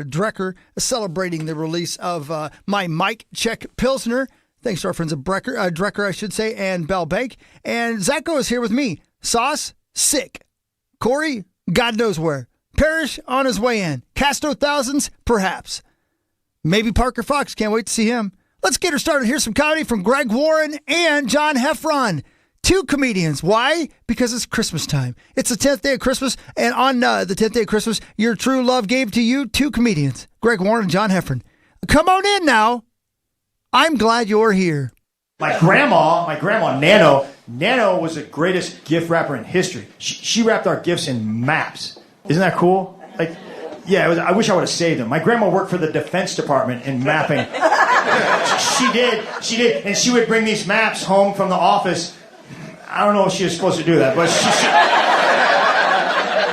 Drecker celebrating the release of my Mike Check Pilsner. Thanks to our friends at Drecker, I should say, and Bell Bank. And Zacho is here with me. Sauce, sick. Corey, God knows where. Parrish, on his way in. Castro Thousands, perhaps. Maybe Parker Fox, can't wait to see him. Let's get her started. Here's some comedy from Greg Warren and John Heffron. Two comedians. Why? Because it's Christmas time. It's the 10th day of Christmas, and on the 10th day of Christmas, your true love gave to you two comedians, Greg Warren and John Heffron. Come on in now. I'm glad you're here. My grandma, Nano was the greatest gift wrapper in history. She wrapped our gifts in maps. Isn't that cool? I wish I would have saved them. My grandma worked for the Defense Department in mapping. She did, and she would bring these maps home from the office. I don't know if she was supposed to do that, but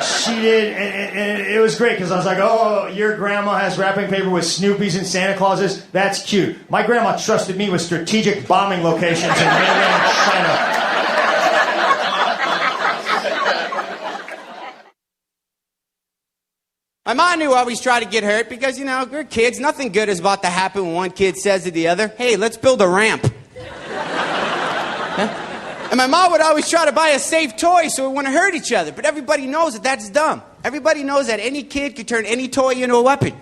she did, and it was great because I was like, oh, your grandma has wrapping paper with Snoopy's and Santa Clauses? That's cute. My grandma trusted me with strategic bombing locations in mainland China. My mom knew I always try to get hurt because, we're kids. Nothing good is about to happen when one kid says to the other, hey, let's build a ramp. And my mom would always try to buy a safe toy so we wouldn't hurt each other. But everybody knows that that's dumb. Everybody knows that any kid could turn any toy into a weapon.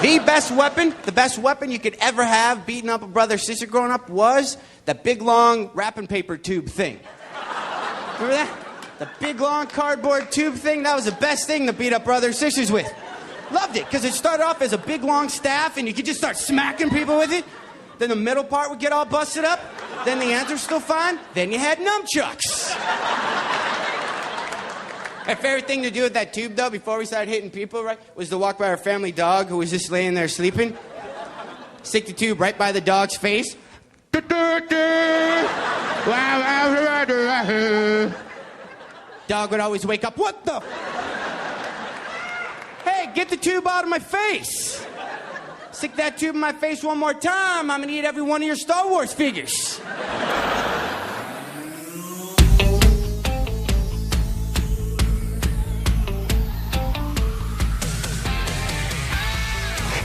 The best weapon you could ever have beating up a brother or sister growing up was the big, long wrapping paper tube thing. Remember that? The big, long cardboard tube thing, that was the best thing to beat up brothers or sisters with. Loved it, because it started off as a big, long staff, and you could just start smacking people with it. Then the middle part would get all busted up. Then the ends were still fine. Then you had nunchucks. My favorite thing to do with that tube, though, before we started hitting people, right, was to walk by our family dog who was just laying there sleeping. Stick the tube right by the dog's face. Dog would always wake up. What the? Hey, get the tube out of my face. Stick that tube in my face one more time, I'm gonna eat every one of your Star Wars figures.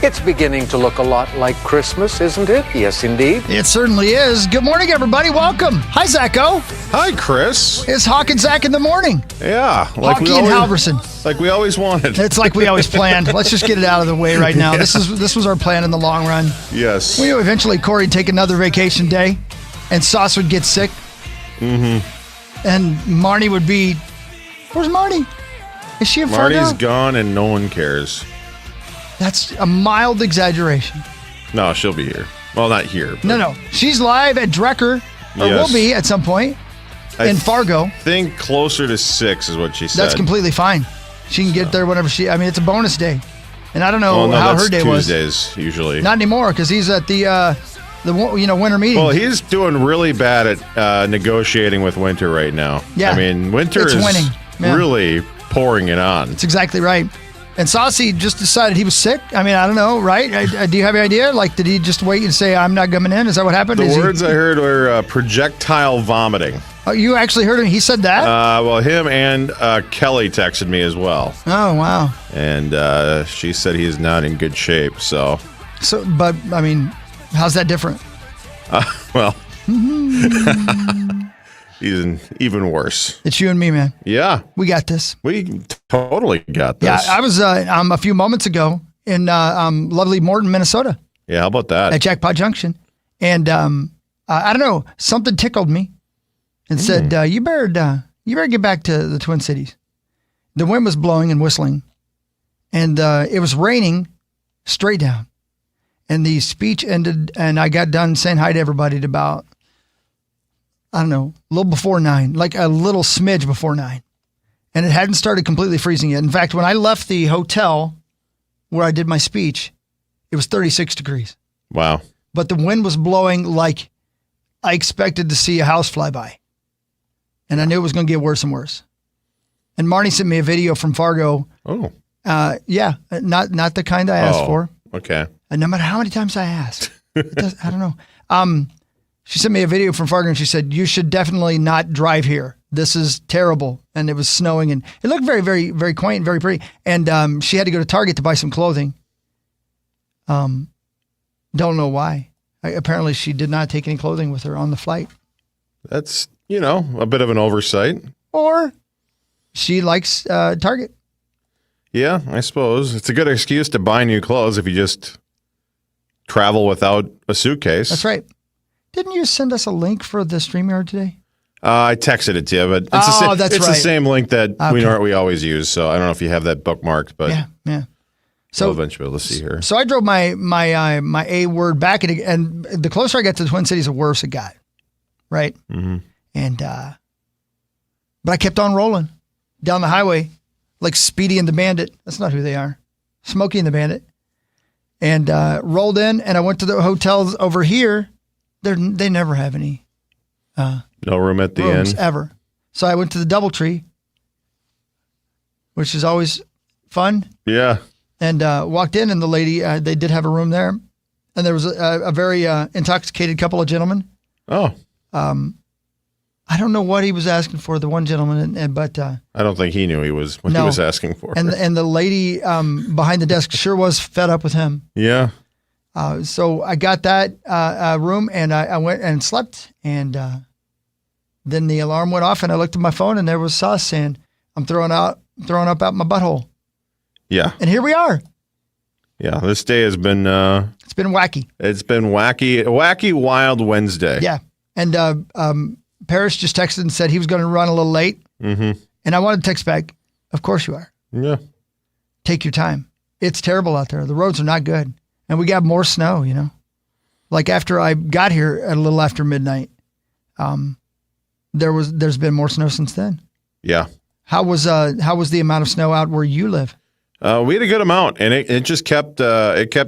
It's beginning to look a lot like Christmas, isn't it? Yes, indeed. It certainly is. Good morning, everybody. Welcome. Hi, Zacho. Hi, Chris. It's Hawk and Zach in the morning. Yeah. Hawky and Halverson. Like we always wanted. It's like we always planned. Let's just get it out of the way right now. Yeah. This was our plan in the long run. Yes. We knew eventually Corey'd take another vacation day, and Sauce would get sick. Mm-hmm. And Marnie would be... Where's Marnie? Is she in Fargo? Marnie's gone and no one cares. That's a mild exaggeration. No, she'll be here. Well, not here. No. She's live at Drecker, or will be at some point, in Fargo. I think closer to 6 is what she said. That's completely fine. She can get there whenever it's a bonus day. And I don't know how her day was. Tuesdays, usually. Not anymore, because he's at the winter meeting. Well, he's doing really bad at negotiating with Winter right now. Yeah. I mean, Winter is winning. really pouring it on. That's exactly right. And Saucy just decided he was sick. I mean, I don't know, right? Do you have any idea? Like, did he just wait and say, I'm not coming in? Is that what happened? The words I heard were projectile vomiting. Oh, you actually heard him? He said that? Well, him and Kelly texted me as well. Oh, wow. And she said he's not in good shape, So, but, I mean, how's that different? Well... He's even worse. It's you and me, man. Yeah. We got this. We totally got this. Yeah, I was a few moments ago in lovely Morton, Minnesota. Yeah, how about that? At Jackpot Junction. And I don't know, something tickled me and said, you better get back to the Twin Cities. The wind was blowing and whistling. And it was raining straight down. And the speech ended, and I got done saying hi to everybody at about... I don't know, a little before 9, like a little smidge before 9. And it hadn't started completely freezing yet. In fact, when I left the hotel where I did my speech, it was 36 degrees. Wow. But the wind was blowing like I expected to see a house fly by. And I knew it was going to get worse and worse. And Marnie sent me a video from Fargo. Oh. Yeah, not the kind I asked for. Okay. And no matter how many times I asked, I don't know. She sent me a video from Fargo and she said, you should definitely not drive here. this is terrible. And it was snowing, and it looked very, very, very quaint and very pretty. And she had to go to Target to buy some clothing. Don't know why. Apparently, she did not take any clothing with her on the flight. That's, a bit of an oversight. Or she likes Target. Yeah, I suppose. It's a good excuse to buy new clothes if you just travel without a suitcase. That's right. Didn't you send us a link for the StreamYard today? I texted it to you, but it's, that's it's right. the same link that we always use. So I don't know if you have that bookmarked, but yeah. So we'll eventually be able to see her. So I drove my A word back, and the closer I got to the Twin Cities, the worse it got. Right. Mm-hmm. And but I kept on rolling down the highway like Speedy and the Bandit. That's not who they are. Smokey and the Bandit. And rolled in, and I went to the hotels over here. They never have any no room at the rooms inn ever. So I went to the DoubleTree, which is always fun. Yeah. And walked in, and the lady, they did have a room there. And there was a very intoxicated couple of gentlemen. Oh. I don't know what he was asking for, the one gentleman, but I don't think he knew he was asking for. And the lady behind the desk sure was fed up with him. Yeah. So I got that room, and I went and slept, and then the alarm went off, and I looked at my phone, and there was Sauce saying, "I'm throwing up out my butthole." Yeah. And here we are. Yeah, this day has been it's been wacky. It's been wacky wild Wednesday. Yeah. And Parrish just texted and said he was going to run a little late. Mm-hmm. And I wanted to text back, of course you are. Yeah. Take your time. It's terrible out there. The roads are not good. And we got more snow, Like after I got here at a little after midnight, there's been more snow since then. Yeah. How was the amount of snow out where you live? We had a good amount, and it just kept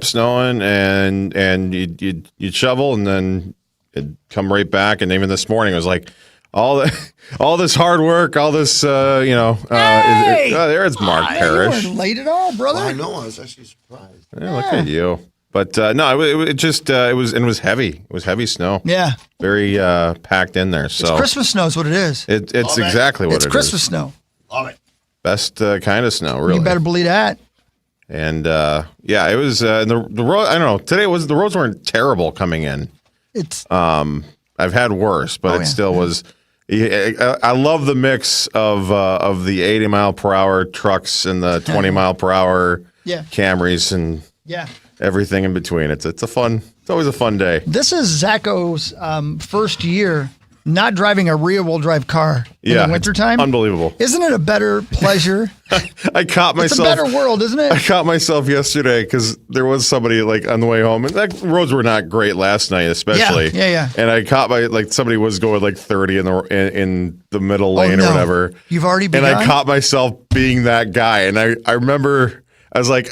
snowing, and you'd shovel, and then it'd come right back. And even this morning, it was like all this hard work, all this Hey! There's Mark Parrish. You weren't late at all, brother. Well, I know. I was actually surprised. Yeah, look at you. But no, it was heavy. It was heavy snow. Yeah. Very packed in there. So It's Christmas snow is what it is. It's exactly what it is. It's Christmas snow. Love it. Best kind of snow, really. You better believe that. And it was the road. I don't know. Today the roads weren't terrible coming in. It's I've had worse, but it still was. I love the mix of the 80 mile per hour trucks and the 20 mile per hour Camrys and everything in between. It's always a fun day. This is Zacho's first year not driving a rear-wheel drive car in the wintertime. Unbelievable. Isn't it a better pleasure? I caught myself. It's a better world, isn't it? I caught myself yesterday because there was somebody on the way home, and the roads were not great last night, especially. Yeah. And I caught somebody was going 30 in the middle lane or whatever. You've already begun? And I caught myself being that guy, and I remember I was like.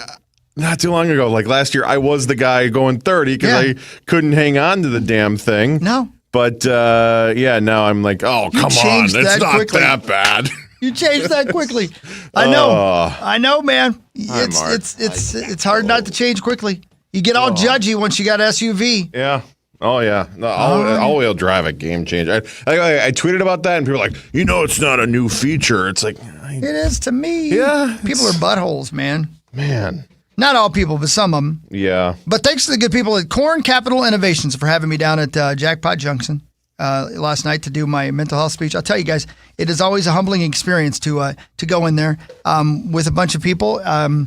Not too long ago, last year, I was the guy going 30 because I couldn't hang on to the damn thing. No. But, now I'm like, oh, come on. It's not quickly. that bad. You changed that quickly. I know, man. It's hard not to change quickly. You get all judgy once you got SUV. Yeah. Oh, yeah. No, all-wheel drive, a game changer. I tweeted about that, and people are like, it's not a new feature. It's like... It is to me. Yeah. People are buttholes, man. Man. Not all people, but some of them. Yeah. But thanks to the good people at Corn Capital Innovations for having me down at Jackpot Junction last night to do my mental health speech. I'll tell you guys, it is always a humbling experience to go in there with a bunch of people, a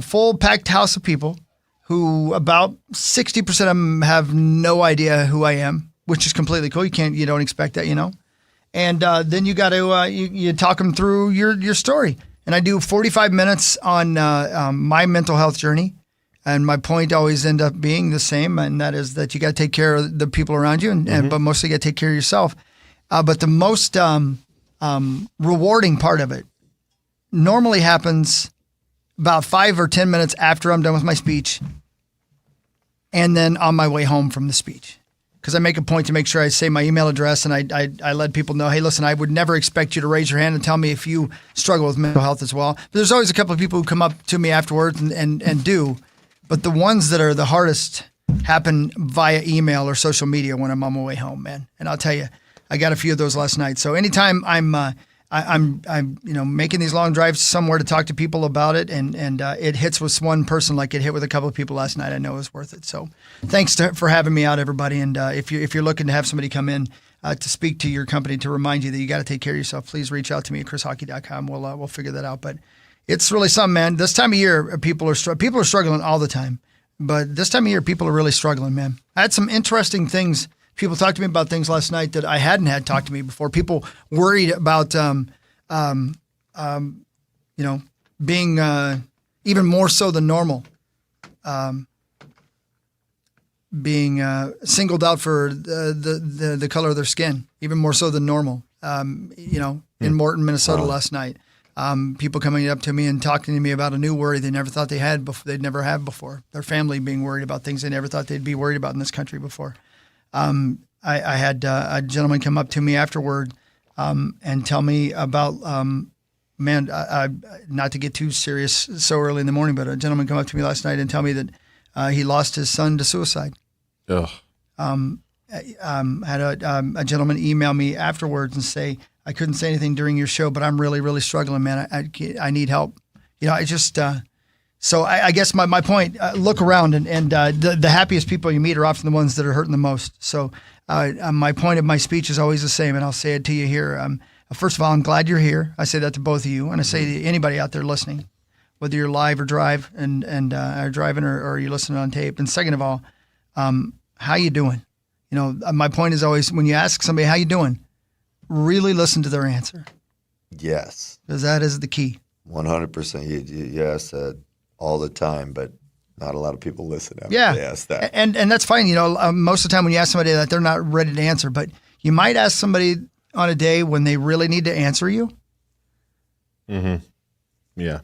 full packed house of people who about 60% of them have no idea who I am, which is completely cool. You don't expect that, And then you got to you talk them through your story. And I do 45 minutes on my mental health journey. And my point always end up being the same, and that is that you got to take care of the people around you, but mostly you got to take care of yourself. But the most rewarding part of it normally happens about 5 or 10 minutes after I'm done with my speech, and then on my way home from the speech. Because I make a point to make sure I say my email address, and I let people know, hey, listen, I would never expect you to raise your hand and tell me if you struggle with mental health as well. But there's always a couple of people who come up to me afterwards and do. But the ones that are the hardest happen via email or social media when I'm on my way home, man. And I'll tell you, I got a few of those last night. So anytime I'm making these long drives somewhere to talk to people about it, and it hits with one person like it hit with a couple of people last night, I know it was worth it. So thanks for having me out, everybody. And if you're looking to have somebody come in to speak to your company to remind you that you got to take care of yourself, please reach out to me at chrishockey.com. We'll figure that out. But it's really something, man. This time of year, people are struggling all the time. But this time of year, people are really struggling, man. I had some interesting things. People talked to me about things last night that I hadn't had talked to me before. People worried about, being even more so than normal, being singled out for the color of their skin, even more so than normal. In Morton, Minnesota last night, people coming up to me and talking to me about a new worry they never thought they had before. They'd never had before. Their family being worried about things they never thought they'd be worried about in this country before. I had a gentleman come up to me afterward and tell me about, not to get too serious so early in the morning, but a gentleman come up to me last night and tell me that he lost his son to suicide. Ugh. Had a gentleman email me afterwards and say, I couldn't say anything during your show, but I'm really, really struggling, man. I need help. I just... So I guess my point, look around, and the happiest people you meet are often the ones that are hurting the most. So my point of my speech is always the same, and I'll say it to you here. First of all, I'm glad you're here. I say that to both of you, and I say to anybody out there listening, whether you're live or drive and are driving or you're listening on tape. And second of all, how you doing? My point is always, when you ask somebody how you doing, really listen to their answer. Yes. Because that is the key. 100%. You ask that all the time, but not a lot of people listen after they ask that. And that's fine. Most of the time when you ask somebody that, they're not ready to answer, but you might ask somebody on a day when they really need to answer you. Mm-hmm. Yeah.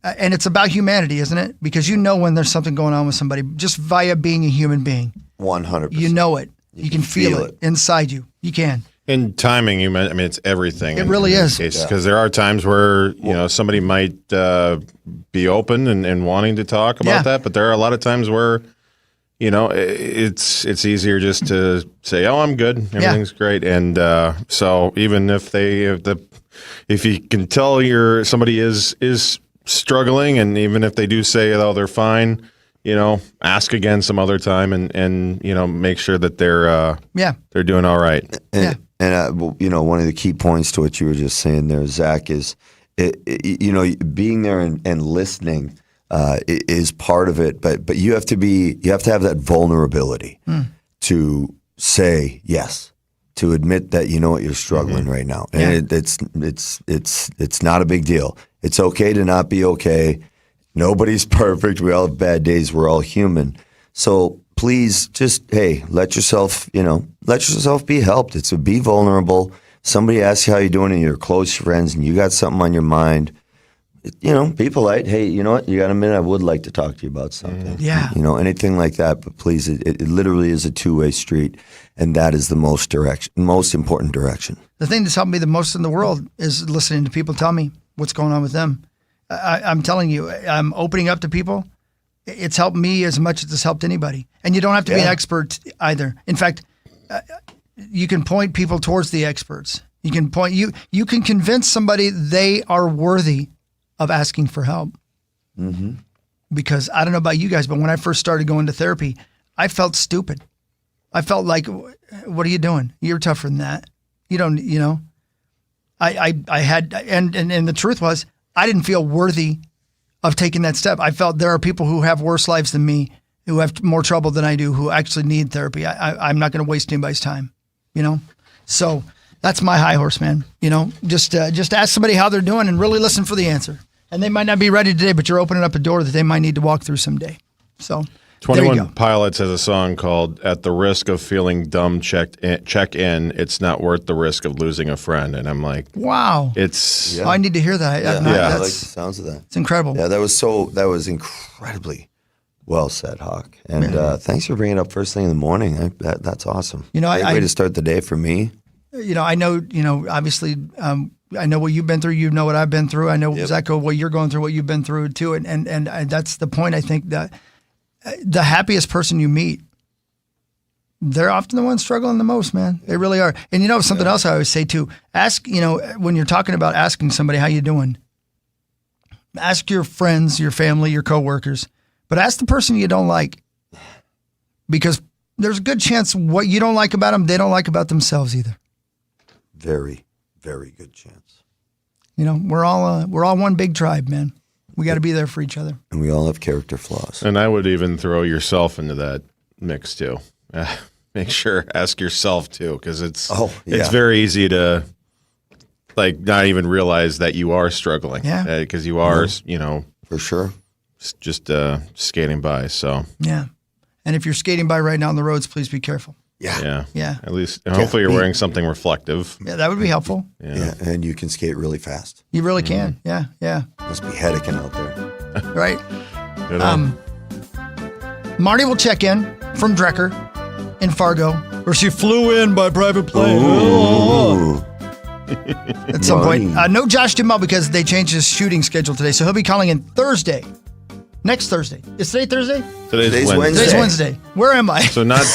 And it's about humanity, isn't it? Because when there's something going on with somebody just via being a human being. 100%. You know it. You can feel it inside you. You can. And timing, it's everything. It really is. Because there are times where, somebody might be open and wanting to talk about that, but there are a lot of times where, it's easier just to say, oh, I'm good. Everything's great. And so even if you can tell somebody is struggling, and even if they do say, oh, they're fine, ask again some other time and make sure that they're doing all right. And one of the key points to what you were just saying there, Zach, is being there and listening is part of it. But you have to have that vulnerability to say yes, to admit that what you're struggling right now, and it's not a big deal. It's okay to not be okay. Nobody's perfect. We all have bad days. We're all human. So please just, let yourself be helped. Be vulnerable. Somebody asks you how you're doing and you're close friends and you got something on your mind. Be polite. Hey, you know what? You got a minute? I would like to talk to you about something. Yeah. Anything like that. But please, it literally is a two-way street, and that is the most important direction. The thing that's helped me the most in the world is listening to people tell me what's going on with them. I'm telling you, I'm opening up to people. It's helped me as much as it's helped anybody. And you don't have to be an expert either. In fact, you can point people towards the experts. You can convince somebody they are worthy of asking for help. Mm-hmm. Because I don't know about you guys, but when I first started going to therapy, I felt stupid. I felt like, what are you doing? You're tougher than that. You don't, I had, and the truth was, I didn't feel worthy of taking that step. I felt there are people who have worse lives than me, who have more trouble than I do, who actually need therapy. I'm not going to waste anybody's time, So that's my high horse, man. Just ask somebody how they're doing and really listen for the answer. And they might not be ready today, but you're opening up a door that they might need to walk through someday. So 21 Pilots has a song called "At the Risk of Feeling Dumb, Check In. It's not worth the risk of losing a friend." And I'm like, wow, it's. I need to hear that. I like the sounds of that. It's incredible. Yeah, that was incredibly well said, Hawk. And thanks for bringing it up first thing in the morning. That's awesome. Great way to start the day for me. I know. Obviously, I know what you've been through. You know what I've been through. I know, Zacho, what you're going through, what you've been through too. And that's the point. I think that the happiest person you meet, they're often the ones struggling the most, man. They really are. And something else I always say too, ask, when you're talking about asking somebody how you doing, ask your friends, your family, your coworkers, but ask the person you don't like, because there's a good chance what you don't like about them, they don't like about themselves either. Very, very good chance. We're all one big tribe, man. We got to be there for each other. And we all have character flaws. And I would even throw yourself into that mix too. Make sure, ask yourself too, because it's very easy to not even realize that you are struggling. Yeah. Because you are, for sure, just skating by. So yeah. And if you're skating by right now on the roads, please be careful. Yeah. At least, hopefully, you're wearing something reflective. Yeah, that would be helpful. Yeah. And you can skate really fast. You really can. Yeah. Must be headicking out there. Right. Marty will check in from Drecker in Fargo, where she flew in by private plane. At some point. No Josh Duhamel because they changed his shooting schedule today, so he'll be calling in Thursday. Next Thursday. Is today Thursday? Today's Wednesday. Today's Wednesday. Where am I? So not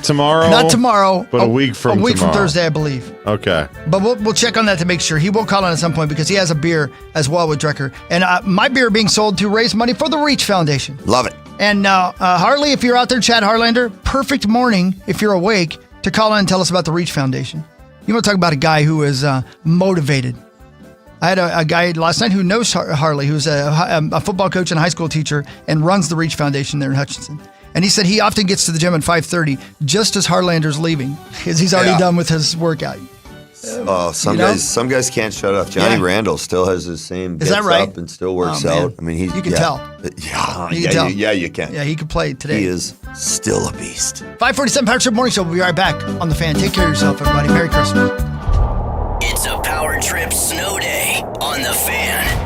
tomorrow. Not tomorrow. But a week from tomorrow. From Thursday, I believe. Okay. But we'll check on that to make sure. He will call in at some point because he has a beer as well with Drecker. And my beer being sold to raise money for the Reach Foundation. Love it. And Harley, if you're out there, Chad Harlander, perfect morning if you're awake to call in and tell us about the Reach Foundation. You want to talk about a guy who is motivated. I had a guy last night who knows Harley, who's a football coach and a high school teacher and runs the Reach Foundation there in Hutchinson. And he said he often gets to the gym at 5:30 just as Harlander's leaving because he's already done with his workout. Some guys can't shut off. Johnny Randall still has his same is that right? Up and still works out. I mean, you can tell. You can. Yeah, he could play today. He is still a beast. 5:47 Power Trip Morning Show. We'll be right back on The Fan. Take care of yourself, everybody. Merry Christmas. It's a Power Trip snow day on The Fan.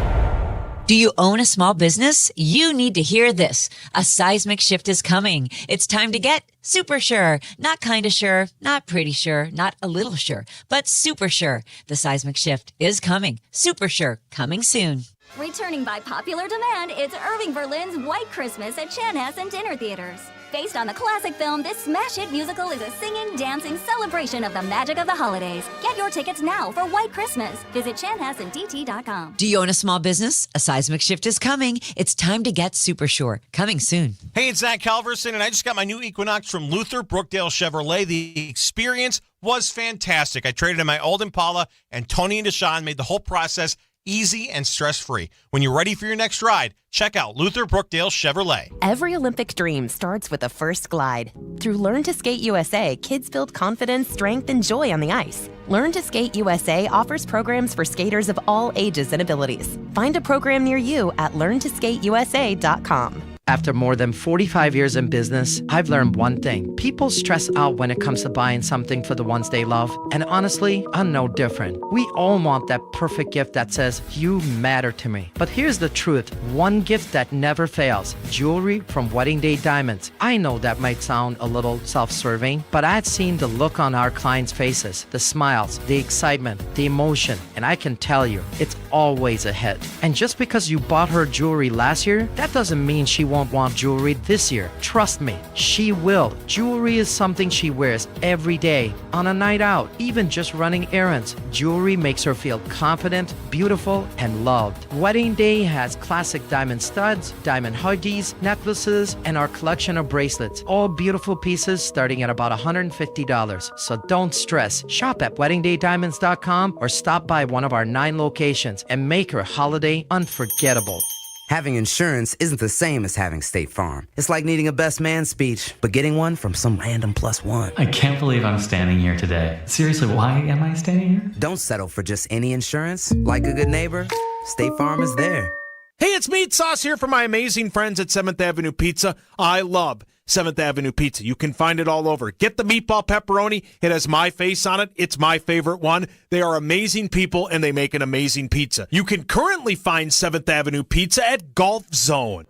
Do you own a small business? You need to hear this. A seismic shift is coming. It's time to get super sure. Not kind of sure, not pretty sure, not a little sure, but super sure. The seismic shift is coming. Super sure, coming soon. Returning by popular demand, it's Irving Berlin's White Christmas at Chanhassen Dinner Theaters. Based on the classic film, this smash hit musical is a singing, dancing celebration of the magic of the holidays. Get your tickets now for White Christmas. Visit chanhassendt.com. Do you own a small business? A seismic shift is coming. It's time to get super sure. Coming soon. Hey, it's Zach Calverson, and I just got my new Equinox from Luther Brookdale Chevrolet. The experience was fantastic. I traded in my old Impala, and Tony and Deshaun made the whole process easy and stress-free. When you're ready for your next ride, check out Luther Brookdale Chevrolet. Every Olympic dream starts with a first glide. Through Learn to Skate USA, kids build confidence, strength, and joy on the ice. Learn to Skate USA offers programs for skaters of all ages and abilities. Find a program near you at learntosskateusa.com. After more than 45 years in business, I've learned one thing. People stress out when it comes to buying something for the ones they love. And honestly, I'm no different. We all want that perfect gift that says, you matter to me. But here's the truth. One gift that never fails. Jewelry from Wedding Day Diamonds. I know that might sound a little self-serving, but I've seen the look on our clients' faces, the smiles, the excitement, the emotion, and I can tell you, it's always a hit. And just because you bought her jewelry last year, that doesn't mean she won't want jewelry this year. Trust me, she will. Jewelry is something she wears every day, on a night out, even just running errands. Jewelry makes her feel confident, beautiful, and loved. Wedding Day has classic diamond studs, diamond hoodies, necklaces, and our collection of bracelets. All beautiful pieces starting at about $150. So don't stress. Shop at weddingdaydiamonds.com or stop by one of our 9 locations and make her holiday unforgettable. Having insurance isn't the same as having State Farm. It's like needing a best man speech, but getting one from some random +1. I can't believe I'm standing here today. Seriously, why am I standing here? Don't settle for just any insurance. Like a good neighbor, State Farm is there. Hey, it's Meat Sauce here for my amazing friends at 7th Avenue Pizza. I love 7th Avenue Pizza. You can find it all over. Get the meatball pepperoni. It has my face on it. It's my favorite one. They are amazing people, and they make an amazing pizza. You can currently find 7th Avenue Pizza at Golf Zone.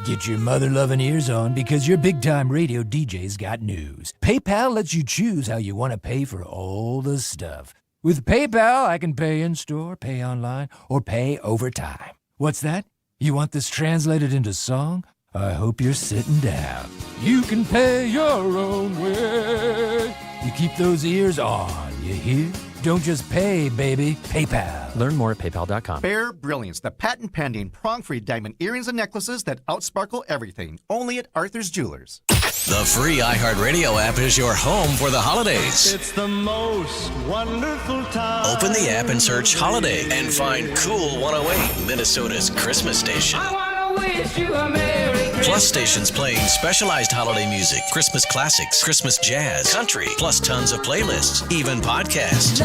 Get your mother-loving ears on because your big-time radio DJ's got news. PayPal lets you choose how you want to pay for all the stuff. With PayPal, I can pay in-store, pay online, or pay over time. What's that? You want this translated into song? I hope you're sitting down. You can pay your own way. You keep those ears on, you hear? Don't just pay, baby. PayPal. Learn more at paypal.com. Bare Brilliance, the patent-pending prong-free diamond earrings and necklaces that outsparkle everything. Only at Arthur's Jewelers. The free iHeartRadio app is your home for the holidays. It's the most wonderful time. Open the app and search Holiday and find Cool 108, Minnesota's Christmas station. I want to wish you a Merry Christmas. Plus stations playing specialized holiday music, Christmas classics, Christmas jazz, country, plus tons of playlists, even podcasts.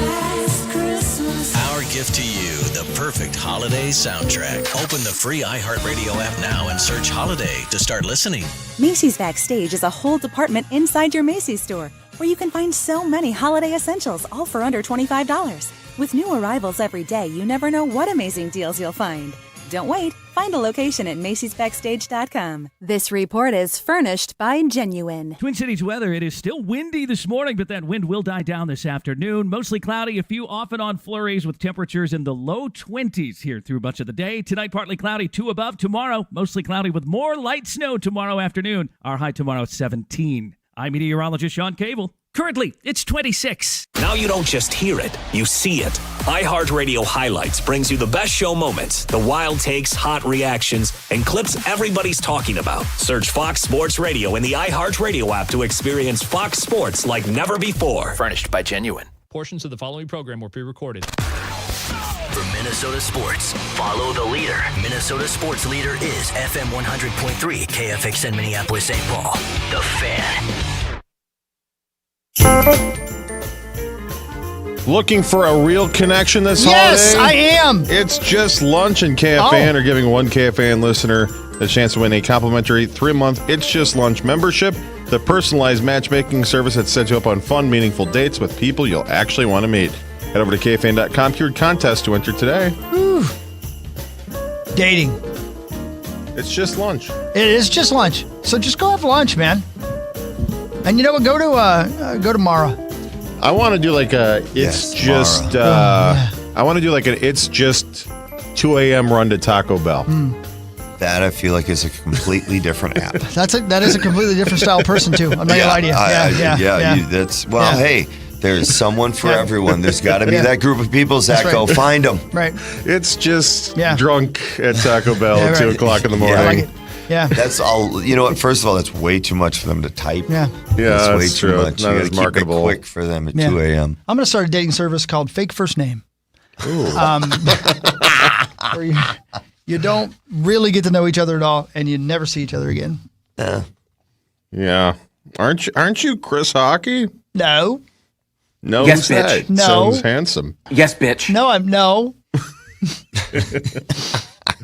Our gift to you, the perfect holiday soundtrack. Open the free iHeartRadio app now and search Holiday to start listening. Macy's Backstage is a whole department inside your Macy's store where you can find so many holiday essentials, all for under $25. With new arrivals every day, you never know what amazing deals you'll find. Don't wait. Find a location at Macy'sBackstage.com. This report is furnished by Genuine. Twin Cities weather, it is still windy this morning, but that wind will die down this afternoon. Mostly cloudy, a few off and on flurries with temperatures in the low 20s here through much of the day. Tonight, partly cloudy, 2 above. Tomorrow, mostly cloudy with more light snow tomorrow afternoon. Our high tomorrow, 17. I'm meteorologist Sean Cable. Currently, it's 26. Now you don't just hear it, you see it. iHeartRadio Highlights brings you the best show moments, the wild takes, hot reactions, and clips everybody's talking about. Search Fox Sports Radio in the iHeartRadio app to experience Fox Sports like never before. Furnished by Genuine. Portions of the following program were pre-recorded. For Minnesota sports, follow the leader. Minnesota sports leader is FM 100.3 KFXN Minneapolis, St. Paul. The Fan. Looking for a real connection this holiday? Yes, I am. It's Just Lunch, and KFAN are giving one KFAN listener a chance to win a complimentary 3-month It's Just Lunch membership, the personalized matchmaking service that sets you up on fun, meaningful dates with people you'll actually want to meet. Head over to KFAN.com, keyword contest to enter today. Whew. Dating. It's just lunch. It is just lunch. So just go have lunch, man. And you know what? Go to Mara. I want to do like a I want to do like an It's Just 2 a.m. run to Taco Bell. That I feel like is a completely different app. That is a completely different style person too. I'm not gonna lie to you. Yeah. Hey, there's someone for everyone. There's got to be that group of people, Zach. Right. Go find them. Right. It's just drunk at Taco Bell at 2 o'clock in the morning. I like it. Yeah. That's all. You know what? First of all, that's way too much for them to type. Yeah. Yeah, way that's too true. much. Not You as got to keep it marketable. quick for them at 2 a.m. I'm going to start a dating service called Fake First Name. Ooh. Where you don't really get to know each other at all, and you never see each other again. Yeah. Aren't you Chris Hockey? No. No. Yes, who's bitch. that? No. Sounds handsome. Yes, bitch. No, no.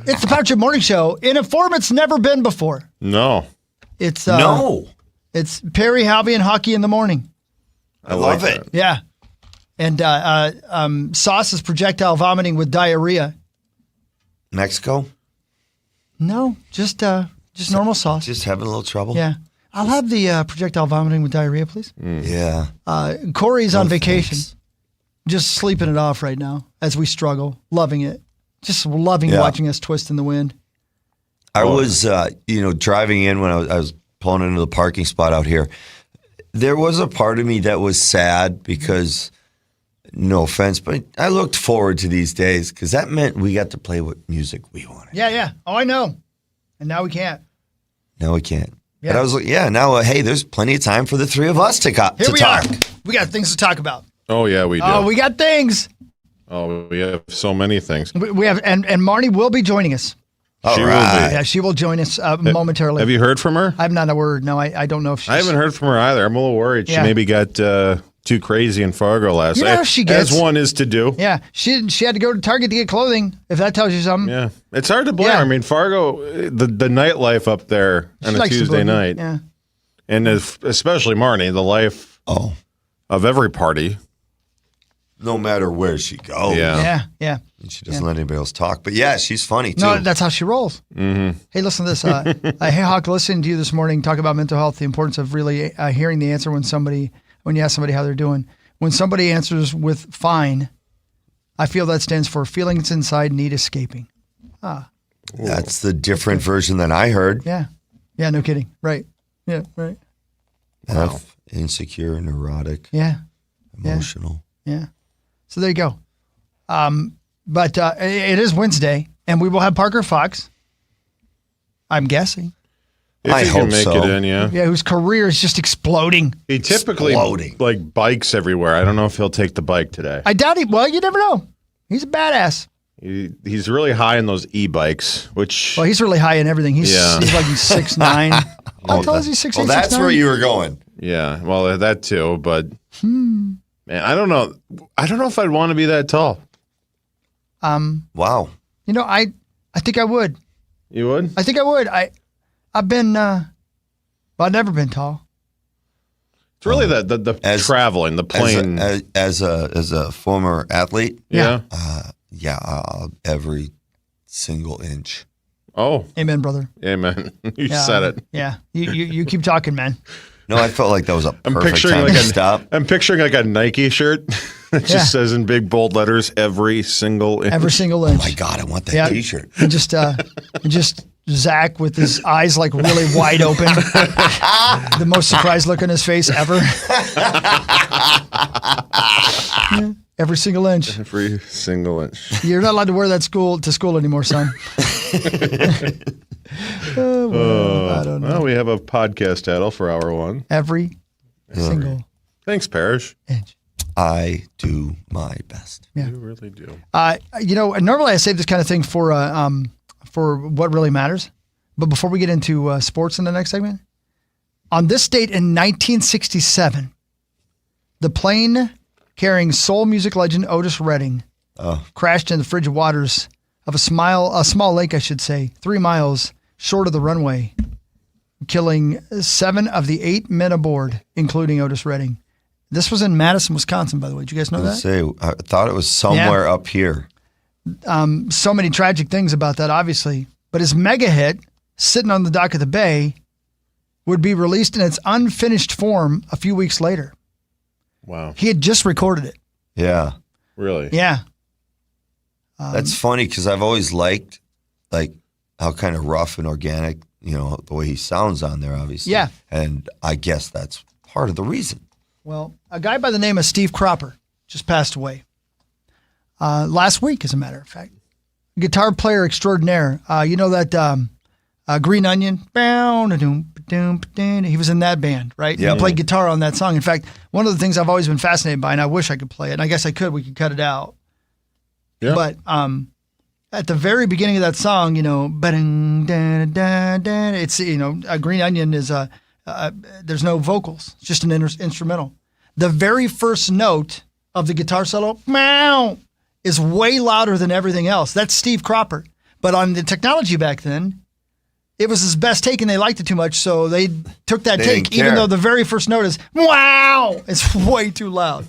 It's the Power Trip Morning Show in a form it's never been before. No. It's No. It's Perry, Halvey, and Hockey in the morning. I love it. Yeah. And Sauce is projectile vomiting with diarrhea. Mexico? No, just normal Sauce. Just having a little trouble? Yeah. I'll have the projectile vomiting with diarrhea, please. Yeah. Corey's on vacation. Thanks. Just sleeping it off right now as we struggle. Loving it. Just loving watching us twist in the wind. I was, driving in when I was pulling into the parking spot out here. There was a part of me that was sad because, no offense, but I looked forward to these days because that meant we got to play what music we wanted. Yeah. Oh, I know. And now we can't. Now we can't. Yeah. But I was like, now, hey, there's plenty of time for the three of us to talk. Here we are. We got things to talk about. Oh, yeah, we do. Oh, we got things. Oh, we have so many things. We have, and Marnie will be joining us. She will be. Yeah, she will join us momentarily. Have you heard from her? I have not a word. No, I don't know if she's... I haven't heard from her either. I'm a little worried. She maybe got too crazy in Fargo last night. You know how she gets. As one is to do. Yeah. She had to go to Target to get clothing, if that tells you something. Yeah. It's hard to blame her. I mean, Fargo, the nightlife up there on a Tuesday night. Yeah. And especially Marnie, the life of every party. No matter where she goes. Yeah. And she doesn't let anybody else talk. But yeah, she's funny too. No, that's how she rolls. Mm-hmm. Hey, listen to this. Hey, Hawk, listening to you this morning talk about mental health, the importance of really hearing the answer when you ask somebody how they're doing. When somebody answers with fine, I feel that stands for feelings inside need escaping. That's the different version than I heard. Yeah. Yeah, no kidding. Right. Yeah, right. Wow. Insecure, neurotic. Yeah. Emotional. Yeah. So there you go. But it is Wednesday, and we will have Parker Fox, I'm guessing. If he can make it in, yeah. Yeah, whose career is just exploding. He typically bikes everywhere. I don't know if he'll take the bike today. I doubt he. Well, you never know. He's a badass. He's really high in those e-bikes, which... Well, he's really high in everything. He's like 6'9". How tall is he? 6'8", Well, that's 6'9"? where you were going. Yeah, well, that too, but... Man, I don't know. I don't know if I'd want to be that tall. Wow. You know, I think I would. You would? I think I would. I've been... I've never been tall. It's really the traveling, the plane. As a former athlete? Yeah. Every single inch. Oh. Amen, brother. Amen. You said it. Yeah. You keep talking, man. No, I felt like that was a perfect time to stop. I'm picturing like a Nike shirt that just says in big bold letters, every single inch. Every single inch. Oh, my God, I want that T-shirt. And just Zach with his eyes like really wide open. The most surprised look on his face ever. Yeah, every single inch. Every single inch. You're not allowed to wear that to school anymore, son. I don't know. Well, we have a podcast title for hour one. Every single. Thanks, Parrish. Inch. I do my best. Yeah. You really do. Normally I save this kind of thing for what really matters. But before we get into sports in the next segment, on this date in 1967, the plane carrying soul music legend Otis Redding crashed in the frigid waters of a small lake, 3 miles short of the runway, killing 7 of the 8 men aboard, including Otis Redding. This was in Madison, Wisconsin, by the way. Did you guys know that? I thought it was somewhere up here. So many tragic things about that, obviously. But his mega hit, Sitting on the Dock of the Bay, would be released in its unfinished form a few weeks later. Wow. He had just recorded it. Yeah. Really? Yeah. That's funny because I've always liked how kind of rough and organic, the way he sounds on there, obviously. Yeah. And I guess that's part of the reason. Well, a guy by the name of Steve Cropper just passed away last week, as a matter of fact. Guitar player extraordinaire. You know that Green Onion? He was in that band, right? Yep. He played guitar on that song. In fact, one of the things I've always been fascinated by, and I wish I could play it, and I guess I could, we could cut it out. Yeah. But at the very beginning of that song, it's, a Green Onion is there's no vocals. It's just an instrumental. The very first note of the guitar solo, meow, is way louder than everything else. That's Steve Cropper. But on the technology back then, it was his best take and they liked it too much, so they took that take, even though the very first note is, wow, it's way too loud.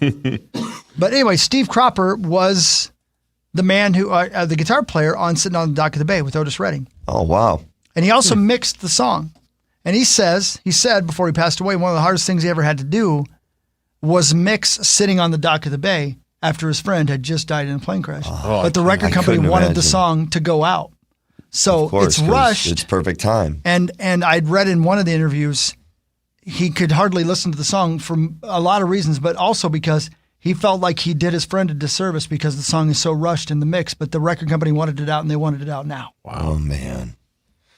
But anyway, Steve Cropper was the man who, the guitar player on Sitting on the Dock of the Bay with Otis Redding. Oh, wow. And he also mixed the song. And he said before he passed away, one of the hardest things he ever had to do was mix Sitting on the Dock of the Bay after his friend had just died in a plane crash. But the record company wanted the song to go out. So it's rushed. It's perfect time. And I'd read in one of the interviews, he could hardly listen to the song for a lot of reasons, but also because he felt like he did his friend a disservice because the song is so rushed in the mix, but the record company wanted it out and they wanted it out now. Wow. Oh, man.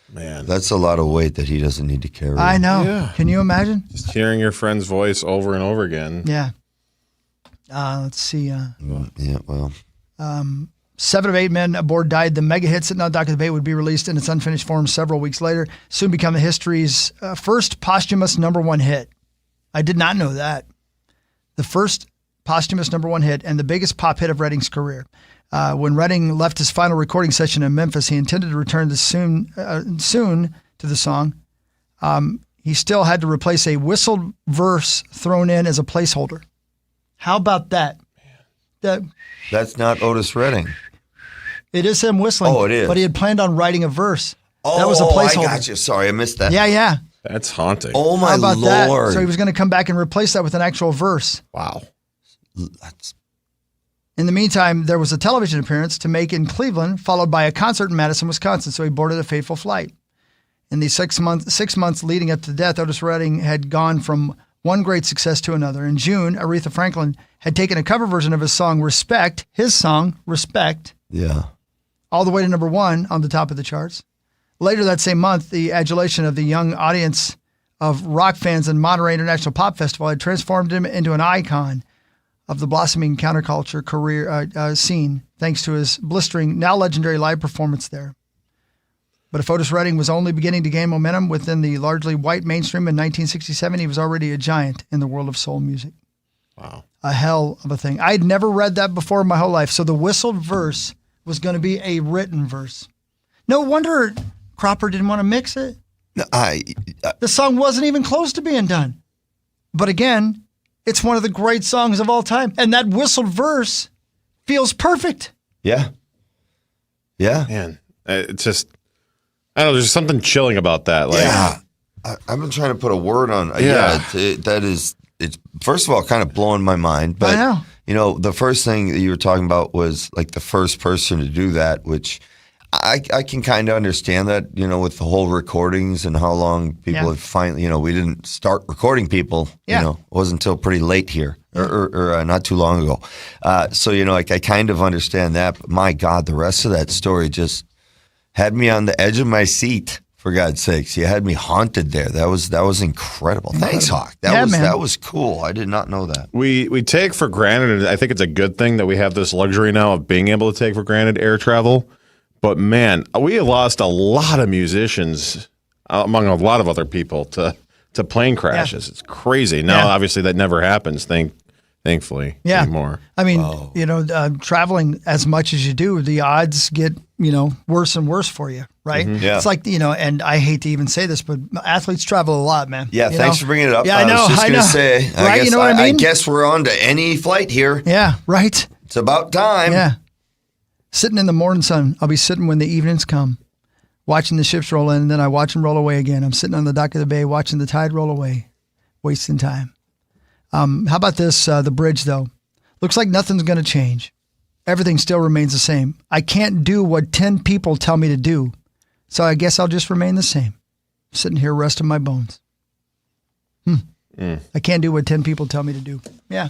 That's a lot of weight that he doesn't need to carry. I know. Yeah. Can you imagine? Just hearing your friend's voice over and over again. Yeah. Let's see. Yeah, well. 7 of 8 men aboard died. The mega hit Sitting on the Dock of the Bay would be released in its unfinished form several weeks later, soon become history's first posthumous #1 hit. I did not know that. The first posthumous #1 hit and the biggest pop hit of Redding's career. When Redding left his final recording session in Memphis, he intended to return soon to the song. He still had to replace a whistled verse thrown in as a placeholder. How about that? That's not Otis Redding. It is him whistling. Oh, it is. But he had planned on writing a verse. Oh, that was a placeholder. I got you. Sorry, I missed that. Yeah. That's haunting. Oh, my How about Lord. that? So he was going to come back and replace that with an actual verse. Wow. In the meantime, there was a television appearance to make in Cleveland, followed by a concert in Madison, Wisconsin, so he boarded a fateful flight. In the 6 months leading up to death, Otis Redding had gone from one great success to another. In June, Aretha Franklin had taken a cover version of his song Respect, Yeah. all the way to number 1 on the top of the charts. Later that same month, the adulation of the young audience of rock fans and Monterey International Pop Festival had transformed him into an icon of the blossoming counterculture career scene, thanks to his blistering, now legendary live performance there. But if Otis Redding was only beginning to gain momentum within the largely white mainstream in 1967, he was already a giant in the world of soul music. Wow. A hell of a thing. I'd never read that before in my whole life, so the whistled verse was going to be a written verse. No wonder Cropper didn't want to mix it. The song wasn't even close to being done. But again, it's one of the great songs of all time, and that whistled verse feels perfect. Yeah. Yeah. Man, it's just... I don't know, there's something chilling about that. Like, yeah. I've been trying to put a word on. It's first of all kind of blowing my mind. But, I know. The first thing that you were talking about was like the first person to do that, which I can kind of understand that, with the whole recordings and how long people have finally, we didn't start recording people, it wasn't until pretty late here or not too long ago. So, I kind of understand that. But my God, the rest of that story just had me on the edge of my seat, for God's sakes. You had me haunted there. That was incredible. Thanks, Hawk. That was cool. I did not know that. We take for granted, and I think it's a good thing that we have this luxury now of being able to take for granted air travel. But man, we lost a lot of musicians, among a lot of other people, to plane crashes. Yeah. It's crazy. Now, obviously, that never happens, thankfully, anymore. I mean, traveling as much as you do, the odds get, worse and worse for you, right? Mm-hmm. Yeah. It's like, and I hate to even say this, but athletes travel a lot, man. Yeah, thanks for bringing it up. Yeah, I know. was just going to say, right? You know what I mean? I guess we're on to any flight here. Yeah, right. It's about time. Yeah. Sitting in the morning sun, I'll be sitting when the evenings come, watching the ships roll in, and then I watch them roll away again. I'm sitting on the dock of the bay watching the tide roll away, wasting time. How about this, the bridge, though? Looks like nothing's going to change. Everything still remains the same. I can't do what 10 people tell me to do, so I guess I'll just remain the same, sitting here resting my bones. I can't do what 10 people tell me to do. Yeah.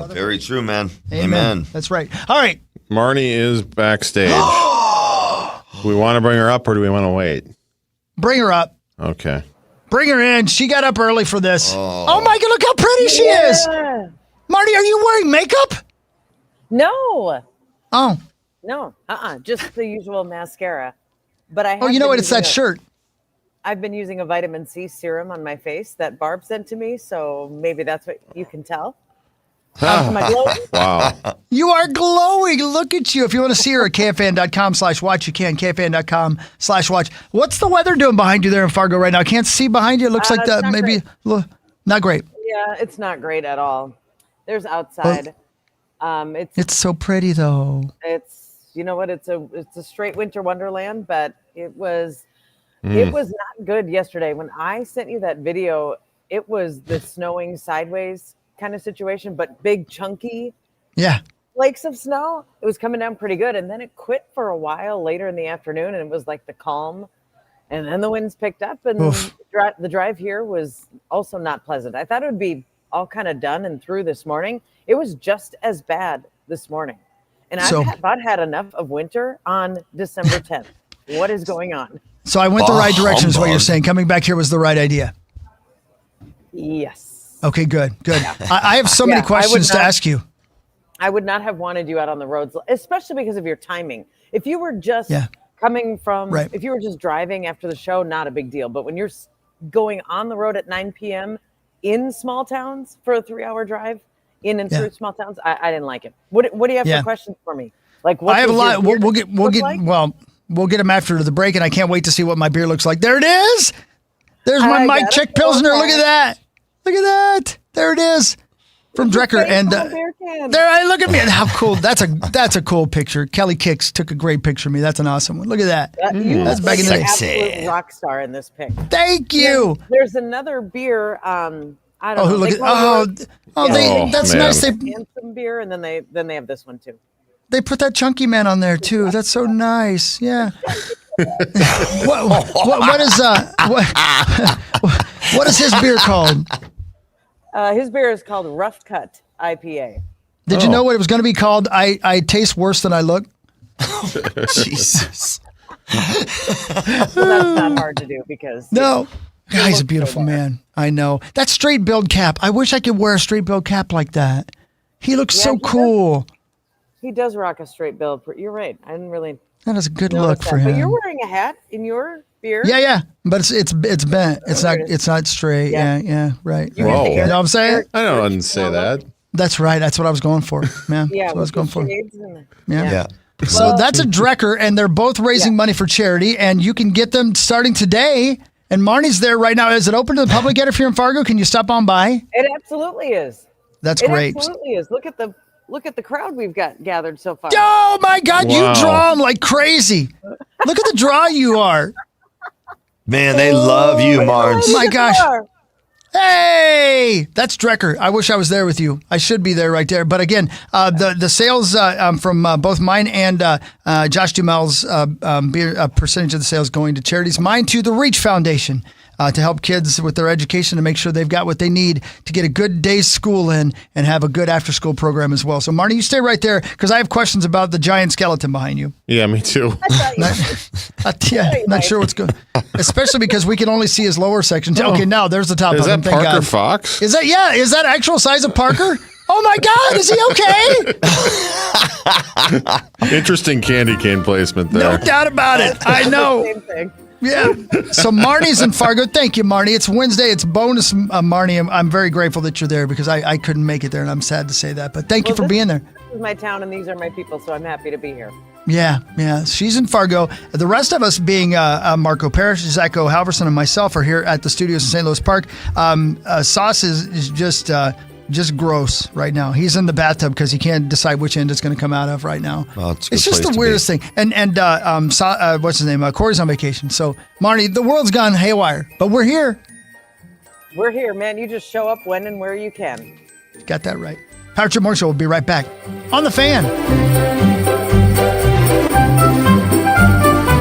Very true, man. Amen. That's right. All right. Marnie is backstage. Do we want to bring her up or do we want to wait? Bring her up. Okay. Bring her in. She got up early for this. Oh my God, look how pretty she is. Marty, are you wearing makeup? No. Oh. No. Just the usual mascara. But I have you know what? It's that shirt. I've been using a vitamin C serum on my face that Barb sent to me, so maybe that's what you can tell. Am I glowing? Wow. You are glowing. Look at you. If you want to see her at KFAN.com/watch, you can. KFAN.com/watch. What's the weather doing behind you there in Fargo right now? I can't see behind you. It looks like maybe not great. Yeah, it's not great at all. There's outside. It's so pretty though. It's it's a straight winter wonderland, but it was not good yesterday. When I sent you that video, it was the snowing sideways kind of situation, but big chunky flakes of snow. It was coming down pretty good, and then it quit for a while later in the afternoon, and it was like the calm, and then the winds picked up, and the drive here was also not pleasant. I thought it would be all kind of done and through this morning. It was just as bad this morning, and I've about had enough of winter on December 10th. What is going on? So I went the right direction is what you're saying. Coming back here was the right idea. Yes. Okay, good. Yeah. I have so many questions to ask you. I would not have wanted you out on the roads, especially because of your timing. If you were just coming from, if you were just driving after the show, not a big deal. But when you're going on the road at 9 p.m. in small towns for a 3-hour drive in and through small towns, I didn't like it. What do you have for questions for me? Like, what I have a lot. We'll get them after the break, and I can't wait to see what my beer looks like. There it is. There's my Mike Check Pilsner. Look at that. Look at that. There it is. From Drecker. And look at me. How cool. That's a cool picture. Kelly Kicks took a great picture of me. That's an awesome one. Look at that. That's back in the day. Absolute rock star in this pic. Thank you. There's another beer. I don't know. That's nice. They some beer, and then they have this one too. They put that chunky man on there too. That's so nice. Yeah. What is his beer called? His beer is called Rough Cut IPA. Did you know what it was going to be called? I taste worse than I look. Jesus. Well, that's not hard to do because no. God, he's a beautiful man. I know. That straight build cap. I wish I could wear a straight build cap like that. He looks so cool. He does rock a straight build. You're right. I didn't really. That is a good look for him. But you're wearing a hat in your beer. Yeah. But it's bent. It's not straight. Yeah. Right. Whoa. You know what I'm saying? I didn't say that. That's right. That's what I was going for. Yeah. Yeah. That's what I was going for. Yeah. So that's a Drecker, and they're both raising money for charity, and you can get them starting today. And Marnie's there right now. Is it open to the public yet if you're in Fargo? Can you stop on by? It absolutely is. That's great. It absolutely is. Look at the crowd we've got gathered so far. Oh my God, you draw them like crazy. Look at the draw you are. Man, they love you, Marge. Oh my gosh. Hey, that's Drecker. I wish I was there with you. I should be there right there. But again, the sales from both mine and Josh Dumel's beer, a percentage of the sales going to charities. Mine to the Reach Foundation to help kids with their education to make sure they've got what they need to get a good day's school in and have a good after-school program as well. So, Marnie, you stay right there because I have questions about the giant skeleton behind you. Yeah, me too. Not sure what's going on. Especially because we can only see his lower section. Okay, now there's the top of him. Is that Thank Parker God. Fox? Is that actual size of Parker? Oh my God, is he okay? Interesting candy cane placement there. No doubt about it. I know. Same thing. Yeah. So Marnie's in Fargo. Thank you, Marnie. It's Wednesday. It's bonus, Marnie. I'm very grateful that you're there because I couldn't make it there, and I'm sad to say that. But thank you for being there. This is my town, and these are my people, so I'm happy to be here. Yeah. She's in Fargo. The rest of us being Marco Parrish, Zacho Halverson, and myself are here at the studios in St. Louis Park. Sauce is just gross right now. He's in the bathtub because he can't decide which end it's going to come out of right now. Well, it's just the weirdest thing. And what's his name? Corey's on vacation. So, Marnie, the world's gone haywire, but we're here. We're here, man. You just show up when and where you can. Got that right. Power Trip Morning Show will be right back on The Fan.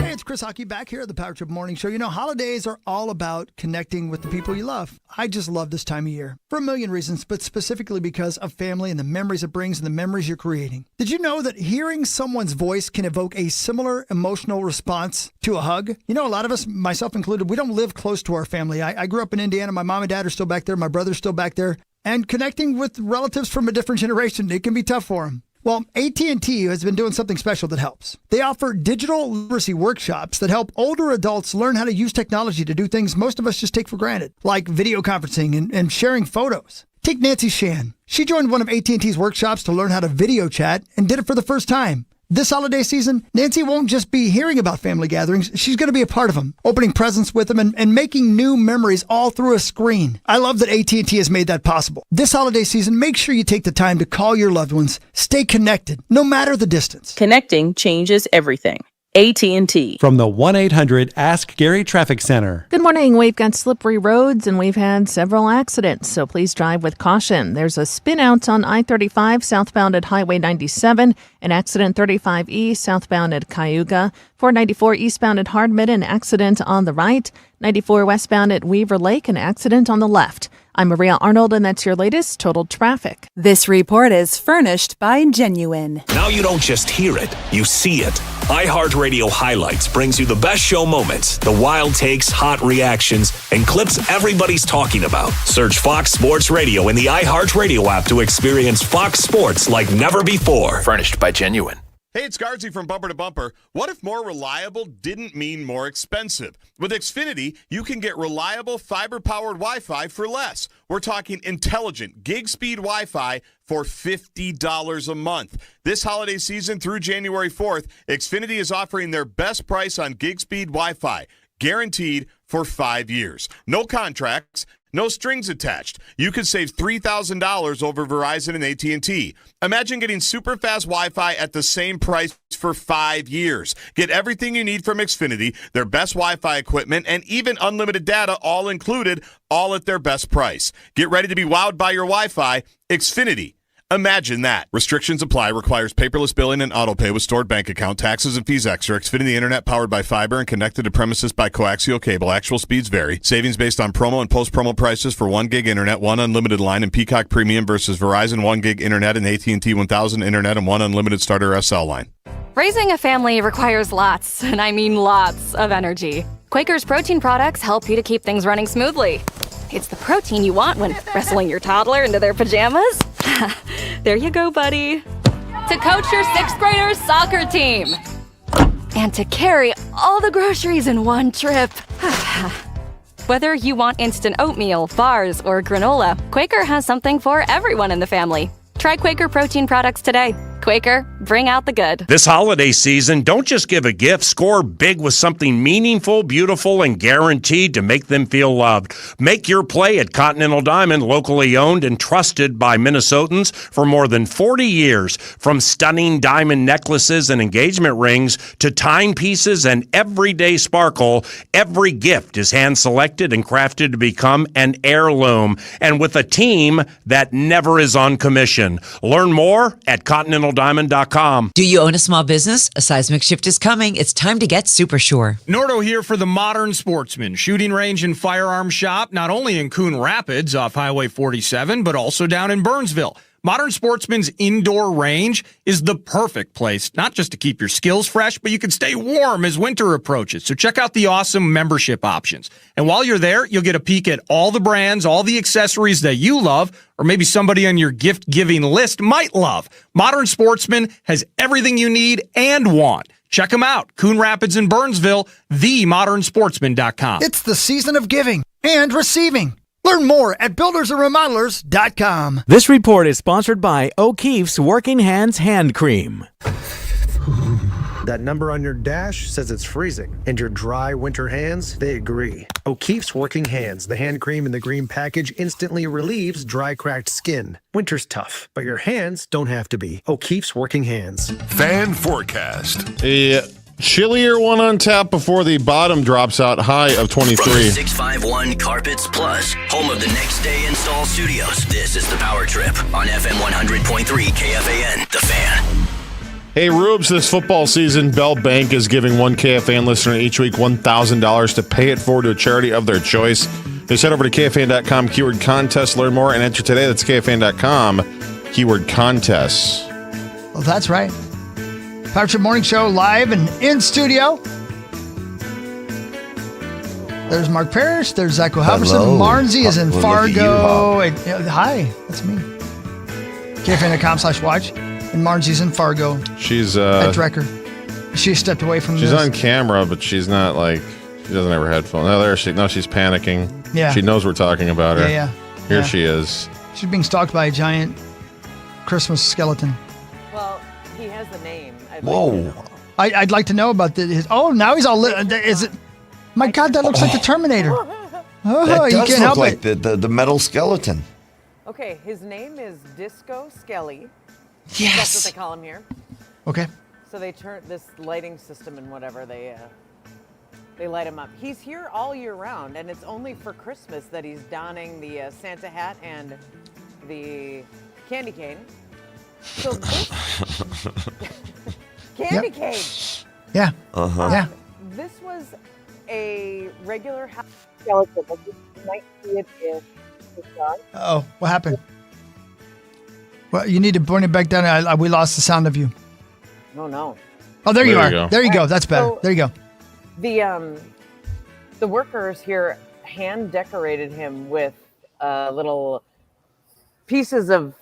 Hey, it's Chris Hockey back here at the Power Trip Morning Show. You know, holidays are all about connecting with the people you love. I just love this time of year for a million reasons, but specifically because of family and the memories it brings and the memories you're creating. Did you know that hearing someone's voice can evoke a similar emotional response to a hug? You know, a lot of us, myself included, we don't live close to our family. I grew up in Indiana. My mom and dad are still back there. My brother's still back there. And connecting with relatives from a different generation, it can be tough for them. Well, AT&T has been doing something special that helps. They offer digital literacy workshops that help older adults learn how to use technology to do things most of us just take for granted, like video conferencing and sharing photos. Take Nancy Shan. She joined one of AT&T's workshops to learn how to video chat and did it for the first time. This holiday season, Nancy won't just be hearing about family gatherings. She's going to be a part of them, opening presents with them and making new memories all through a screen. I love that AT&T has made that possible. This holiday season, make sure you take the time to call your loved ones. Stay connected, no matter the distance. Connecting changes everything. AT&T. From the 1-800-ASK-GARY Traffic Center. Good morning. We've got slippery roads and we've had several accidents, so please drive with caution. There's a spin out on I-35 southbound at Highway 97, an accident 35E southbound at Cayuga, 494 eastbound at Hardman, an accident on the right, 94 westbound at Weaver Lake, an accident on the left. I'm Maria Arnold, and that's your latest total traffic. This report is furnished by Genuine. Now you don't just hear it, you see it. iHeartRadio Highlights brings you the best show moments, the wild takes, hot reactions, and clips everybody's talking about. Search Fox Sports Radio in the iHeartRadio app to experience Fox Sports like never before. Furnished by Genuine. Hey, it's Guardsy from Bumper to Bumper. What if more reliable didn't mean more expensive? With Xfinity, you can get reliable fiber-powered Wi-Fi for less. We're talking intelligent gig-speed Wi-Fi for $50 a month. This holiday season through January 4th, Xfinity is offering their best price on gig-speed Wi-Fi, guaranteed for 5 years. No contracts. No strings attached. You could save $3,000 over Verizon and AT&T. Imagine getting super fast Wi-Fi at the same price for 5 years. Get everything you need from Xfinity, their best Wi-Fi equipment, and even unlimited data all included, all at their best price. Get ready to be wowed by your Wi-Fi. Xfinity. Imagine that. Restrictions apply. Requires paperless billing and auto pay with stored bank account. Taxes and fees extra. Xfinity Internet powered by fiber and connected to premises by coaxial cable. Actual speeds vary. Savings based on promo and post-promo prices for 1 gig internet, 1 unlimited line, and Peacock Premium versus Verizon 1 gig internet and AT&T 1000 internet and 1 unlimited starter SL line. Raising a family requires lots, and I mean lots, of energy. Quaker's protein products help you to keep things running smoothly. It's the protein you want when wrestling your toddler into their pajamas. There you go, buddy. To coach your 6th graders' soccer team. And to carry all the groceries in one trip. Whether you want instant oatmeal, bars, or granola, Quaker has something for everyone in the family. Try Quaker protein products today. Quaker, bring out the good. This holiday season, don't just give a gift. Score big with something meaningful, beautiful, and guaranteed to make them feel loved. Make your play at Continental Diamond, locally owned and trusted by Minnesotans for more than 40 years. From stunning diamond necklaces and engagement rings to timepieces and everyday sparkle, every gift is hand-selected and crafted to become an heirloom. And with a team that never is on commission. Learn more at ContinentalDiamond.com. Do you own a small business? A seismic shift is coming. It's time to get super sure. Nordo here for the Modern Sportsman shooting range and firearm shop, not only in Coon Rapids off Highway 47, but also down in Burnsville. Modern Sportsman's indoor range is the perfect place, not just to keep your skills fresh, but you can stay warm as winter approaches. So check out the awesome membership options. And while you're there, you'll get a peek at all the brands, all the accessories that you love, or maybe somebody on your gift-giving list might love. Modern Sportsman has everything you need and want. Check them out. Coon Rapids and Burnsville, themodernsportsman.com. It's the season of giving and receiving. Learn more at buildersandremodelers.com. This report is sponsored by O'Keefe's Working Hands Hand Cream. That number on your dash says it's freezing, and your dry winter hands, they agree. O'Keefe's Working Hands, the hand cream in the green package, instantly relieves dry, cracked skin. Winter's tough, but your hands don't have to be. O'Keefe's Working Hands. Fan forecast. A chillier one on tap before the bottom drops out, high of 23. From the 651 Carpets Plus, home of the Next Day Install Studios, this is the Power Trip on FM 100.3 KFAN, The Fan. Hey, Rubes, this football season, Bell Bank is giving one KFAN listener each week $1,000 to pay it forward to a charity of their choice. Just head over to KFAN.com, keyword contest, learn more, and enter today. That's KFAN.com, keyword contest. Well, that's right. Power Trip Morning Show live and in studio. There's Mark Parrish. There's Zach Halverson. Marnsey is in Fargo. Hi, that's me. KFAN.com/watch. And Marnsey's in Fargo. She's at Drecker. She stepped away from. She's on camera, but she's not like she doesn't have her headphones. No, there she. No, she's panicking. Yeah. She knows we're talking about her. Yeah. Here she is. She's being stalked by a giant Christmas skeleton. Well, he has a name. Whoa. I'd like to know about his. Oh, now he's all. Is it? My God, that looks like the Terminator. Oh, that you does can't look help like it. the metal skeleton. Okay, his name is Disco Skelly. Yes. That's what they call him here. Okay. So they turn this lighting system and whatever, they light him up. He's here all year round, and it's only for Christmas that he's donning the Santa hat and the candy cane. So this candy cane. Yeah. Yeah. This was a regular house skeleton. You might see it in the sun. Oh, what happened? Well, you need to bring it back down. We lost the sound of you. No. Oh, there you are. go. There you go. That's better. So- There you go. The workers here hand decorated him with little pieces of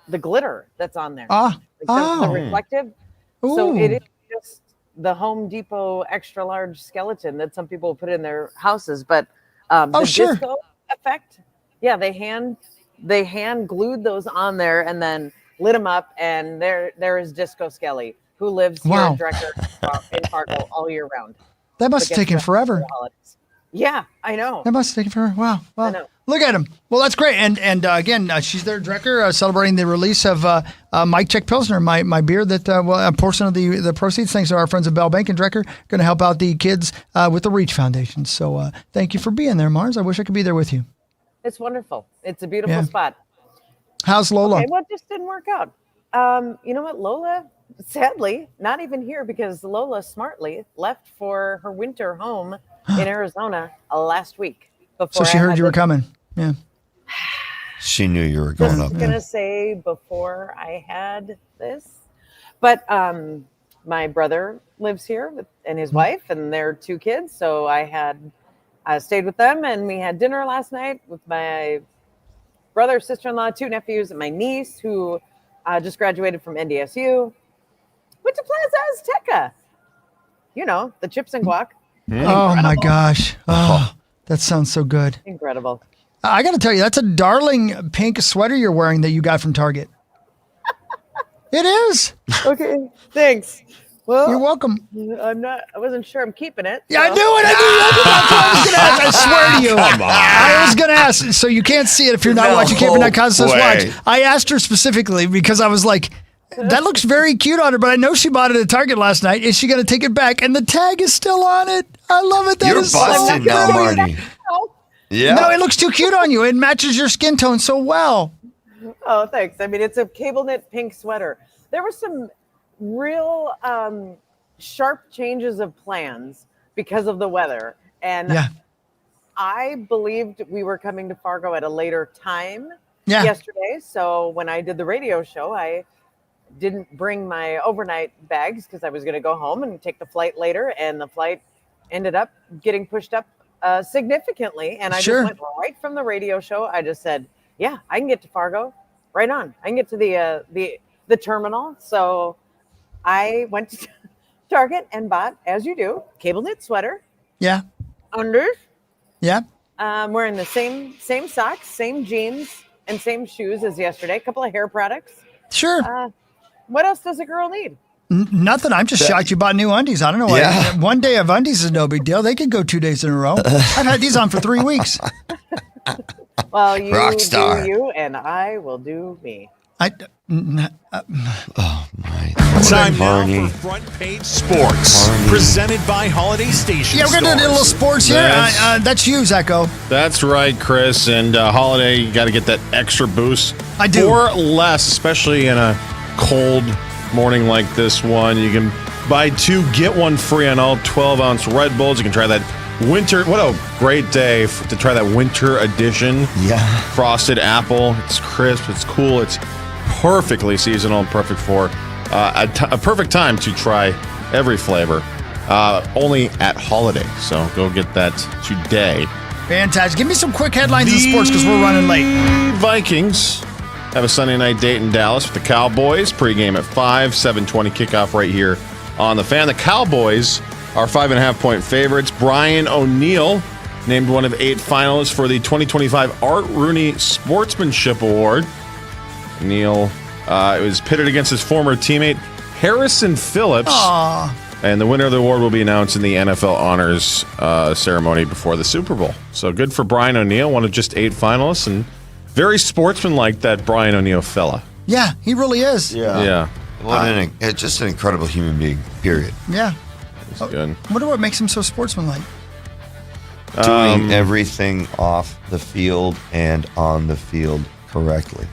the glitter that's on there. The reflective. So Ooh. it is just the Home Depot extra large skeleton that some people put in their houses, but the sure. disco effect, yeah, they hand glued those on there and then lit them up, and there is Disco Skelly, who lives here Wow. in Drecker in Fargo all year round. That must have taken forever. Yeah, I know. That must have taken forever. Wow. I know. Look at him. Well, that's great. And again, she's there, Drecker, celebrating the release of Mike Check Pilsner, my beer that a portion of the proceeds, thanks to our friends at Bell Bank and Drecker, going to help out the kids with the Reach Foundation. So thank you for being there, Mars. I wish I could be there with you. It's wonderful. It's a beautiful Yeah. spot. How's Lola? Okay, well, it just didn't work out. You know what? Lola, sadly, not even here because Lola smartly left for her winter home in Arizona last week. So she heard you were coming. Yeah. She knew you were going up. I was going to say before I had this. But my brother lives here and his wife and their 2 kids. So I stayed with them and we had dinner last night with my brother, sister-in-law, 2 nephews, and my niece who just graduated from NDSU. Went to Plaza Azteca. You know, the chips and guac. Oh, my gosh. Oh, that sounds so good. Incredible. I got to tell you, that's a darling pink sweater you're wearing that you got from Target. It is. Okay, thanks. Well, you're welcome. I wasn't sure I'm keeping it. Yeah, I knew it. That's what I was going to ask. I swear to you. Come on. I was going to ask, so you can't see it if you're not watching KFAN.com watch. I asked her specifically because I was like, that looks very cute on her, but I know she bought it at Target last night. Is she going to take it back? And the tag is still on it. I love it. You're busted now, Marty. Yeah. No, it looks too cute on you. It matches your skin tone so well. Oh, thanks. I mean, it's a cable knit pink sweater. There were some real sharp changes of plans because of the weather. And I believed we were coming to Fargo at a later time yesterday. So when I did the radio show, I didn't bring my overnight bags because I was going to go home and take the flight later. And the flight ended up getting pushed up significantly. And I just went right from the radio show. I just said, yeah, I can get to Fargo right on. I can get to the terminal. So I went to Target and bought, as you do, cable knit sweater. Yeah. Unders. Yeah. I'm wearing the same socks, same jeans, and same shoes as yesterday. A couple of hair products. Sure. What else does a girl need? Nothing. I'm just shocked you bought new undies. I don't know why. Yeah. One day of undies is no big deal. They could go 2 days in a row. I've had these on for 3 weeks. Well, you Rockstar. do you, and I will do me. Oh, my. Time now Marnie. for Front Page Sports, presented by Holiday Station Yeah, we're going to do a little sports here. That's you, Zacho. That's right, Chris. And Holiday, you got to get that extra boost. I do. Or less, especially in a cold morning like this one. You can buy 2, get 1 free on all 12-ounce Red Bulls. You can try that winter. What a great day to try that winter edition. Yeah. Frosted apple. It's crisp. It's cool. It's perfectly seasonal and perfect for a perfect time to try every flavor. Only at Holiday. So go get that today. Fantastic. Give me some quick headlines in sports because we're running late. Vikings have a Sunday night date in Dallas with the Cowboys. Pregame at 5, 7:20 kickoff right here on the Fan. The Cowboys are 5.5-point favorites. Brian O'Neill named one of 8 finalists for the 2025 Art Rooney Sportsmanship Award. O'Neill was pitted against his former teammate Harrison Phillips. Aww. And the winner of the award will be announced in the NFL Honors ceremony before the Super Bowl. So good for Brian O'Neill, one of just 8 finalists, and very sportsmanlike, that Brian O'Neill fella. Yeah, he really is. Yeah. Well, just an incredible human being, period. Yeah. It's good. I wonder what makes him so sportsmanlike. Doing everything off the field and on the field correctly.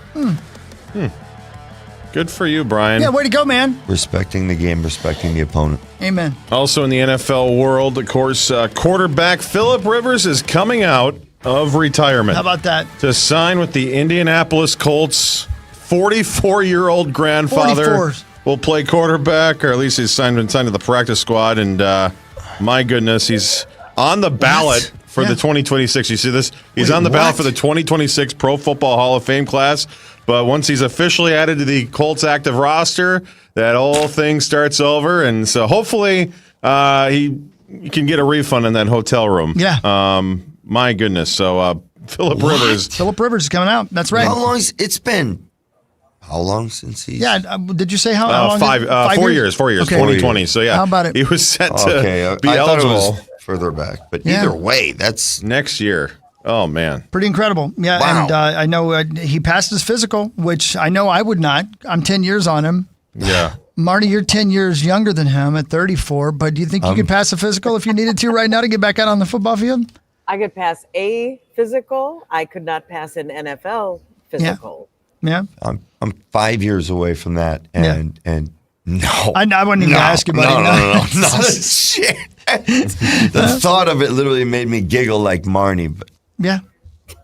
Good for you, Brian. Yeah, way to go, man. Respecting the game, respecting the opponent. Amen. Also in the NFL world, of course, quarterback Phillip Rivers is coming out of retirement. How about that? To sign with the Indianapolis Colts. 44-year-old grandfather 44. will play quarterback, or at least he's signed to the practice squad. And my goodness, he's on the ballot for the 2026. You see this? He's on the ballot for the 2026 Pro Football Hall of Fame class. But once he's officially added to the Colts active roster, that whole thing starts over. And so hopefully he can get a refund in that hotel room. Yeah. My goodness. So Phillip Rivers. Phillip Rivers is coming out. That's right. How long it's been? How long since he's... Yeah, did you say how long? 4 years, 2020. So yeah. How about it? He was set to be I eligible. Thought it was further back. But either way, that's... Next year. Oh, man. Pretty incredible. Yeah, wow. And I know he passed his physical, which I know I would not. I'm 10 years on him. Yeah. Marty, you're 10 years younger than him at 34, but do you think you could pass a physical if you needed to right now to get back out on the football field? I could pass a physical. I could not pass an NFL physical. Yeah. I'm 5 years away from that, and no. I wouldn't even ask you, buddy. No. Not a shit. The thought of it literally made me giggle like Marnie. But. Yeah.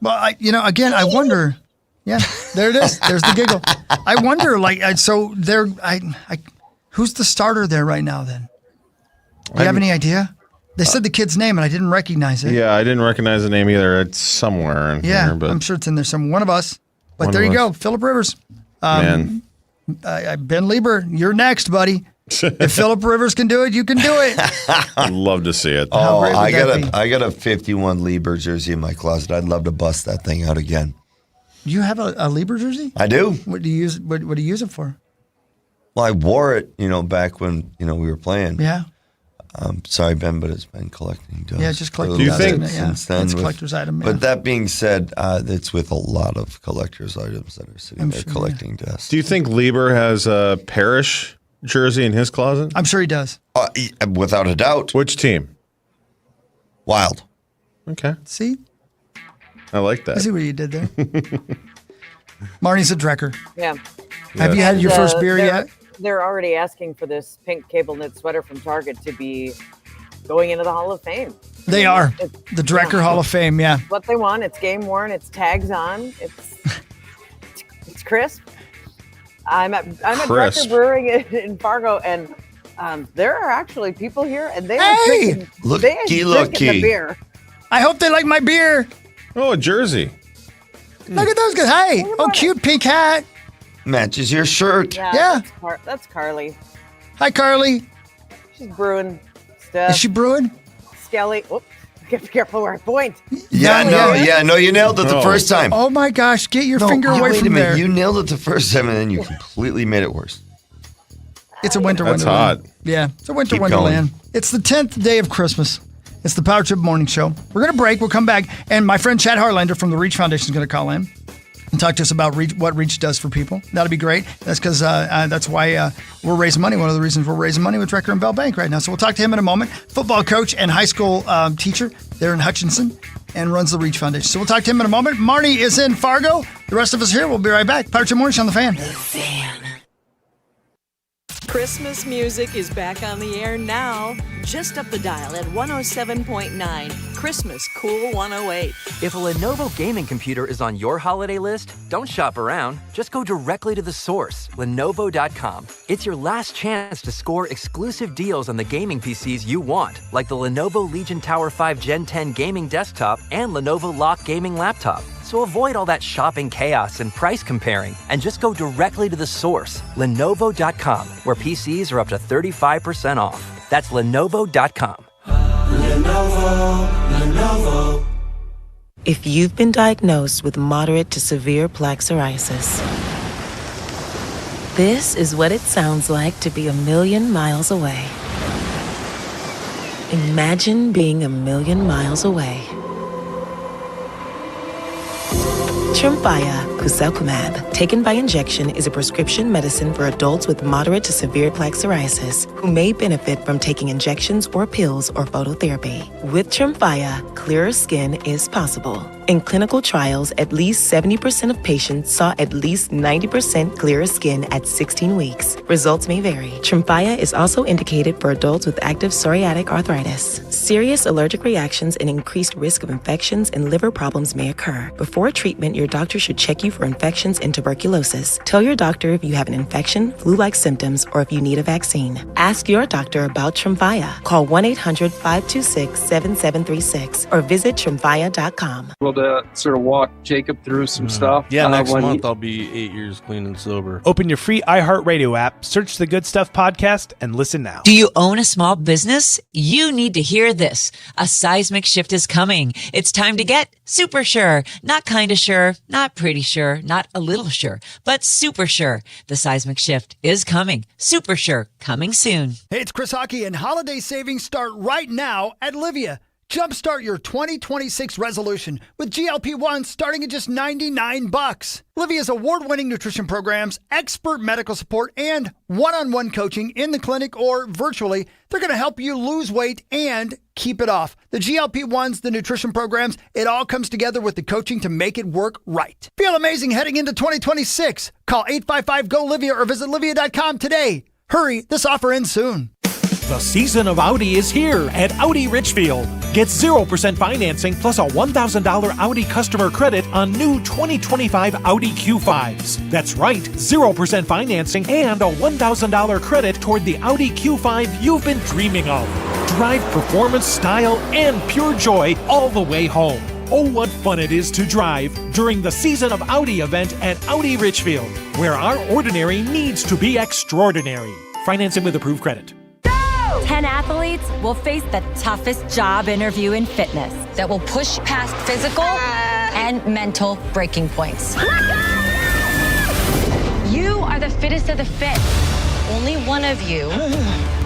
Well, again, I wonder. Yeah, there it is. There's the giggle. I wonder, who's the starter there right now then? Do you have any idea? They said the kid's name, and I didn't recognize it. Yeah, I didn't recognize the name either. It's somewhere in here. But I'm sure it's in there somewhere. One of us. But there you go, Phillip Rivers. Man. Ben Lieber, you're next, buddy. If Phillip Rivers can do it, you can do it. I'd love to see it. Oh, I got a 51 Lieber jersey in my closet. I'd love to bust that thing out again. Do you have a Lieber jersey? I do. What do you use? What do you use it for? Well, I wore it, back when we were playing. Yeah. Sorry, Ben, but it's been collecting dust. Yeah, just collecting. Do you think it's a collector's item? Yeah. But that being said, it's with a lot of collector's items that are sitting there collecting dust. Do you think Lieber has a Parrish jersey in his closet? I'm sure he does. Without a doubt. Which team? Wild. Okay. See? I like that. I see what you did there. Marnie's a Drecker. Yeah. Have you had your first beer yet? They're already asking for this pink cable knit sweater from Target to be going into the Hall of Fame. They are. The Drecker Hall of Fame, yeah. What they want. It's game worn. It's tags on. It's crisp. I'm at Drecker Brewing in Fargo, and there are actually people here, and they are drinking the beer. I hope they like my beer. Oh, a jersey. Look at those guys. Hey, cute pink hat. Matches your shirt. Yeah. That's Carly. Hi, Carly. She's brewing stuff. Is she brewing? Skelly. Oh, be careful where I point. No, you nailed it the first time. Oh my gosh, get your finger away from there. You nailed it the first time, and then you completely made it worse. It's a winter That's wonderland. hot. Yeah, it's a winter Keep wonderland. going. It's the 10th day of Christmas. It's the Power Trip Morning Show. We're going to break. We'll come back, and my friend Chad Harlander from the Reach Foundation is going to call in and talk to us about what Reach does for people. That'll be great. That's because that's why we're raising money. One of the reasons we're raising money with Drecker and Bell Bank right now. So we'll talk to him in a moment. Football coach and high school teacher there in Hutchinson and runs the Reach Foundation. So we'll talk to him in a moment. Marnie is in Fargo. The rest of us here. We'll be right back. Power Trip Morning Show on the Fan. Christmas music is back on the air now. Just up the dial at 107.9. Christmas Cool 108. If a Lenovo gaming computer is on your holiday list, don't shop around. Just go directly to the source, Lenovo.com. It's your last chance to score exclusive deals on the gaming PCs you want, like the Lenovo Legion Tower 5 Gen 10 gaming desktop and Lenovo Lock gaming laptop. So avoid all that shopping chaos and price comparing and just go directly to the source, Lenovo.com, where PCs are up to 35% off. That's Lenovo.com. Lenovo. If you've been diagnosed with moderate to severe plaque psoriasis, this is what it sounds like to be 1,000,000 miles away. Imagine being 1,000,000 miles away. Tremfya guselkumab, taken by injection, is a prescription medicine for adults with moderate to severe plaque psoriasis who may benefit from taking injections or pills or phototherapy. With Tremfya, clearer skin is possible. In clinical trials, at least 70% of patients saw at least 90% clearer skin at 16 weeks. Results may vary. Tremfya is also indicated for adults with active psoriatic arthritis. Serious allergic reactions and increased risk of infections and liver problems may occur. Before treatment, your doctor should check you for infections and tuberculosis. Tell your doctor if you have an infection, flu-like symptoms, or if you need a vaccine. Ask your doctor about Tremfya. Call 1-800-526-7736 or visit Tremfya.com. To sort of walk Jacob through some stuff. Yeah, next month I'll be 8 years clean and sober. Open your free iHeartRadio app, search the Good Stuff podcast, and listen now. Do you own a small business? You need to hear this. A seismic shift is coming. It's time to get super sure. Not kind of sure, not pretty sure, not a little sure, but super sure. The seismic shift is coming. Super sure, coming soon. Hey, it's Chris Hockey, and holiday savings start right now at Livea. Jumpstart your 2026 resolution with GLP-1 starting at just $99. Livea's award-winning nutrition programs, expert medical support, and one-on-one coaching in the clinic or virtually, they're going to help you lose weight and keep it off. The GLP-1s, the nutrition programs, it all comes together with the coaching to make it work right. Feel amazing heading into 2026. Call 855-GO-LIVIA or visit livia.com today. Hurry, this offer ends soon. The season of Audi is here at Audi Richfield. Get 0% financing plus a $1,000 Audi customer credit on new 2025 Audi Q5s. That's right, 0% financing and a $1,000 credit toward the Audi Q5 you've been dreaming of. Drive performance, style, and pure joy all the way home. Oh, what fun it is to drive during the Season of Audi event at Audi Richfield, where our ordinary needs to be extraordinary. Financing with approved credit. 10 athletes will face the toughest job interview in fitness that will push past physical and mental breaking points. You are the fittest of the fit. Only one of you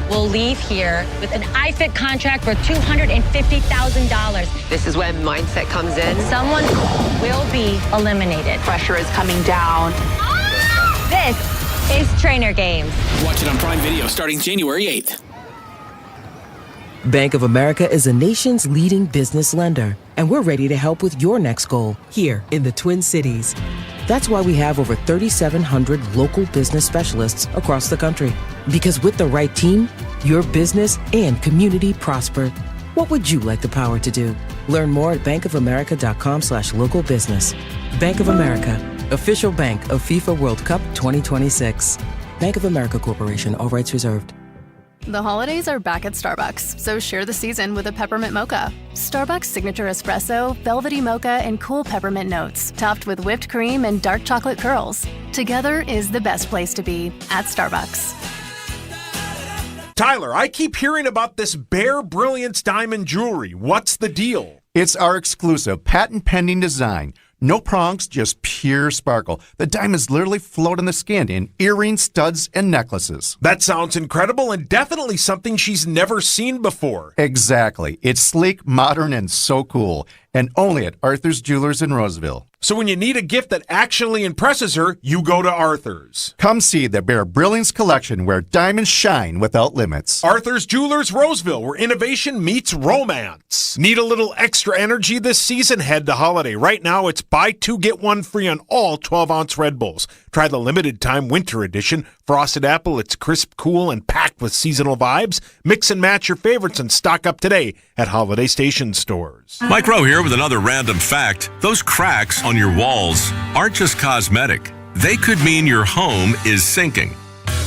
will leave here with an iFit contract for $250,000. This is when mindset comes in. Someone will be eliminated. Pressure is coming down. This is Trainer Games. Watch it on Prime Video starting January 8th. Bank of America is a nation's leading business lender, and we're ready to help with your next goal here in the Twin Cities. That's why we have over 3,700 local business specialists across the country. Because with the right team, your business and community prosper. What would you like the power to do? Learn more at bankofamerica.com/local business. Bank of America, official bank of FIFA World Cup 2026. Bank of America Corporation, all rights reserved. The holidays are back at Starbucks, so share the season with a peppermint mocha. Starbucks signature espresso, velvety mocha, and cool peppermint notes, topped with whipped cream and dark chocolate curls. Together is the best place to be at Starbucks. Tyler, I keep hearing about this Bare Brilliance diamond jewelry. What's the deal? It's our exclusive patent-pending design. No prongs, just pure sparkle. The diamonds literally float on the skin in earrings, studs, and necklaces. That sounds incredible and definitely something she's never seen before. Exactly. It's sleek, modern, and so cool. And only at Arthur's Jewelers in Roseville. So when you need a gift that actually impresses her, you go to Arthur's. Come see the Bare Brilliance collection where diamonds shine without limits. Arthur's Jewelers Roseville, where innovation meets romance. Need a little extra energy this season? Head to Holiday. Right now, it's buy two, get one free on all 12-ounce Red Bulls. Try the limited time winter edition. Frosted Apple, it's crisp, cool, and packed with seasonal vibes. Mix and match your favorites and stock up today at Holiday Station stores. Mike Rowe here with another random fact. Those cracks on your walls aren't just cosmetic. They could mean your home is sinking.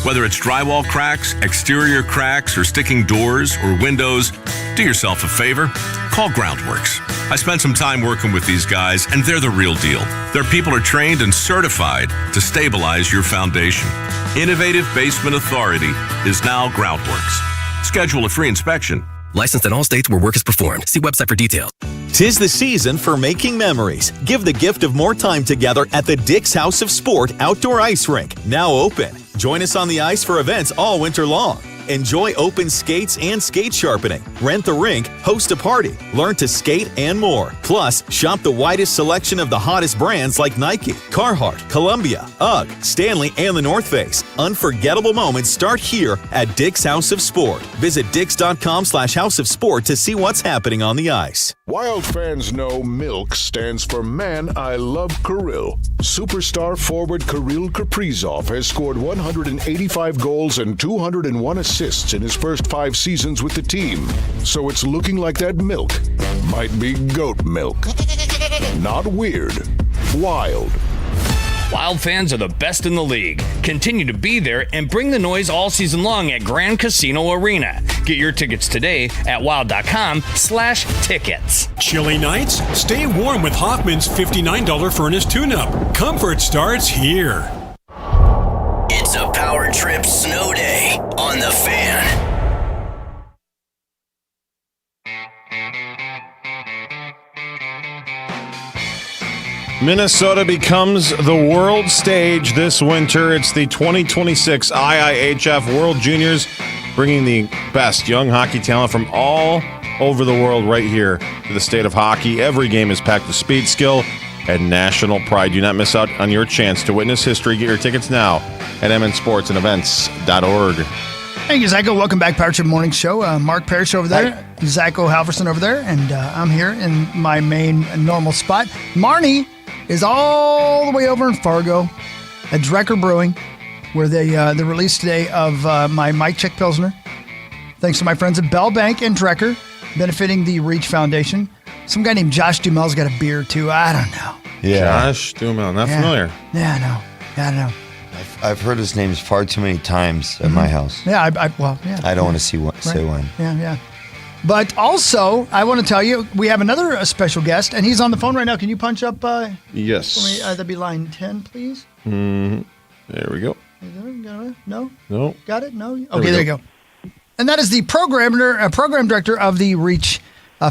Whether it's drywall cracks, exterior cracks, or sticking doors or windows, do yourself a favor. Call Groundworks. I spent some time working with these guys, and they're the real deal. Their people are trained and certified to stabilize your foundation. Innovative Basement Authority is now Groundworks. Schedule a free inspection. Licensed in all states where work is performed. See website for details. 'Tis the season for making memories. Give the gift of more time together at the Dick's House of Sport Outdoor Ice Rink, now open. Join us on the ice for events all winter long. Enjoy open skates and skate sharpening. Rent the rink, host a party, learn to skate, and more. Plus, shop the widest selection of the hottest brands like Nike, Carhartt, Columbia, UGG, Stanley, and the North Face. Unforgettable moments start here at Dick's House of Sport. Visit dicks.com/House of Sport to see what's happening on the ice. Wild fans know MILK stands for Man I Love Kirill. Superstar forward Kirill Kaprizov has scored 185 goals and 201 assists in his first 5 seasons with the team. So it's looking like that milk might be goat milk. Not weird. Wild. Wild fans are the best in the league. Continue to be there and bring the noise all season long at Grand Casino Arena. Get your tickets today at wild.com/tickets. Chilly nights? Stay warm with Hoffman's $59 furnace tune-up. Comfort starts here. It's a power trip snow day on the Fan. Minnesota becomes the world stage this winter. It's the 2026 IIHF World Juniors, bringing the best young hockey talent from all over the world right here to the state of hockey. Every game is packed with speed, skill, and national pride. Do not miss out on your chance to witness history. Get your tickets now at mnsportsandevents.org. Hey, Zacho. Welcome back, Power Trip Morning Show. Mark Parrish over there, Zacho Halverson over there, and I'm here in my main normal spot. Marnie is all the way over in Fargo at Drecker Brewing, where the release today of my Mike Check Pilsner. Thanks to my friends at Bell Bank and Drecker, benefiting the Reach Foundation. Some guy named Josh Dumel's got a beer, too. I don't know. Yeah. Josh Dumel. Not familiar. Yeah, no. I don't know. I've heard his names far too many times at my house. Yeah, I don't want to say when. Yeah. But also, I want to tell you, we have another special guest, and he's on the phone right now. Can you punch up? Yes. For me, that'd be line 10, please. There we go. No? No. Got it? No? Okay, there you go. And that is the program director of the Reach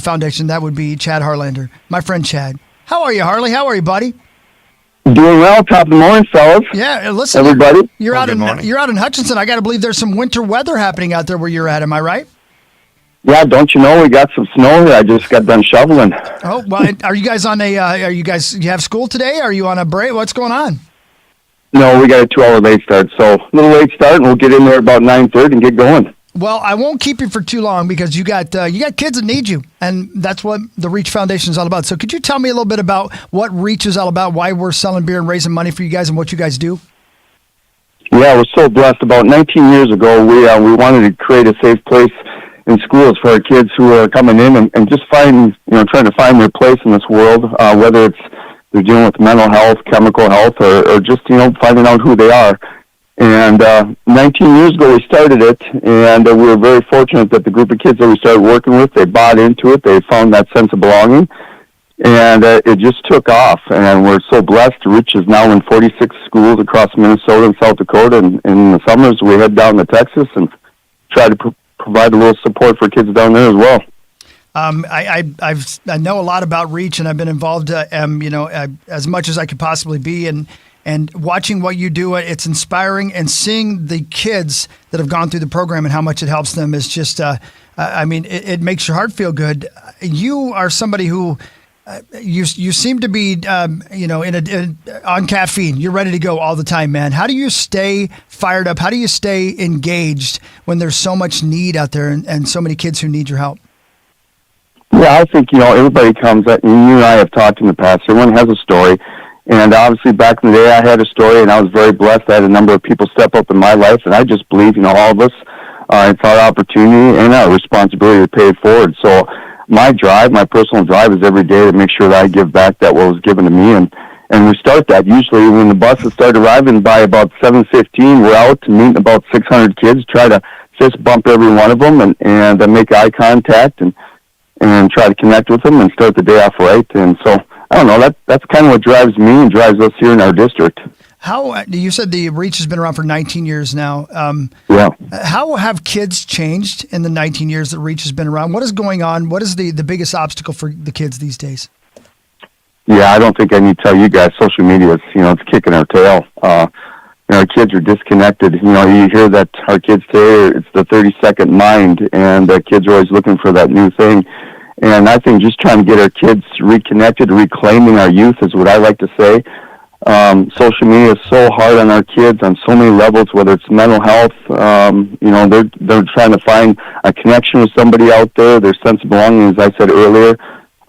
Foundation. That would be Chad Harlander, my friend Chad. How are you, Harley? How are you, buddy? Doing well. Top of the morning, fellas. Yeah, listen, everybody. You're out in Hutchinson. I got to believe there's some winter weather happening out there where you're at. Am I right? Yeah, don't you know we got some snow here? I just got done shoveling. Oh, well, are you guys on you have school today? Are you on a break? What's going on? No, we got a 2-hour late start, so a little late start, and we'll get in there about 9:30 and get going. Well, I won't keep you for too long because you got kids that need you, and that's what the Reach Foundation is all about. So could you tell me a little bit about what Reach is all about, why we're selling beer and raising money for you guys, and what you guys do? Yeah, we're so blessed. About 19 years ago, we wanted to create a safe place in schools for our kids who are coming in and just trying to find their place in this world, whether it's they're dealing with mental health, chemical health, or just finding out who they are. And 19 years ago, we started it, and we were very fortunate that the group of kids that we started working with, they bought into it. They found that sense of belonging, and it just took off. And we're so blessed. Reach is now in 46 schools across Minnesota and South Dakota, and in the summers, we head down to Texas and try to provide a little support for kids down there as well. I know a lot about Reach, and I've been involved, as much as I could possibly be, and watching what you do, it's inspiring, and seeing the kids that have gone through the program and how much it helps them is just, it makes your heart feel good. You are somebody who, you seem to be, on caffeine. You're ready to go all the time, man. How do you stay fired up? How do you stay engaged when there's so much need out there and so many kids who need your help? Yeah, I think, everybody comes, you and I have talked in the past, everyone has a story. And obviously, back in the day, I had a story, and I was very blessed. I had a number of people step up in my life, and I just believe, all of us, it's our opportunity and our responsibility to pay it forward. So my personal drive is every day to make sure that I give back that what was given to me. And we start that usually when the buses start arriving by about 7:15. We're out to meet about 600 kids, try to fist bump every one of them and make eye contact and try to connect with them and start the day off right. And so, I don't know, that's kind of what drives me and drives us here in our district. How, you said the Reach has been around for 19 years now. Yeah. How have kids changed in the 19 years that Reach has been around? What is going on? What is the biggest obstacle for the kids these days? Yeah, I don't think I need to tell you guys, social media is, it's kicking our tail. Our kids are disconnected. You hear that our kids say it's the 30-second mind, and kids are always looking for that new thing. And I think just trying to get our kids reconnected, reclaiming our youth is what I like to say. Social media is so hard on our kids on so many levels, whether it's mental health, they're trying to find a connection with somebody out there, their sense of belonging, as I said earlier.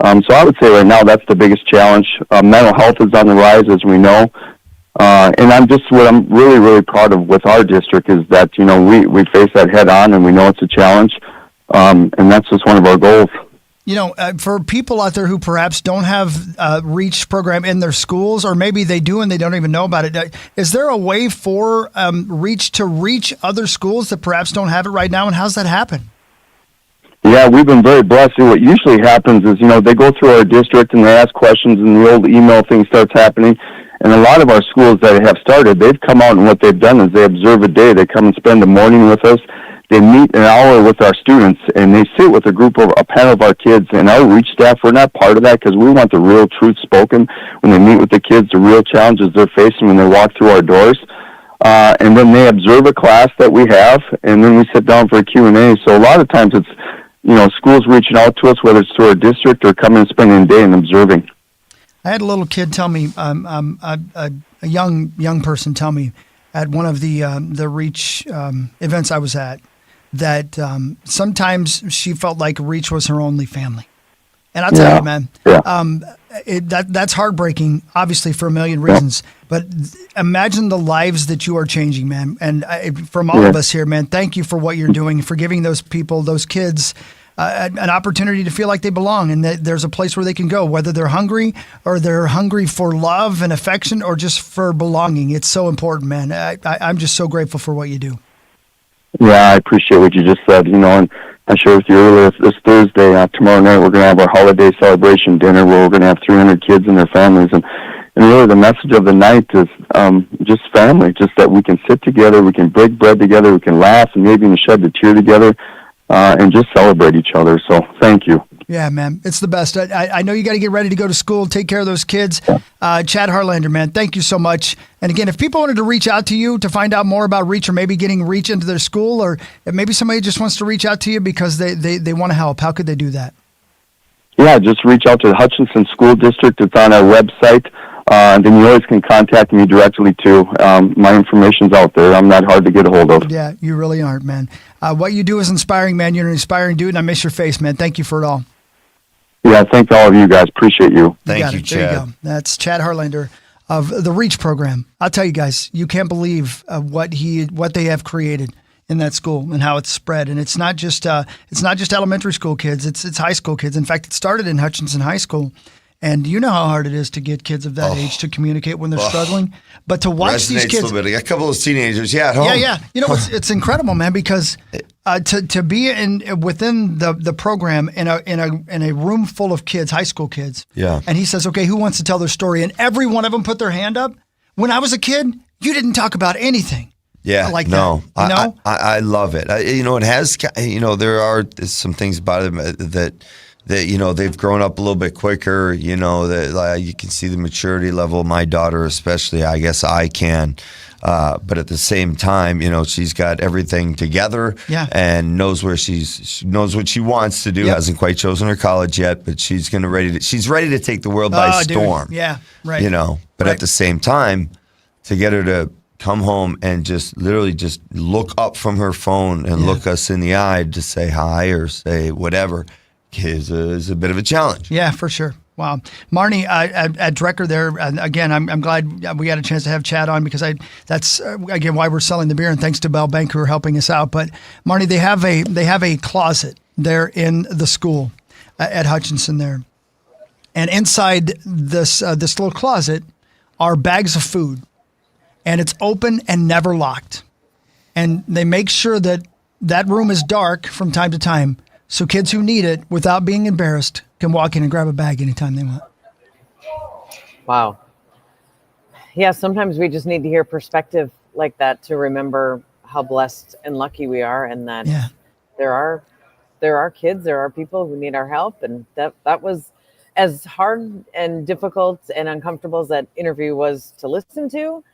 So I would say right now that's the biggest challenge. Mental health is on the rise, as we know. And what I'm really, really proud of with our district is that, we face that head on, and we know it's a challenge. And that's just one of our goals. For people out there who perhaps don't have a Reach program in their schools, or maybe they do and they don't even know about it, is there a way for Reach to reach other schools that perhaps don't have it right now, and how's that happen? Yeah, we've been very blessed. What usually happens is, they go through our district and they ask questions, and the old email thing starts happening. And a lot of our schools that have started, they've come out, and what they've done is they observe a day. They come and spend the morning with us. They meet an hour with our students, and they sit with a panel of our kids. And our Reach staff, we're not part of that because we want the real truth spoken when they meet with the kids, the real challenges they're facing when they walk through our doors. And then they observe a class that we have, and then we sit down for a Q&A. So a lot of times it's, schools reaching out to us, whether it's to our district or coming and spending a day and observing. I had a little kid tell me, a young person tell me at one of the Reach events I was at, that sometimes she felt like Reach was her only family. And I'll tell you, man, that's heartbreaking, obviously, for a million reasons. But imagine the lives that you are changing, man. And from all of us here, man, thank you for what you're doing, for giving those people, those kids, an opportunity to feel like they belong and that there's a place where they can go, whether they're hungry or they're hungry for love and affection or just for belonging. It's so important, man. I'm just so grateful for what you do. Yeah, I appreciate what you just said, and I shared with you earlier, this Thursday, tomorrow night, we're going to have our holiday celebration dinner where we're going to have 300 kids and their families. And really the message of the night is just family, just that we can sit together, we can break bread together, we can laugh and maybe even shed a tear together and just celebrate each other. So thank you. Yeah, man. It's the best. I know you got to get ready to go to school, take care of those kids. Chad Harlander, man, thank you so much. And again, if people wanted to reach out to you to find out more about Reach or maybe getting Reach into their school, or if maybe somebody just wants to reach out to you because they want to help, how could they do that? Yeah, just reach out to the Hutchinson School District. It's on our website. And then you always can contact me directly, too. My information's out there. I'm not hard to get a hold of. Yeah, you really aren't, man. What you do is inspiring, man. You're an inspiring dude, and I miss your face, man. Thank you for it all. Yeah, thank all of you guys. Appreciate you. Thank you, Chad. There you go. That's Chad Harlander of the Reach program. I'll tell you guys, you can't believe what they have created in that school and how it's spread. And it's not just elementary school kids. It's high school kids. In fact, it started in Hutchinson High School. And you know how hard it is to get kids of that age to communicate when they're struggling. But to watch these kids, a little bit. A couple of teenagers, at home. Yeah. You know, it's incredible, man, because to be within the program in a room full of kids, high school kids. Yeah. And he says, okay, who wants to tell their story? And every one of them put their hand up. When I was a kid, you didn't talk about anything. Yeah, like no, that. I love it. It has. There are some things about it that they've grown up a little bit quicker. That you can see the maturity level. My daughter, especially, I guess I can. But at the same time, she's got everything together and knows where she knows what she wants to do. Yep. Hasn't quite chosen her college yet, but she's ready to take the world by storm. Dude. Yeah, right. But at the same time, to get her to come home and just literally just look up from her phone and look us in the eye to say hi or say whatever is a bit of a challenge. Yeah, for sure. Wow. Marnie at Drecker there, again, I'm glad we got a chance to have Chad on because that's again why we're selling the beer, and thanks to Bell Bank who are helping us out. But Marnie, they have a closet there in the school at Hutchinson there. And inside this little closet are bags of food. And it's open and never locked. And they make sure that room is dark from time to time so kids who need it, without being embarrassed, can walk in and grab a bag anytime they want. Wow. Yeah, sometimes we just need to hear perspective like that to remember how blessed and lucky we are, and that there are kids, there are people who need our help. And that was as hard and difficult and uncomfortable as that interview was to listen to.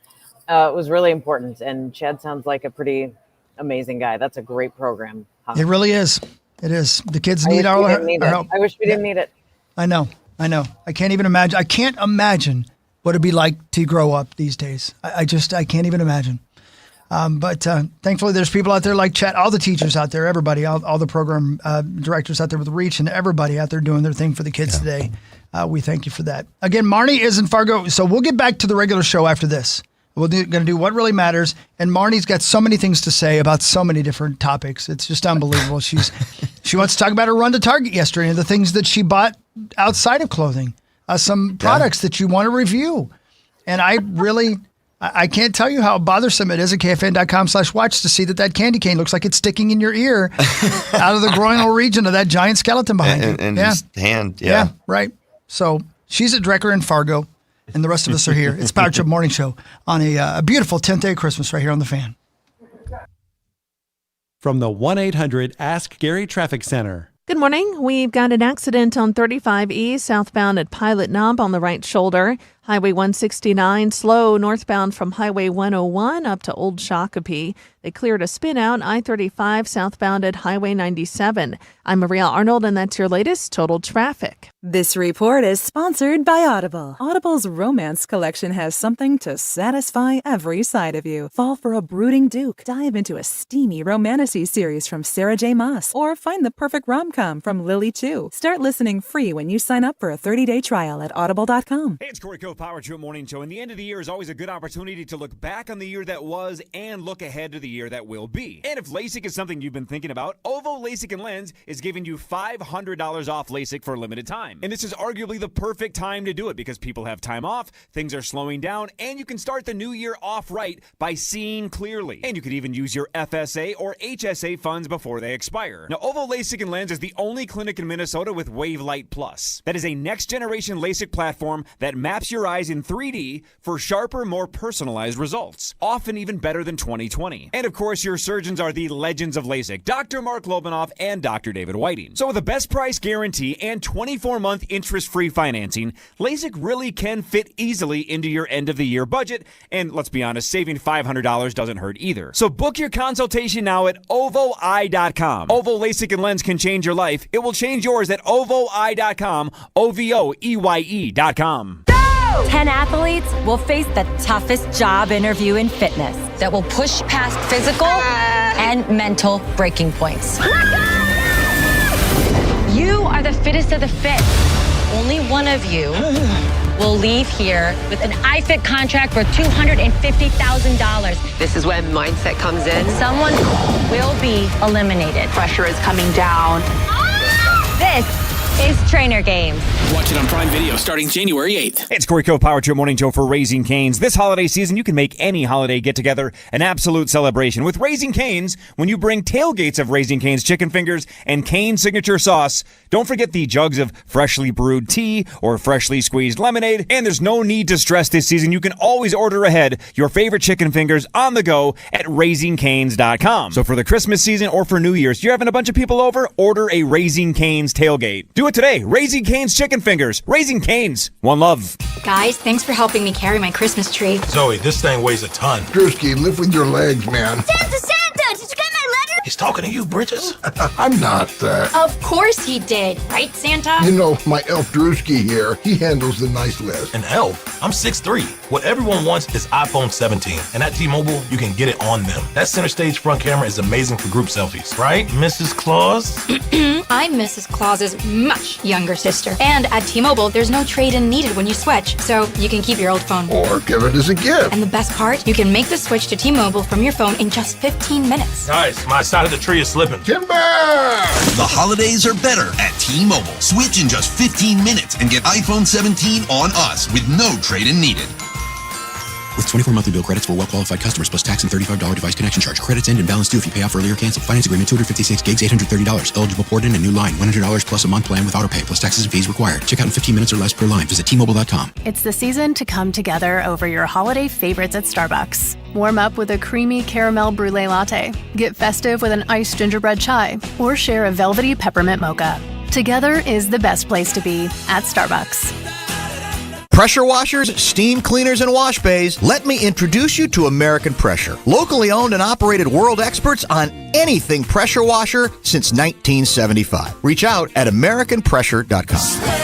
It was really important, and Chad sounds like a pretty amazing guy. That's a great program. Huh? It really is. It is. The kids need our help. I wish we didn't need it. I know. I can't even imagine. I can't imagine what it'd be like to grow up these days. I can't even imagine. But thankfully, there's people out there like Chad, all the teachers out there, everybody, all the program directors out there with Reach, and everybody out there doing their thing for the kids today. We thank you for that. Again, Marnie is in Fargo, so we'll get back to the regular show after this. We're going to do What Really Matters, and Marnie's got so many things to say about so many different topics. It's just unbelievable. She wants to talk about her run to Target yesterday and the things that she bought outside of clothing, some products that you want to review. And I can't tell you how bothersome it is at KFAN.com/watch to see that candy cane looks like it's sticking in your ear out of the groinal region of that giant skeleton behind you. And his hand, Yeah, right. So she's at Drecker in Fargo. And the rest of us are here. It's Power Trip Morning Show on a beautiful 10th day of Christmas right here on the Fan. From the 1-800-ASK-GARY Traffic Center. Good morning. We've got an accident on 35E southbound at Pilot Knob on the right shoulder. Highway 169 slow northbound from Highway 101 up to Old Shakopee. They cleared a spin out I-35 southbound at Highway 97. I'm Maria Arnold, and that's your latest total traffic. This report is sponsored by Audible. Audible's romance collection has something to satisfy every side of you. Fall for a brooding duke. Dive into a steamy romantasy series from Sarah J. Maas. Or find the perfect rom-com from Lily Chu. Start listening free when you sign up for a 30-day trial at audible.com. Hey, it's Corey Cove, Power Trip Morning Show. And the end of the year is always a good opportunity to look back on the year that was and look ahead to the year that will be. And if LASIK is something you've been thinking about, Ovo LASIK and Lens is giving you $500 off LASIK for a limited time. And this is arguably the perfect time to do it because people have time off, things are slowing down, and you can start the new year off right by seeing clearly. And you could even use your FSA or HSA funds before they expire. Now, Ovo LASIK and Lens is the only clinic in Minnesota with WaveLight Plus. That is a next-generation LASIK platform that maps your eyes in 3D for sharper, more personalized results, often even better than 20/20. And of course, your surgeons are the legends of LASIK, Dr. Mark Lobanoff and Dr. David Whiting. So with a best price guarantee and 24-month interest-free financing, LASIK really can fit easily into your end-of-the-year budget, and let's be honest, saving $500 doesn't hurt either. So book your consultation now at ovoi.com. Ovo LASIK and Lens can change your life. It will change yours at ovoi.com, OVOEYE.com. 10 athletes will face the toughest job interview in fitness that will push past physical and mental breaking points. You are the fittest of the fit. Only one of you will leave here with an iFit contract for $250,000. This is when mindset comes in. Someone will be eliminated. Pressure is coming down. This is Trainer Games. Watch it on Prime Video starting January 8th. It's Corey Cove, Power Trip Morning Show for Raising Cane's. This holiday season, you can make any holiday get-together an absolute celebration. With Raising Cane's, when you bring tailgates of Raising Cane's chicken fingers and Cane's signature sauce, don't forget the jugs of freshly brewed tea or freshly squeezed lemonade. And there's no need to stress this season. You can always order ahead your favorite chicken fingers on the go at RaisingCanes.com. So for the Christmas season or for New Year's, you're having a bunch of people over, order a Raising Cane's tailgate. Do it today. Raising Cane's chicken fingers. Raising Cane's. One love. Guys, thanks for helping me carry my Christmas tree. Zoe, this thing weighs a ton. Drewski, lift with your legs, man. Santa! Did you get my letter? He's talking to you, Bridges. I'm not that. Of course he did. Right, Santa? You know, my elf Drewski here, he handles the nice list. An elf? I'm 6'3". What everyone wants is iPhone 17. And at T-Mobile, you can get it on them. That center stage front camera is amazing for group selfies. Right, Mrs. Claus? I'm Mrs. Claus's much younger sister. And at T-Mobile, there's no trade-in needed when you switch. So you can keep your old phone. Or give it as a gift. And the best part, you can make the switch to T-Mobile from your phone in just 15 minutes. Nice. My side of the tree is slipping. Timber! The holidays are better at T-Mobile. Switch in just 15 minutes and get iPhone 17 on us with no trade-in needed. With 24 monthly bill credits for well-qualified customers plus tax and $35 device connection charge. Credits end and balance due if you pay off early or cancel. Finance agreement 256 gigs, $830. Eligible port in a new line. $100 plus a month plan with auto pay plus taxes and fees required. Check out in 15 minutes or less per line. Visit T-Mobile.com. It's the season to come together over your holiday favorites at Starbucks. Warm up with a creamy caramel brulee latte. Get festive with an iced gingerbread chai. Or share a velvety peppermint mocha. Together is the best place to be at Starbucks. Pressure washers, steam cleaners, and wash bays, let me introduce you to American Pressure. Locally owned and operated world experts on anything pressure washer since 1975. Reach out at AmericanPressure.com.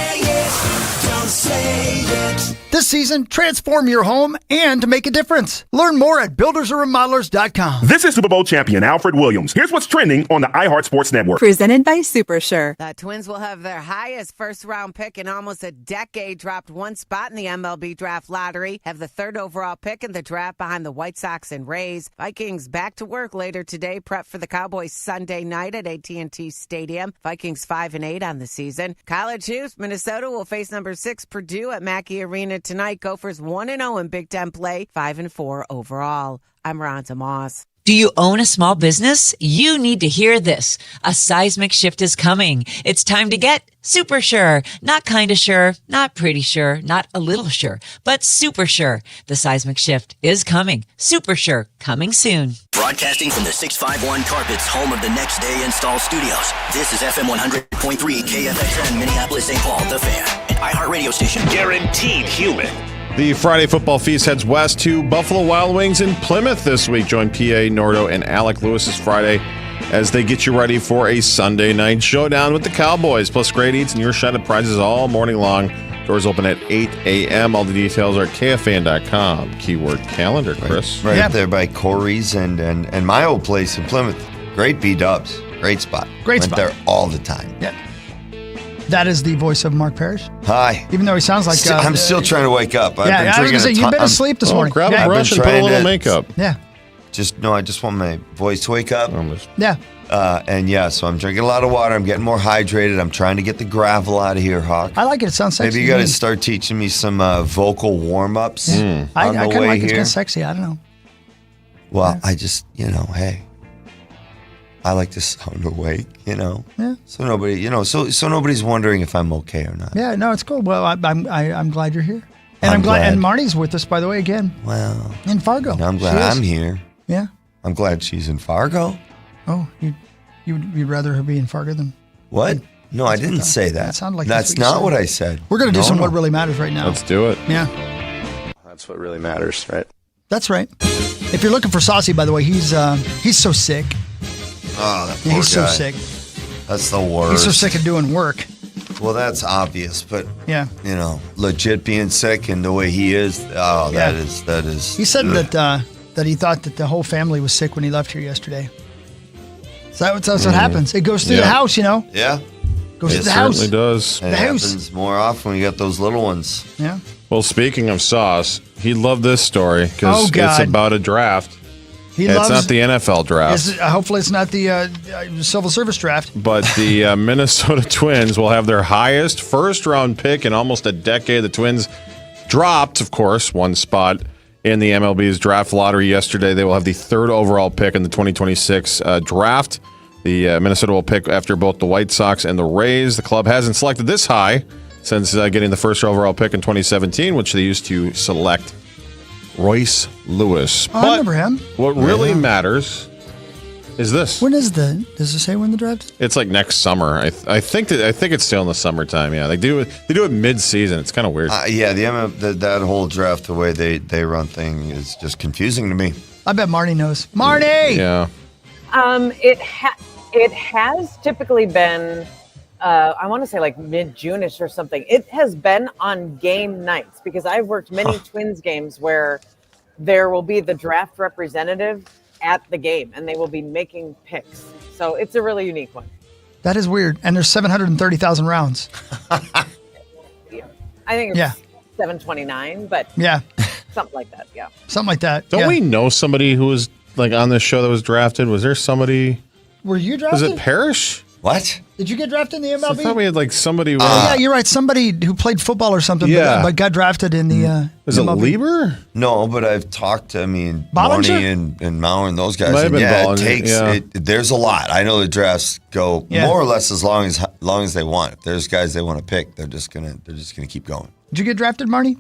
This season, transform your home and make a difference. Learn more at buildersandremodelers.com. This is Super Bowl champion Alfred Williams. Here's what's trending on the iHeart Sports Network. Presented by SuperSure. The Twins will have their highest first-round pick in almost a decade, dropped one spot in the MLB draft lottery, have the third overall pick in the draft behind the White Sox and Rays. Vikings back to work later today, prep for the Cowboys Sunday night at AT&T Stadium. Vikings 5-8 on the season. College hoops, Minnesota will face number 6 Purdue at Mackey Arena tonight. Gophers 1-0 in Big Ten play, 5-4 overall. I'm Rhonda Moss. Do you own a small business? You need to hear this. A seismic shift is coming. It's time to get super sure. Not kind of sure, not pretty sure, not a little sure, but super sure. The seismic shift is coming. Super sure, coming soon. Broadcasting from the 651 Carpets, home of the Next Day Install Studios. This is FM 100.3 KFAN, Minneapolis, St. Paul, The Fan, an iHeartRadio station. Guaranteed human. The Friday Football Feast heads west to Buffalo Wild Wings in Plymouth this week. Join PA, Nordo, and Alec Lewis this Friday as they get you ready for a Sunday night showdown with the Cowboys, plus great eats and your shot at prizes all morning long. Doors open at 8 a.m. All the details are at KFAN.com. Keyword calendar, Chris. Right up there by Corey's and my old place in Plymouth. Great B-dubs. Great spot. Great spot. Went there all the time. Yeah. That is the voice of Mark Parrish. Hi. Even though he sounds like... I'm still trying to wake up. I was going to say, you've been asleep this morning. Grab a brush and put a little makeup. Yeah. I just want my voice to wake up. Yeah. So I'm drinking a lot of water. I'm getting more hydrated. I'm trying to get the gravel out of here, Hawk. I like it. It sounds sexy. Maybe you got to start teaching me some vocal warm-ups on I the kind of way like here. it's kind of sexy. I don't know. Well, I just, hey, I like to sound awake, Yeah. So nobody, so nobody's wondering if I'm okay or not. Yeah, no, it's cool. Well, I'm glad you're here. And I'm glad. And Marnie's with us, by the way, again. Well. In Fargo. I'm glad I'm here. Yeah. I'm glad she's in Fargo. Oh, you'd rather her be in Fargo than... What? No, I didn't say that. That sounded like that's not what I said. We're going to do some What Really Matters right now. Let's do it. Yeah. That's what really matters, right? That's right. If you're looking for Saucy, by the way, he's so sick. Oh, that poor he's guy. so sick. That's the worst. He's so sick of doing work. Well, that's obvious, but yeah, legit being sick and the way he is. Oh, Yeah. that is. He said that he thought that the whole family was sick when he left here yesterday. So that's what happens. It goes through the house, Yeah. Goes it through the house. certainly does. It happens more often when you got those little ones. Yeah. Well, speaking of Sauce, he loved this story because Oh, God. it's about a draft. He it's loves- not the NFL draft. Hopefully, it's not the civil service draft. But the Minnesota Twins will have their highest first-round pick in almost a decade. The Twins dropped, of course, one spot in the MLB's draft lottery yesterday. They will have the third overall pick in the 2026 draft. The Minnesota will pick after both the White Sox and the Rays. The club hasn't selected this high since getting the first overall pick in 2017, which they used to select Royce Lewis. Oh, I remember him. What really matters is this. When is does it say when the draft is? It's like next summer. I think it's still in the summertime. Yeah, they do it mid-season. It's kind of weird. That whole draft, the way they run thing is just confusing to me. I bet Marnie knows. Marnie! Yeah. It has typically been, I want to say like mid-June-ish or something. It has been on game nights because I've worked many Twins games where there will be the draft representative at the game and they will be making picks. So it's a really unique one. That is weird. And there's 730,000 rounds. I think it's 729, but something like that. Yeah. Something like that. Don't we know somebody who was like on this show that was drafted? Was there somebody? Were you drafted? Was it Parrish? What? Did you get drafted in the MLB? I thought we had like somebody. yeah, you're right. Somebody who played football or something, but got drafted in the. Was it MLB. Lieber? No, but I've talked to Bollinger? Marnie and Mauer and those guys. Might have And been it Bollinger, takes. yeah. There's a lot. I know the drafts go more or less as long as they want. If there's guys they want to pick, they're just gonna keep going. Did you get drafted, Marnie?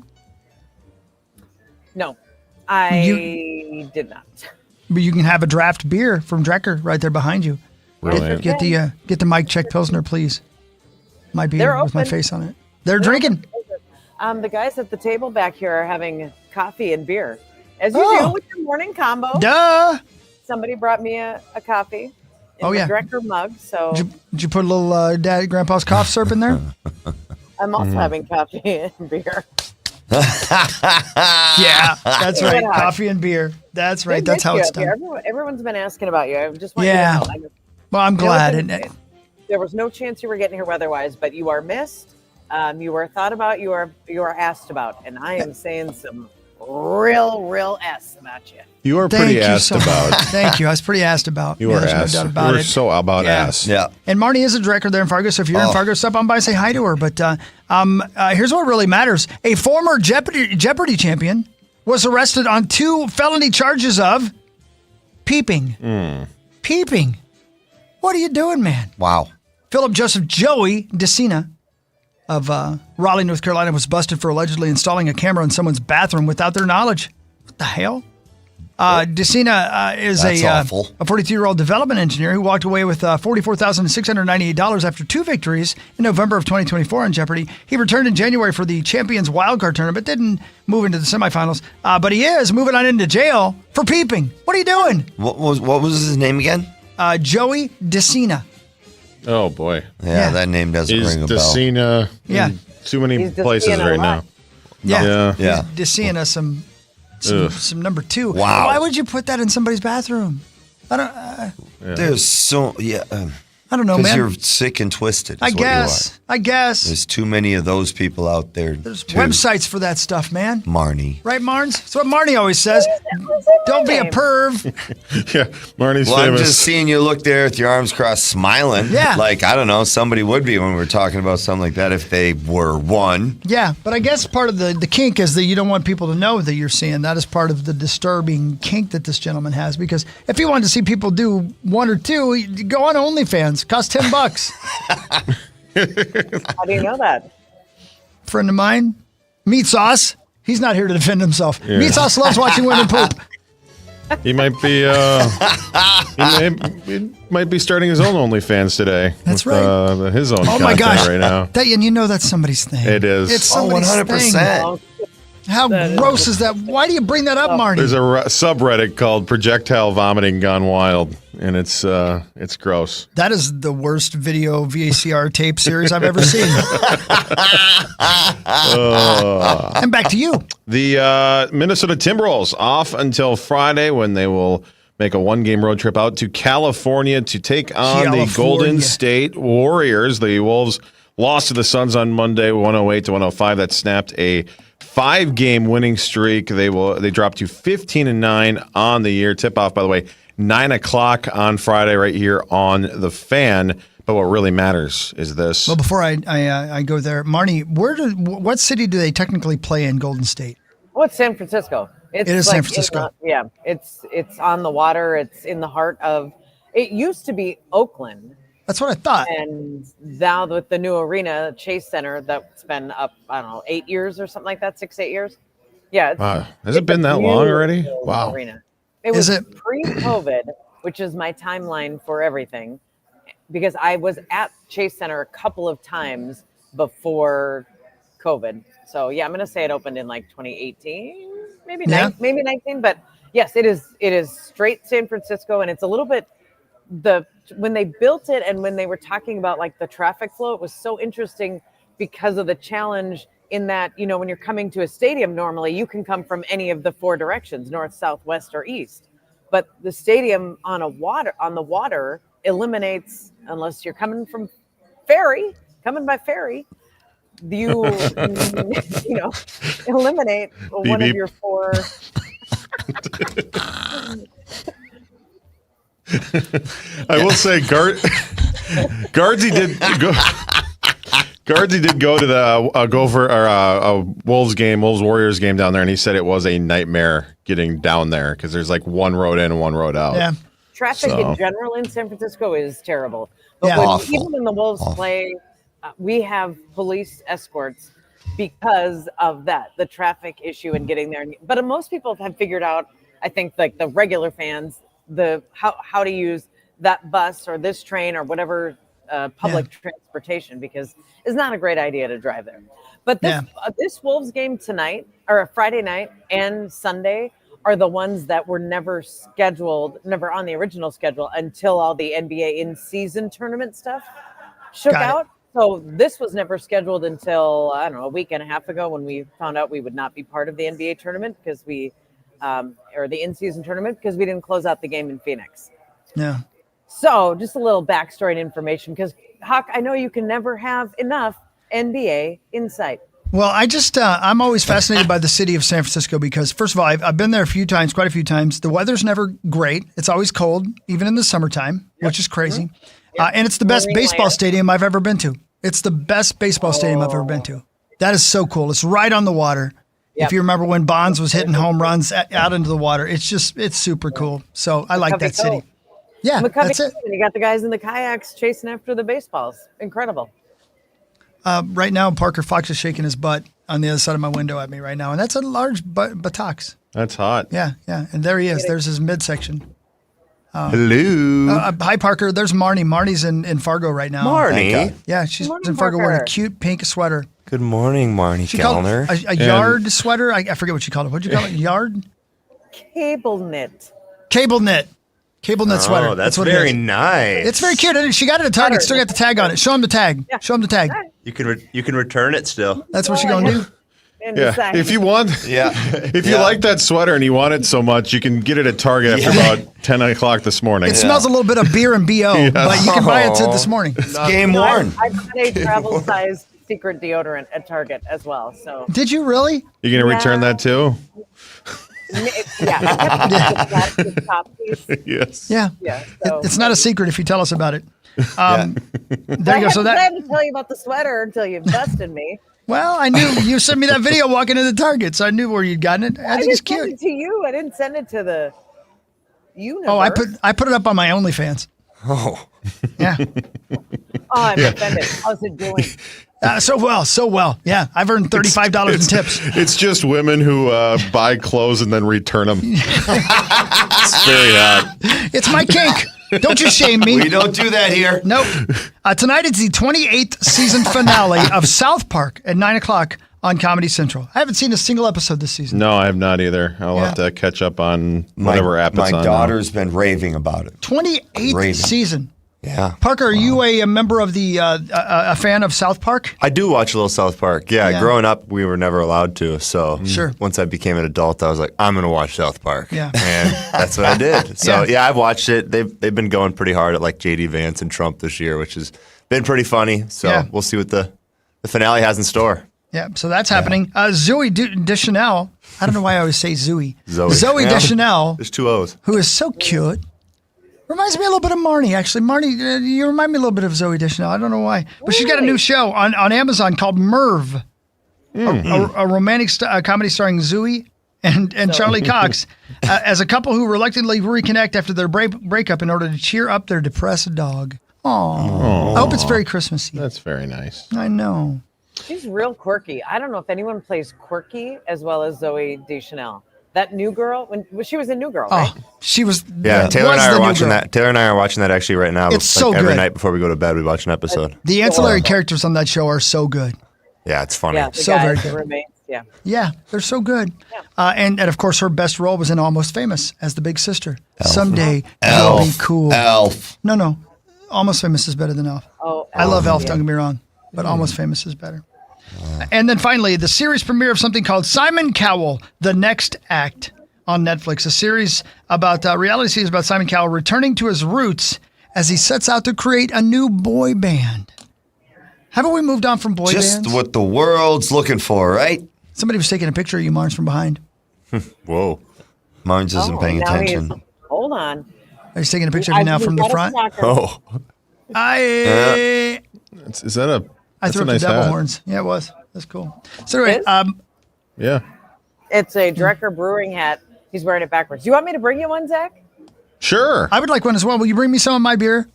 No, I did not. But you can have a draft beer from Drecker right there behind you. Brilliant. Get the Mike Check Pilsner, please. My beer They're with my open. face on it. They're drinking. The guys at the table back here are having coffee and beer, as you do with your morning combo. Duh. Somebody brought me a coffee in the Drecker mug, so Did you put a little Grandpa's cough syrup in there? I'm also having coffee and beer. Yeah, that's right. Coffee and beer. That's right. They That's miss how you it's up here. done. Everyone's been asking about you. I just want Yeah. you to know. Well, I'm glad. There was no chance you were getting here weather-wise, but you are missed. You were thought about. You are asked about, and I am saying some real S about you. You are pretty asked about. Thank you. I was pretty asked about. You were there's asked. No doubt about you were it. so about ass. Yeah. And Marnie is a director there in Fargo, so if you're in Fargo, stop on by and say hi to her. But here's what really matters. A former Jeopardy champion was arrested on 2 felony charges of peeping. Peeping. What are you doing, man? Wow. Philip Joseph Joey DeCina of Raleigh, North Carolina, was busted for allegedly installing a camera in someone's bathroom without their knowledge. What the hell? DeCina is That's a awful. 42-year-old development engineer who walked away with $44,698 after 2 victories in November of 2024 on Jeopardy. He returned in January for the Champions Wildcard Tournament, didn't move into the semifinals, but he is moving on into jail for peeping. What are you doing? What was his name again? Joey DeCina. Oh, boy. Yeah, that name doesn't ring a bell. DeCina Yeah. in too many He's places DeCina right a lot. now. Yeah. DeCina some number 2. Wow. Why would you put that in somebody's bathroom? I don't. There's so I don't know, man. Because you're sick and twisted. I is what you guess. are. There's too many of those people out there. There's too. websites for that stuff, man. Marnie. Right, Marnes? That's what Marnie always says. Don't be a perv. Yeah, Marnie's Well, famous. I'm just seeing you look there with your arms crossed, smiling. Yeah. Like, I don't know, somebody would be when we're talking about something like that if they were one. Yeah, but I guess part of the kink is that you don't want people to know that you're seeing. That is part of the disturbing kink that this gentleman has. Because if he wanted to see people do 1 or 2, he'd go on OnlyFans. Cost $10. How do you know that? Friend of mine, Meat Sauce. He's not here to defend himself. Yeah. Meat Sauce loves watching women poop. He might be he might be starting his own OnlyFans today. That's with, right. His own Oh my content gosh. right now. And you know that's somebody's thing. It is. It's somebody's 100%. thing. How gross is that? Why do you bring that up, Marty? There's a subreddit called Projectile Vomiting Gone Wild, and it's gross. That is the worst video VCR tape series I've ever seen. And back to you. The Minnesota Timberwolves off until Friday when they will make a 1-game road trip out to California to take on the Golden State Warriors. The Wolves lost to the Suns on Monday, 108-105. That snapped a 5-game winning streak. They dropped to 15-9 on the year. Tip-off, by the way, 9 o'clock on Friday right here on The Fan. But what really matters is this. Well, before I go there, Marnie, what city do they technically play in Golden State? Oh, it's San Francisco. It is San Francisco. It's on the water. It's in the heart of. It used to be Oakland. That's what I thought. And now with the new arena, Chase Center, that's been up, I don't know, 8 years or something like that, 6-8 years. Yeah. Has it been that long already? Wow. Arena. It was pre-COVID, which is my timeline for everything, because I was at Chase Center a couple of times before COVID. So yeah, I'm going to say it opened in like 2018, maybe 19. But yes, it is straight San Francisco, and it's a little bit when they built it and when they were talking about like the traffic flow, it was so interesting because of the challenge in that, you know, when you're coming to a stadium, normally you can come from any of the 4 directions, north, south, west, or east. But the stadium on the water eliminates, unless you're coming by ferry, you eliminate one of your 4. I will say, Guardsy did go to the Wolves Warriors game down there, and he said it was a nightmare getting down there because there's like one road in and one road out. Yeah, traffic in general in San Francisco is terrible. But even when the Wolves play, we have police escorts because of that, the traffic issue and getting there. But most people have figured out, I think, like the regular fans, how to use that bus or this train or whatever public transportation, because it's not a great idea to drive there. But this Wolves game tonight, or Friday night and Sunday, are the ones that were never on the original schedule until all the NBA in-season tournament stuff shook out. So this was never scheduled until, I don't know, a week and a half ago when we found out we would not be part of the NBA tournament because or the in-season tournament, because we didn't close out the game in Phoenix. Yeah. So just a little backstory and information, because Hawk, I know you can never have enough NBA insight. Well, I'm always fascinated by the city of San Francisco because, first of all, I've been there quite a few times. The weather's never great. It's always cold, even in the summertime, which is crazy. And it's the best baseball stadium I've ever been to. It's the best baseball stadium I've ever been to. That is so cool. It's right on the water. If you remember when Bonds was hitting home runs out into the water, it's super cool. So I like that city. Yeah, that's it. And you got the guys in the kayaks chasing after the baseballs. Incredible. Right now, Parker Fox is shaking his butt on the other side of my window at me right now, and that's a large buttocks. That's hot. Yeah. And there he is. There's his midsection. Hello. Hi, Parker. There's Marnie. Marnie's in Fargo right now. Marnie? Yeah, she's in Fargo wearing a cute pink sweater. Good morning, Marnie She called Kellner. a yard sweater. I forget what she called it. What'd you call it? Yard? Cable knit. Cable knit sweater. Oh, that's what it very is. nice. It's very cute. She got it at Target. Still got the tag on it. Show him the tag. Yeah. Show him the tag. You can return it still. That's what she's going to do. Yeah, if you want, if you like that sweater and you want it so much, you can get it at Target after about 10 o'clock this morning. It smells a little bit of beer and BO, but you can buy it this morning. It's game worn. I got a travel size secret deodorant at Target as well. So did you really? You going to return that too? Yeah. The top piece. Yes. Yeah. So. It's not a secret if you tell us about it. There you go. So I had to tell you about the sweater until you busted me. Well, I knew you sent me that video walking into Target, so I knew where you'd gotten it. I think it's cute. I sent it to you. I didn't send it to the universe. Oh, I put it up on my OnlyFans. Oh. Yeah. Oh, I'm offended. How's it doing? So well. Yeah, I've earned $35 in tips. It's just women who buy clothes and then return them. It's very hot. It's my kink. Don't you shame me. We don't do that here. Nope. Tonight it's the 28th season finale of South Park at 9 o'clock on Comedy Central. I haven't seen a single episode this season. No, I have not either. I'll have to catch up on whatever app it's on. My daughter's been raving about it. 28th season. Yeah. Parker, are you a member of the a fan of South Park? I do watch a little South Park. Yeah, growing up, we were never allowed to. So once I became an adult, I was like, I'm going to watch South Park. Yeah. And that's what I did. So, I've watched it. They've been going pretty hard at like J.D. Vance and Trump this year, which has been pretty funny. So we'll see what the finale has in store. Yeah, so that's happening. Zoe Deschanel, I don't know why I always say Zoe. Zoe Deschanel. There's two O's. Who is so cute. Reminds me a little bit of Marnie, actually. Marnie, you remind me a little bit of Zoe Deschanel. I don't know why. But she's got a new show on Amazon called Merv, a romantic comedy starring Zoe and Charlie Cox as a couple who reluctantly reconnect after their breakup in order to cheer up their depressed dog. Aww. I hope it's very Christmassy. That's very nice. I know. She's real quirky. I don't know if anyone plays quirky as well as Zoe Deschanel. That New Girl, when she was a New Girl, right? Oh, she was. Yeah, Taylor and I are watching that. Taylor and I are watching that actually right now. It's so good. Every night before we go to bed, we watch an episode. The ancillary characters on that show are so good. Yeah, it's funny. Yeah, so very good. Roommates, yeah. Yeah, they're so good. Yeah. And of course, her best role was in Almost Famous as the big sister. Elf. Someday Elf. you'll be cool. Elf. No. Almost Famous is better than Elf. Oh, I love Elf, don't get me wrong, but Almost Famous is better. And then finally, the series premiere of something called Simon Cowell, The Next Act on Netflix, a series about reality series about Simon Cowell returning to his roots as he sets out to create a new boy band. Haven't we moved on from boy bands? Just what the world's looking for, right? Somebody was taking a picture of you, Marnes, from behind. Whoa. Marnes isn't paying attention. Hold on. He's taking a picture of you now from the front. Oh. Is that a... I threw up nice the devil hat. horns. Yeah, it was. That's cool. So anyway, yeah. It's a Drecker Brewing hat. He's wearing it backwards. Do you want me to bring you one, Zach? Sure. I would like one as well. Will you bring me some of my beer?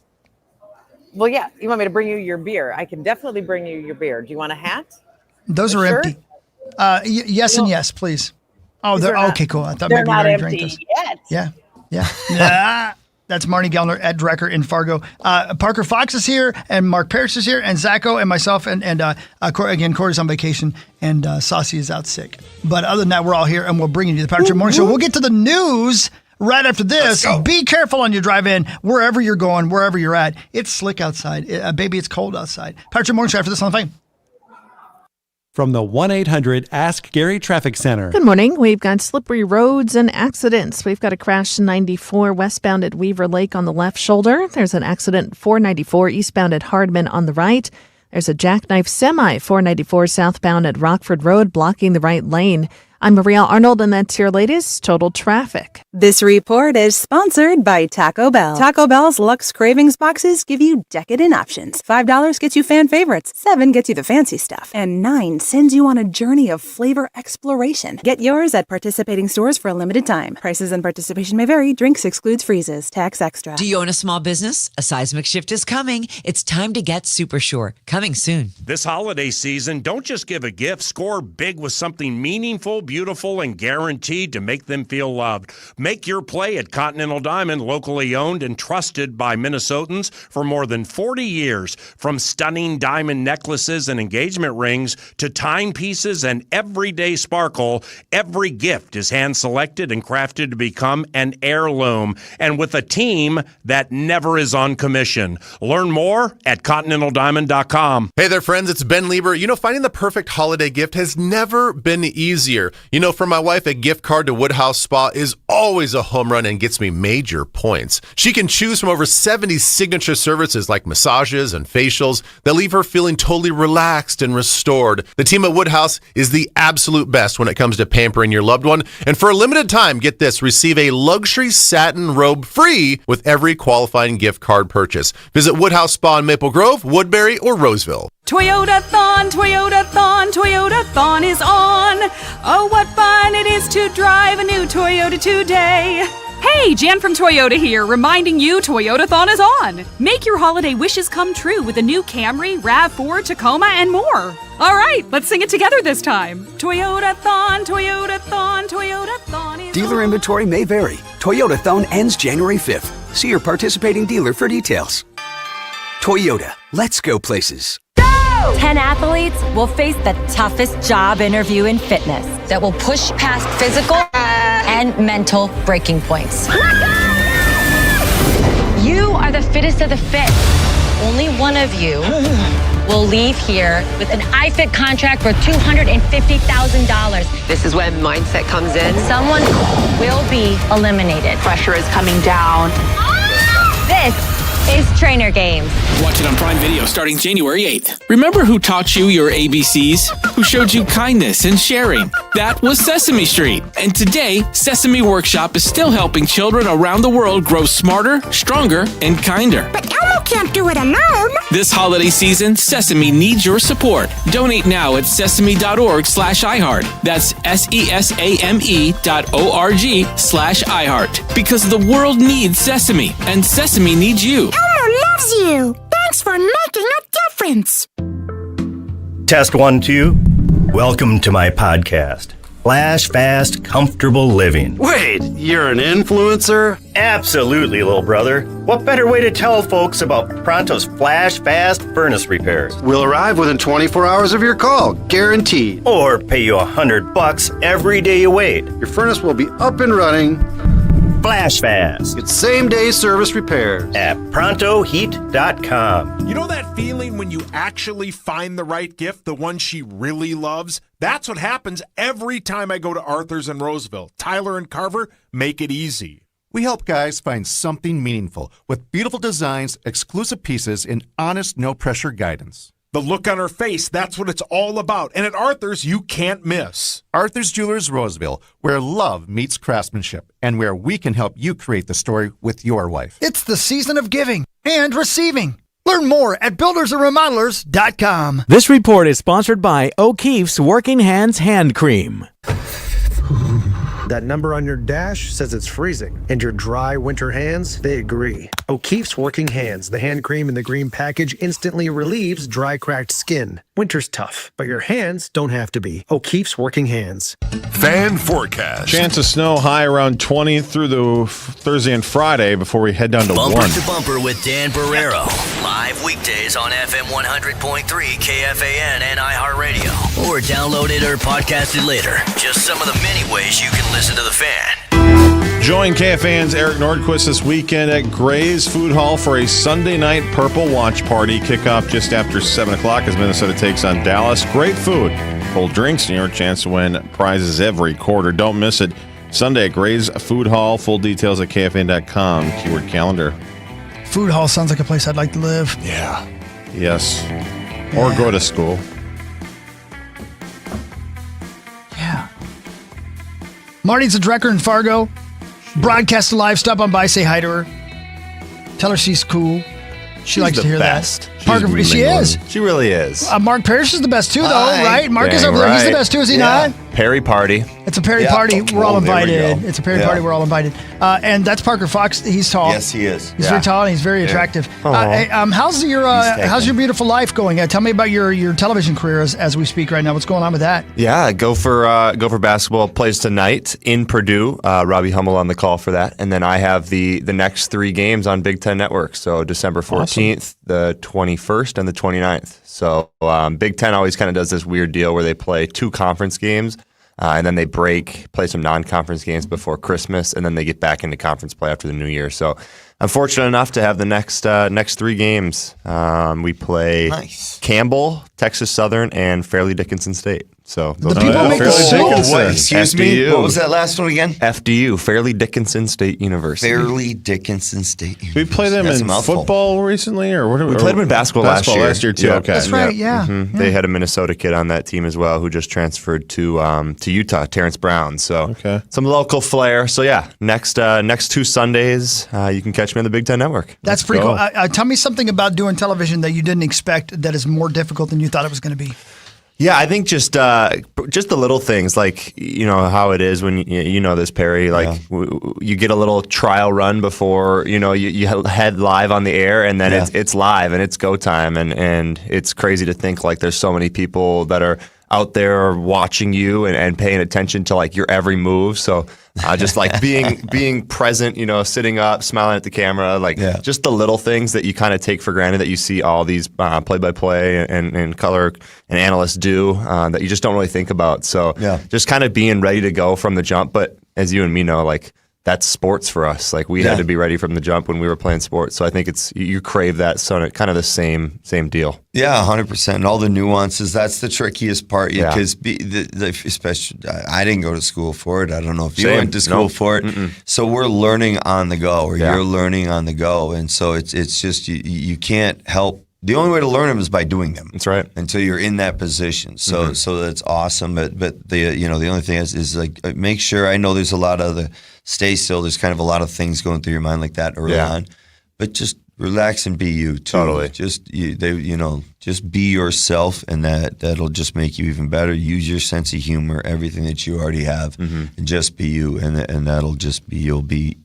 Well, yeah. You want me to bring you your beer? I can definitely bring you your beer. Do you want a hat? Those are empty. Yes and yes, please. Oh, they're okay. Cool. I thought they're maybe you not already drank empty those. yet. Yeah. That's Marnie Gellner at Drecker in Fargo. Parker Fox is here, and Mark Parrish is here, and Zacho, and myself, and again, Corey's on vacation, and Saucy is out sick. But other than that, we're all here, and we'll bring you the Power Trip Morning Show. We'll get to the news right after this. Be careful on your drive in, wherever you're going, wherever you're at. It's slick outside. Baby, it's cold outside. Power Trip Morning Show after this on the phone. From the 1-800-ASK-GARY Traffic Center. Good morning. We've got slippery roads and accidents. We've got a crash 94 westbound at Weaver Lake on the left shoulder. There's an accident 494 eastbound at Hardman on the right. There's a jackknife semi 494 southbound at Rockford Road blocking the right lane. I'm Maria Arnold, and that's your latest Total Traffic. This report is sponsored by Taco Bell. Taco Bell's Luxe Cravings boxes give you decadent options. $5 gets you fan favorites, $7 gets you the fancy stuff, and $9 sends you on a journey of flavor exploration. Get yours at participating stores for a limited time. Prices and participation may vary. Drinks excludes freezes. Tax extra. Do you own a small business? A seismic shift is coming. It's time to get Super Sure. Coming soon. This holiday season, don't just give a gift. Score big with something meaningful beautiful and guaranteed to make them feel loved. Make your play at Continental Diamond, locally owned and trusted by Minnesotans for more than 40 years. From stunning diamond necklaces and engagement rings to timepieces and everyday sparkle, every gift is hand-selected and crafted to become an heirloom. And with a team that never is on commission. Learn more at ContinentalDiamond.com. Hey there, friends. It's Ben Lieber. Finding the perfect holiday gift has never been easier. For my wife, a gift card to Woodhouse Spa is always a home run and gets me major points. She can choose from over 70 signature services like massages and facials that leave her feeling totally relaxed and restored. The team at Woodhouse is the absolute best when it comes to pampering your loved one. And for a limited time, get this, receive a luxury satin robe free with every qualifying gift card purchase. Visit Woodhouse Spa in Maple Grove, Woodbury, or Roseville. Toyota-thon is on. Oh, what fun it is to drive a new Toyota today. Hey, Jan from Toyota here, reminding you Toyota-thon is on. Make your holiday wishes come true with a new Camry, RAV4, Tacoma, and more. All right, let's sing it together this time. Toyota-thon, Toyota-thon, Toyota-thon is Dealer inventory may vary. Toyota-thon ends January 5th. See your participating dealer for details. Toyota, let's go places. 10 athletes will face the toughest job interview in fitness that will push past physical and mental breaking points. You are the fittest of the fit. Only one of you will leave here with an iFit contract for $250,000. This is when mindset comes in. Someone will be eliminated. Pressure is coming down. This is Trainer Games. Watch it on Prime Video starting January 8th. Remember who taught you your ABCs? Who showed you kindness and sharing? That was Sesame Street. And today, Sesame Workshop is still helping children around the world grow smarter, stronger, and kinder. But Elmo can't do it alone. This holiday season, Sesame needs your support. Donate now at sesame.org/iHeart. That's SESAME.org/iHeart. Because the world needs Sesame, and Sesame needs you. Elmo loves you. Thanks for making a difference. Test 1, 2. Welcome to my podcast, Flash Fast Comfortable Living. Wait, you're an influencer? Absolutely, little brother. What better way to tell folks about Pronto's Flash Fast furnace repairs? We'll arrive within 24 hours of your call, guaranteed. Or pay you $100 every day you wait. Your furnace will be up and running. Flash Fast. It's same-day service repairs at ProntoHeat.com. You know that feeling when you actually find the right gift, the one she really loves? That's what happens every time I go to Arthur's in Roseville. Tyler and Carver make it easy. We help guys find something meaningful with beautiful designs, exclusive pieces, and honest, no-pressure guidance. The look on her face, that's what it's all about. And at Arthur's, you can't miss. Arthur's Jewelers Roseville, where love meets craftsmanship and where we can help you create the story with your wife. It's the season of giving and receiving. Learn more at buildersandremodelers.com. This report is sponsored by O'Keeffe's Working Hands Hand Cream. That number on your dash says it's freezing, and your dry winter hands, they agree. O'Keeffe's Working Hands, the hand cream in the green package, instantly relieves dry, cracked skin. Winter's tough, but your hands don't have to be. O'Keeffe's Working Hands. Fan forecast. Chance of snow high around 20 through the Thursday and Friday before we head down to Bumper 1. to Bumper with Dan Barrero. Live weekdays on FM 100.3 KFAN and iHeartRadio. Or download it or podcast it later. Just some of the many ways you can listen to the Fan. Join KFAN's Eric Nordquist this weekend at Gray's Food Hall for a Sunday night Purple Watch Party. Kickoff just after 7 o'clock as Minnesota takes on Dallas. Great food, cold drinks, and your chance to win prizes every quarter. Don't miss it. Sunday at Gray's Food Hall. Full details at KFAN.com. Keyword calendar. Food Hall sounds like a place I'd like to live. Yeah. Yes. Or go to school. Yeah. Marty's a Drecker in Fargo. Broadcast live. Stop on by, say hi to her. Tell her she's cool. She likes to hear best. that. Parker, she is. She really is. Mark Parrish is the best too, though, right? Mark is over there. He's the best too, is he not? Perry party. It's a Perry party. We're all invited. We It's a Perry party. We're all invited. And that's Parker Fox. He's tall. Yes, he is. He's very tall and he's very attractive. How's your beautiful life going? Tell me about your television career as we speak right now. What's going on with that? Yeah, go for basketball. Plays tonight in Purdue. Robbie Hummel on the call for that, and then I have the next 3 games on Big Ten Network. So December 14th, the 21st, and the 29th. So Big Ten always kind of does this weird deal where they play 2 conference games. And then they play some non-conference games before Christmas, and then they get back into conference play after the New Year. So I'm fortunate enough to have the next 3 games. We play Campbell, Texas Southern, and Fairleigh Dickinson State. So those the people make the soup. Excuse me. What was that last one again? FDU, Fairleigh Dickinson State University. Fairleigh Dickinson State University. We played them in football recently, or what? We played them in basketball last year too. Yeah. Okay, that's right. Yeah. Mm-hmm. They had a Minnesota kid on that team as well who just transferred to Utah, Terrence Brown. So some local flair. So yeah, next 2 Sundays, you can catch me on the Big Ten Network. That's pretty cool. Tell me something about doing television that you didn't expect that is more difficult than you thought it was going to be. Yeah, I think just the little things, like how it is when you know this, Perry. Like you get a little trial run before you head live on the air, and then it's live and it's go time, and it's crazy to think like there's so many people that are out there watching you and paying attention to like your every move. So just like being present, sitting up, smiling at the camera, just the little things that you kind of take for granted that you see all these play-by-play and color and analysts do that you just don't really think about. So just kind of being ready to go from the jump. But as you and me know, like that's sports for us. Like we had to be ready from the jump when we were playing sports. So I think you crave that. So kind of the same deal. Yeah, 100%. And all the nuances, that's the trickiest part. Because especially, I didn't go to school for it. I don't know if you went to school for it. Mm-mm. So we're learning on the go, or you're learning on the go. And so it's just, you can't help. The only way to learn them is by doing them. That's right. Until you're in that position. So so that's awesome. But the only thing is like make sure. I know there's a lot of stay still. There's kind of a lot of things going through your mind like that early on. But just relax and be you too. Totally. Just just be yourself, and that'll just make you even better. Use your sense of humor, everything that you already have, and just be you, and that'll just be you'll be.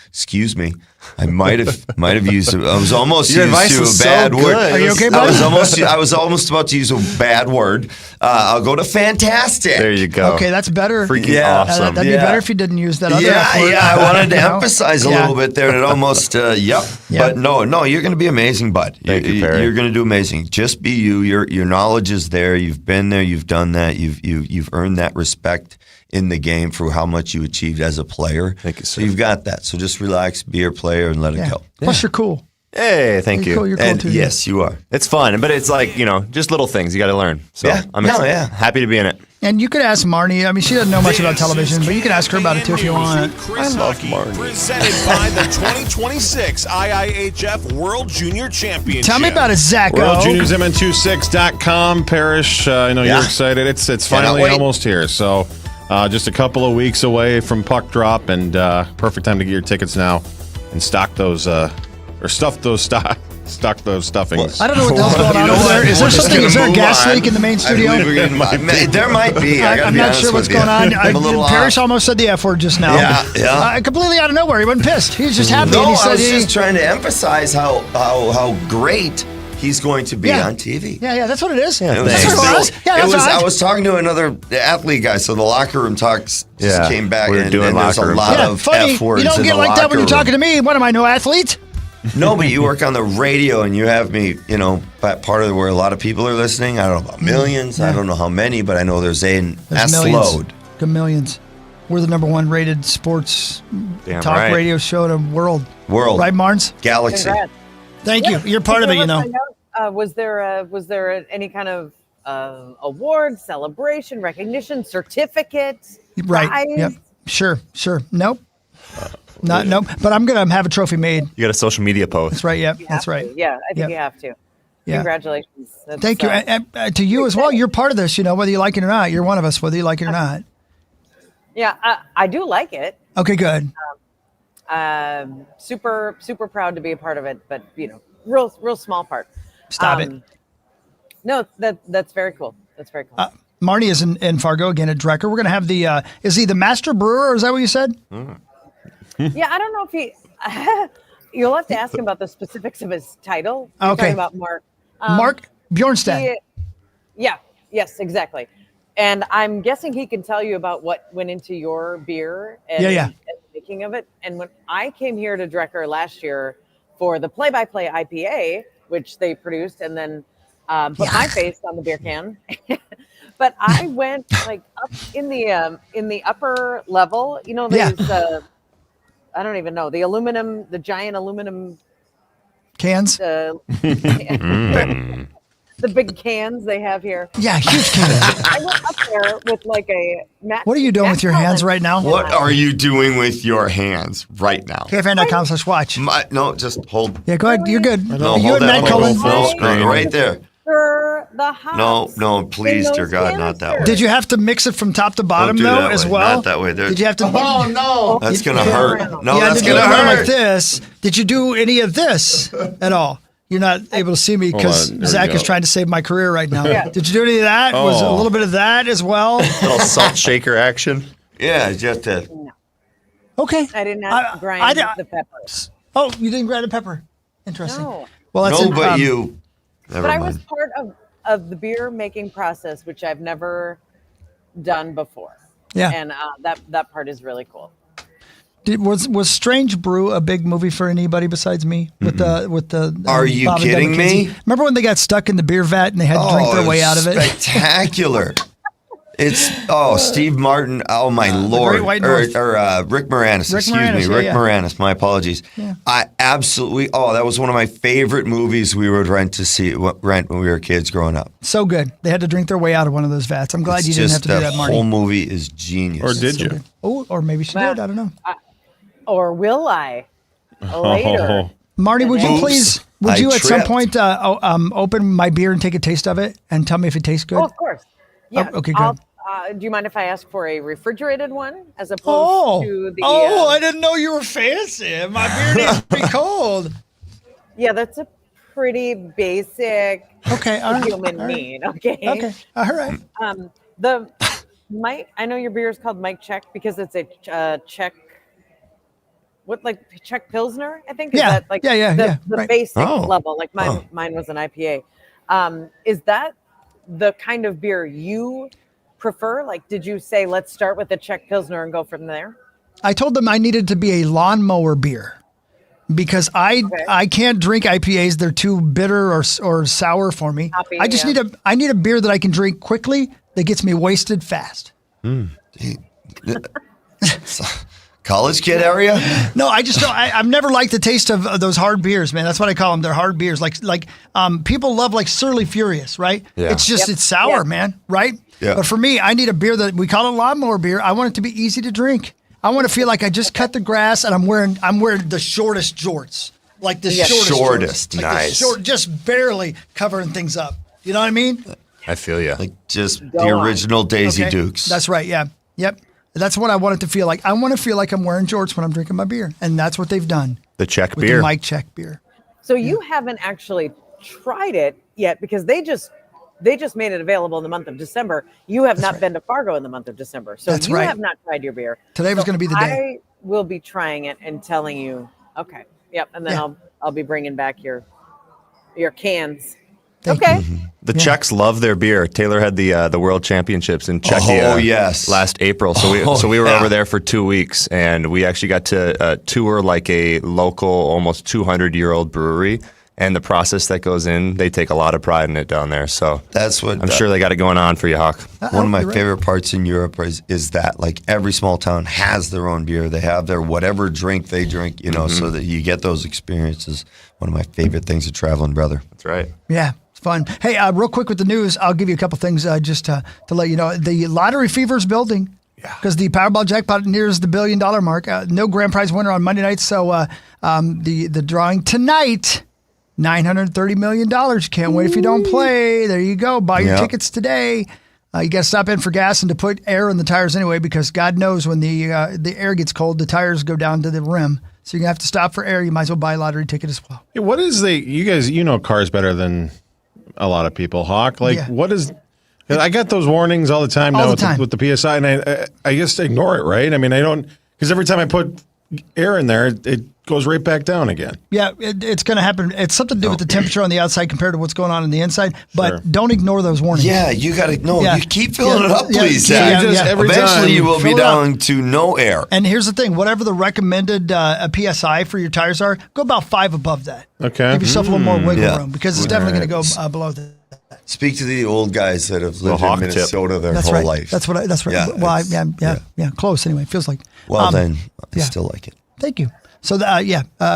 Excuse me. I might have used. I was almost used to a bad word. Are you okay, buddy? I was almost about to use a bad word. I'll go to fantastic. There you go. Okay, that's better. Freaking awesome. That'd be better if you didn't use that other F word. I wanted to emphasize a little bit there. It almost. But no, you're going to be amazing, bud. Thank you, Perry. You're going to do amazing. Just be you. Your knowledge is there. You've been there. You've done that. You've earned that respect in the game for how much you achieved as a player. Thank you, sir. So you've got that. So just relax, be your player, and let it go. Plus, you're cool. Hey, thank you. You're cool And too. yes, you are. It's fun, but it's like, just little things you got to learn. So I'm happy to be in it. And you could ask Marnie. I mean, she doesn't know much about television, but you can ask her about it too if you want. I love Marnie. Presented by the 2026 IIHF World Junior Championship. Tell me about it, Zacho. WorldJuniorsMN26.com. Parrish, I know you're excited. It's finally almost here. So just a couple of weeks away from puck drop, and perfect time to get your tickets now and stock those stuffings. I don't know what the hell's going on over there. Is there something? Is there a gas leak in the main studio? There might be. I'm not sure what's going on. Parrish almost said the F word just now. Yeah. Completely out of nowhere. He wasn't pissed. He was just happy. No, and he said I was just trying to emphasize how great he's going to be on TV. Yeah, that's what it is. Yeah, I was talking to another athlete guy, so the locker room talks just came back, and there's a lot of F words. You don't get like that when you're talking to me. What am I, no athlete? No, but you work on the radio, and you have me, part of where a lot of people are listening. I don't know about millions. I don't know how many, but I know there's an S-load. Millions. We're the number 1 rated sports talk radio show in the world. Right, Marnes? Galaxy. Congrats. Thank you. You're part of it, Was there any kind of award, celebration, recognition, certificate? Right. Prize? Yep. Sure. Nope. Nope. But I'm going to have a trophy made. You got a social media post. That's right. Yep. That's right. Yeah, I think you have to. Yeah. Congratulations. Thank you. And to you as well. You're part of this, whether you like it or not. You're one of us, whether you like it or not. Yeah, I do like it. Okay, good. Super proud to be a part of it, but real small part. Stop it. No, that's very cool. That's very cool. Marnie is in Fargo again at Drecker. We're going to have the, is he the master brewer, or is that what you said? Yeah, I don't know if he, you'll have to ask him about the specifics of his title. You're Okay. talking about Mark. Mark Bjornstad. Yes, exactly. And I'm guessing he can tell you about what went into your beer and, Yeah. and the making of it. And when I came here to Drecker last year for the play-by-play IPA, which they produced, and then put my face on the beer can. But I went like up in the upper level. You know, there's I don't even know, the giant aluminum Cans? The big cans they have here. Yeah, huge cans. I went up there with like a What are you doing with your hands right now? What are you doing with your hands right now? KFAN.com/watch. No, just hold. Yeah, go ahead. You're good. No, You hold and Matt that Cullen. No, right there. Stir the hops. No, please, dear God, not that way. Did you have to mix it from top to bottom, Don't do though, that as way. well? Not that way. Did you have to? Oh, no. That's going to hurt. No, Yeah, that's did you going to do it hurt. like this? Did you do any of this at all? You're not able to see me because Hold on, there we Zach go. is trying to save my career right now. Yeah. Did you do any of that? Was a Oh. little bit of that as well? Little salt shaker action. Yeah, just to. Okay. I did not grind the peppers. Oh, you didn't grind the pepper. Interesting. No. Well, that's No, but you. Never But I mind. was part of the beer making process, which I've never done before. Yeah. And that part is really cool. Was Strange Brew a big movie for anybody besides me? With the Are you Bob and Doug kidding me? McKenzie? Remember when they got stuck in the beer vat and they had to drink their way out of it? Spectacular. It's Steve Martin. Oh my Lord! Great White North. Or Rick Moranis. Rick Excuse me, Moranis, Rick yeah. Moranis. My apologies. Yeah. I absolutely. Oh, that was one of my favorite movies we would rent when we were kids growing up. So good. They had to drink their way out of one of those vats. I'm glad It's you didn't have just to do that, Marty. The whole movie is genius. Or did you? Oh, or maybe she did. I don't know. Or will I later? Marty, would you Oops. please? Would I you at some tripped. point open my beer and take a taste of it and tell me if it tastes good? Oh, of course. Yeah. Oh, okay, good. Do you mind if I ask for a refrigerated one as opposed to the? I didn't know you were fancy. My beer needs to be cold. Yeah, that's a pretty basic Okay, all right. human all right. need. Okay. Okay, all right. The Mike, I know your beer is called Mike Czech because it's a Czech. What, like Czech Pilsner? I think. Is Yeah, that like yeah, the right. basic Oh. level. Like mine was an IPA. Is that the kind of beer you prefer? Like, did you say let's start with the Czech Pilsner and go from there? I told them I needed to be a lawnmower beer because I can't drink IPAs. They're too bitter or sour for me. Hoppy, I just need a beer that I can drink quickly that gets me wasted fast. College kid area? No, I just don't. I've never liked the taste of those hard beers, man. That's what I call them. They're hard beers. Like people love like Surly Furious, right? Yeah. It's just it's sour, man, right? Yeah. But for me, I need a beer that we call it lawnmower beer. I want it to be easy to drink. I want to feel like I just cut the grass and I'm wearing the shortest jorts, like the shortest. Jorts. Like Nice. just barely covering things up. You know what I mean? I feel you. Like just the original Daisy Okay. Dukes. That's right. Yeah. Yep. That's what I want it to feel like. I want to feel like I'm wearing jorts when I'm drinking my beer, and that's what they've done The Czech with beer. the Mike Czech beer. So you haven't actually tried it yet because they just made it available in the month of December. You have not been to Fargo in the month of December, so That's you right. have not tried your beer. Today was going to be the day. I will be trying it and telling you. Okay. Yep. And then Yeah. I'll be bringing back your cans. Thank Okay. The Czechs love their beer. Taylor had the World Championships in Czechia. Oh, yes. Last April. So we were over there for 2 weeks, and we actually got to tour like a local, almost 200-year-old brewery. And the process that goes in, they take a lot of pride in it down there. So That's what I'm sure they got it going on for you, Hawk. one of my you're right. favorite parts in Europe is that like every small town has their own beer. They have their whatever drink they drink, so that you get those experiences. One of my favorite things of traveling, brother. That's right. Yeah, it's fun. Hey, real quick with the news, I'll give you a couple things just to let you know. The lottery fever is building because the Powerball jackpot nears the $1 billion mark. No grand prize winner on Monday night, so the drawing tonight. $930 million. Can't wait if you don't play. There you go. Buy your tickets today. You got to stop in for gas and to put air in the tires anyway, because God knows when the air gets cold, the tires go down to the rim. So you're going to have to stop for air. You might as well buy a lottery ticket as well. Yeah, what is you guys, cars better than a lot of people, Hawk. What is... I get those warnings all the time now with the PSI, and I just ignore it, right? I mean, I don't... Because every time I put air in there, it goes right back down again. Yeah, it's going to happen. It's something to do with the temperature on the outside compared to what's going on the inside, but don't ignore those warnings. Yeah, you got to You keep filling it up, please. Eventually, you will be down to no air. And here's the thing: whatever the recommended PSI for your tires are, go about 5 above that. Okay, give yourself a little more wiggle room because it's definitely going to go below that. Speak to the old guys that have lived in Minnesota their whole life. That's right. Yeah, close anyway. Feels like. Well, then I still like it. Thank you. So,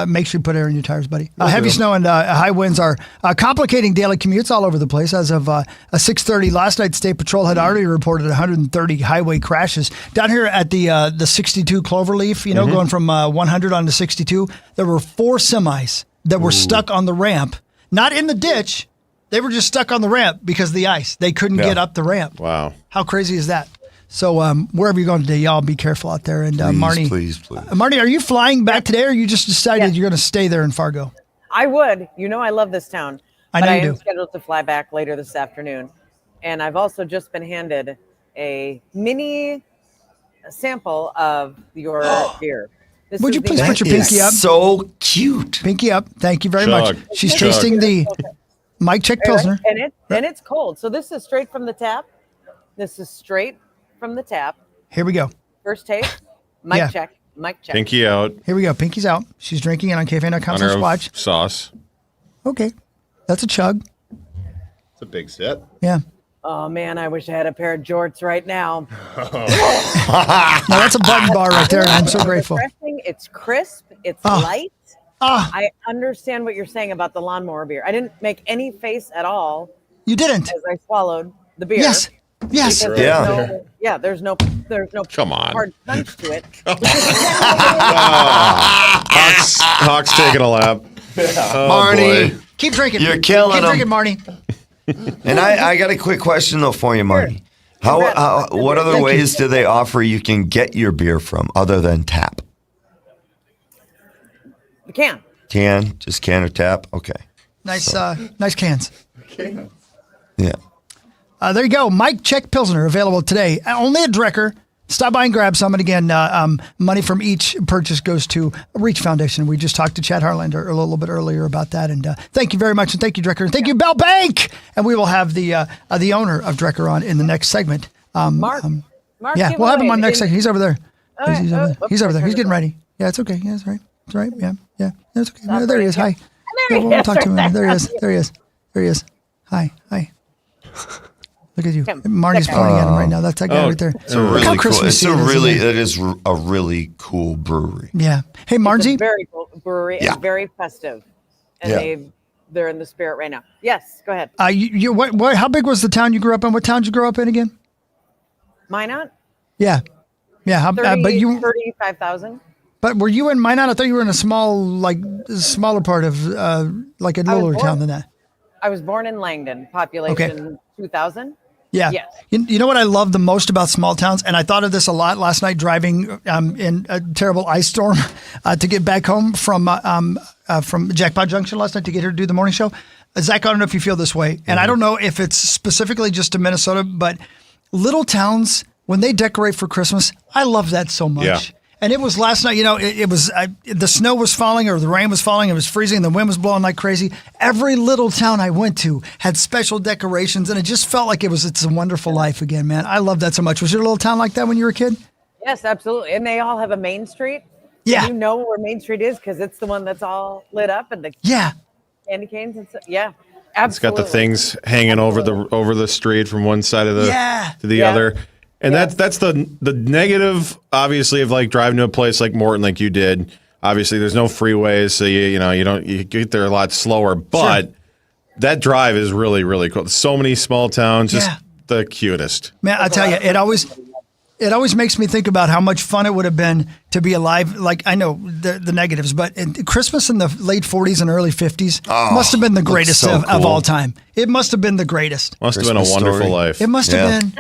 make sure you put air in your tires, buddy. Heavy snow and high winds are complicating daily commutes all over the place. As of 6:30 last night, State Patrol had already reported 130 highway crashes. Down here at the 62 Cloverleaf, going from 100 on to 62, there were 4 semis that were stuck on the ramp, not in the ditch. They were just stuck on the ramp because of the ice. They couldn't get up the ramp. Wow. How crazy is that? So wherever you're going today, y'all be careful out there. And Marnie, please. Marnie, are you flying back today, or you just decided you're going to stay there in Fargo? I would. I love this town. I know but you do. I am scheduled to fly back later this afternoon. And I've also just been handed a mini sample of your beer. Would you please put your pinky up? So cute. Pinky up. Thank you very much. She's tasting the Mike Check Pilsner. And it's cold. So this is straight from the tap. This is straight from the tap. Here we go. First taste. Mike check. Mike check. Pinky out. Here we go. Pinky's out. She's drinking it on KFAN.com/watch. Sauce. Okay. That's a chug. It's a big sip. Yeah. Oh, man, I wish I had a pair of jorts right now. No, that's a button bar right there, and I'm so grateful. It's crisp. It's light. I understand what you're saying about the lawnmower beer. I didn't make any face at all. You didn't? As I swallowed the beer. Yes. There's no Come on. hard punch to it. Hawk's taking a lap. Marnie. Boy. Keep drinking. You're killing Keep drinking, Marnie. And I got a quick question, though, for you, Marnie. What other ways do they offer you can get your beer from other than tap? The can. Just can or tap? Okay. Nice cans. Yeah. There you go. Mike Check Pilsner available today. Only at Drecker. Stop by and grab some. And again, money from each purchase goes to Reach Foundation. We just talked to Chad Harlander a little bit earlier about that. And thank you very much. And thank you, Drecker. And thank you, Bell Bank. And we will have the owner of Drecker on in the next segment. Mark. Yeah, we'll have him on next segment. He's over there. He's over there. He's getting ready. Yeah, it's okay. Yeah, that's right. That's right. Yeah. That's okay. No, there he is. Hi. We'll talk to him. There he is. Hi. Look at you. Marnie's pointing at him right now. That's that guy right there. It's really cool. It is a really cool brewery. Yeah. Hey, Margie. It's a very cool brewery and very festive. And they're in the spirit right now. Yes, go ahead. How big was the town you grew up in? What town did you grow up in again? Minot? Yeah. But 35,000. But were you in Minot? I thought you were in a smaller part of like a littler town than that. I was born in Langdon, population 2,000. Yeah. Yes. You know what I love the most about small towns? And I thought of this a lot last night driving in a terrible ice storm to get back home from Jackpot Junction last night to get here to do the morning show. Zach, I don't know if you feel this way. And I don't know if it's specifically just to Minnesota, but little towns, when they decorate for Christmas, I love that so much. Yeah. And it was last night, it was the snow was falling or the rain was falling. It was freezing. The wind was blowing like crazy. Every little town I went to had special decorations, and it just felt like it's a wonderful life again, man. I love that so much. Was your little town like that when you were a kid? Yes, absolutely. And they all have a Main Street. Yeah. You know where Main Street is because it's the one that's all lit up and the candy canes and stuff. Yeah, absolutely. It's got the things hanging over the street from one side of to the other. And that's the negative, obviously, of like driving to a place like Morton, like you did. Obviously, there's no freeways, so you get there a lot slower. But that drive is really, really cool. So many small towns, just the cutest. Man, I tell you, it always makes me think about how much fun it would have been to be alive. Like, I know the negatives, but Christmas in the late 40s and early 50s must have been the greatest of all time. It must have been the greatest. Must have been a wonderful life. It must have been.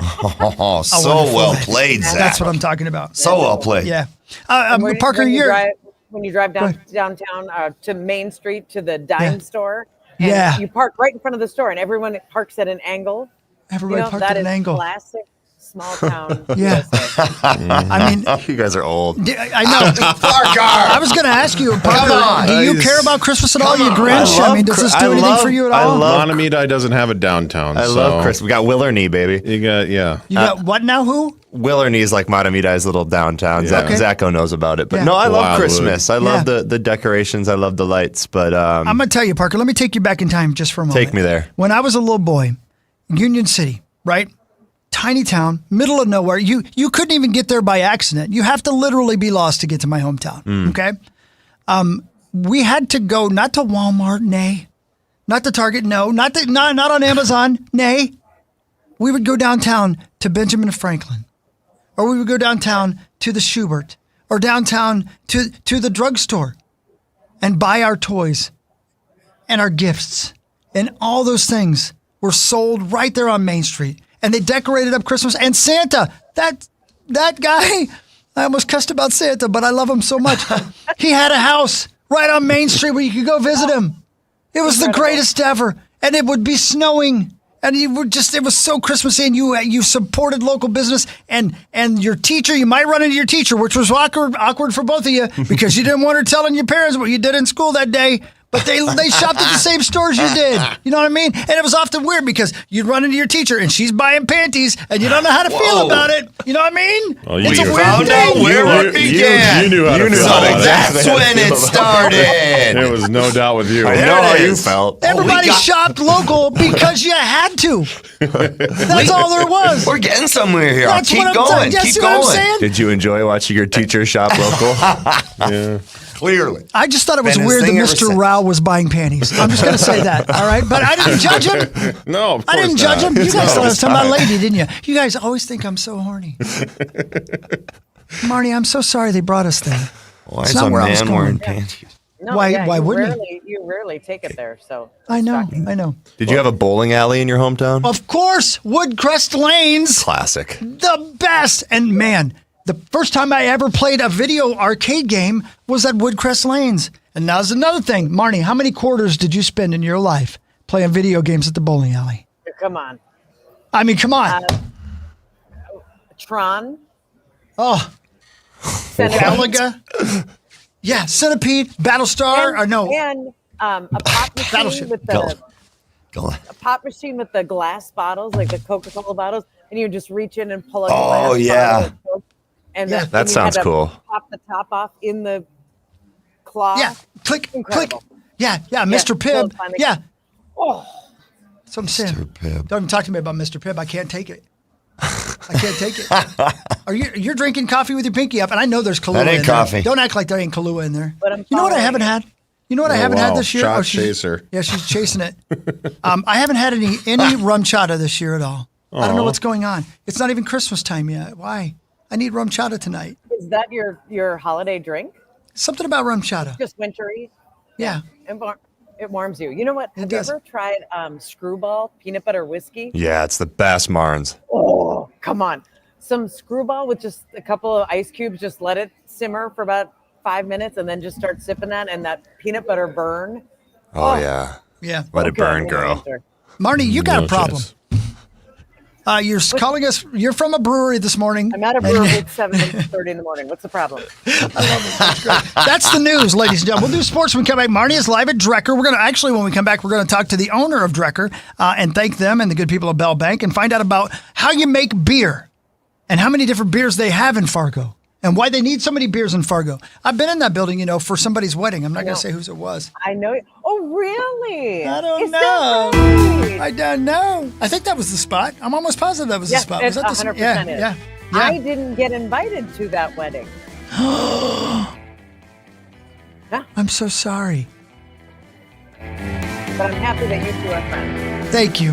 So well played, Zach. That's what I'm talking about. So well played. Yeah. Parker, when you drive downtown to Main Street to the dime store. And you park right in front of the store, and everyone parks at an angle. Everybody parked at an angle. Classic small town. I mean, you guys are old. I know. I was going to ask you, Parker, do you care about Christmas at all? You Grinch? I mean, does this do anything for you at all? Montemita doesn't have a downtown. I love Christmas. We got Willarney, baby. You got You got what now? Who? Willarney is like Montemita's little downtown. Zacho knows about it. But no, I love Christmas. I love the decorations. I love the lights. But I'm going to tell you, Parker, let me take you back in time just for a moment. Take me there. When I was a little boy, Union City, right? Tiny town, middle of nowhere. You couldn't even get there by accident. You have to literally be lost to get to my hometown. Okay? We had to go not to Walmart, nay. Not to Target, no. Not on Amazon, nay. We would go downtown to Benjamin Franklin. Or we would go downtown to the Schubert. Or downtown to the drugstore. And buy our toys. And our gifts. And all those things were sold right there on Main Street. And they decorated up Christmas. And Santa, that guy, I almost cussed about Santa, but I love him so much. He had a house right on Main Street where you could go visit him. It was the greatest ever. And it would be snowing. And it was so Christmassy, and you supported local business, and your teacher, you might run into your teacher, which was awkward for both of you, because you didn't want her telling your parents what you did in school that day. But they shopped at the same stores you did. You know what I mean? And it was often weird because you'd run into your teacher and she's buying panties and you don't know how to feel about it. You know what I mean? Well, it's a weird thing. Where it began. You knew how to feel about it. That's when it started. There was no doubt with you. I know how you felt. Everybody shopped local because you had to. That's all there was. We're getting somewhere here. That's Keep what going. Keep Keep what I'm going. saying? Did you enjoy watching your teacher shop local? Yeah. Clearly. I just thought it was weird that Mr. Rao was buying panties. I'm just going to say that, all right? But I didn't judge him. No, of course I didn't judge him. You guys thought I was talking about fine. lady, didn't you? You guys always think I'm so horny. Marnie, I'm so sorry they brought us there. Why is a man wearing panties? No, why wouldn't you rarely take it there, so. I know. Did you have a bowling alley in your hometown? Of course, Woodcrest Lanes. Classic. The best. And man, the first time I ever played a video arcade game was at Woodcrest Lanes. And now's another thing. Marnie, how many quarters did you spend in your life playing video games at the bowling alley? Come on. I mean, come on. Tron. Oh. Galaga. Yeah, Centipede, Battlestar, And a pop machine with the a pop machine with the glass bottles, like the Coca-Cola bottles, and you just reach in and pull out the glass bottle. And that sounds cool. Pop the top off in the claw. Yeah, click. Yeah, Mr. Pibb. So yeah. Oh. That's what I'm saying. Mr. Pibb. Don't even talk to me about Mr. Pibb. I can't take it. I can't take it. You're drinking coffee with your pinky up, and I know there's Kahlua That ain't in coffee. there. Don't act like there ain't Kahlua in there. But you know what I haven't had? You know what I haven't had this year? Shot chaser. Yeah, she's chasing it. I haven't had any rum chata this year at all. I don't know what's going on. It's not even Christmas time yet. Why? I need rum chata tonight. Is that your holiday drink? Something about rum chata. Just wintry? Yeah. It warms you. You know what? Have you ever tried Screwball peanut butter whiskey? Yeah, it's the best, Marnes. Oh, come on. Some Screwball with just a couple of ice cubes. Just let it simmer for about 5 minutes and then just start sipping that, and that peanut butter burn. Oh, yeah. Yeah. Let it burn, girl. Marnie, you got a problem. You're calling us. You're from a brewery this morning. I'm at a brewery at 7:30 in the morning. What's the problem? I love it. That's great. That's the news, ladies and gentlemen. We'll do sports when we come back. Marnie is live at Drecker. We're going to actually, when we come back, we're going to talk to the owner of Drecker and thank them and the good people of Bell Bank and find out about how you make beer and how many different beers they have in Fargo and why they need so many beers in Fargo. I've been in that building, for somebody's wedding. I'm not going to say whose it was. I know. Oh, really? I don't know. I don't know. I think that was the spot. I'm almost positive that was the spot. Was that 100% is. Yeah. I didn't get invited to that wedding. I'm so sorry. But I'm happy that you two are friends. Thank you.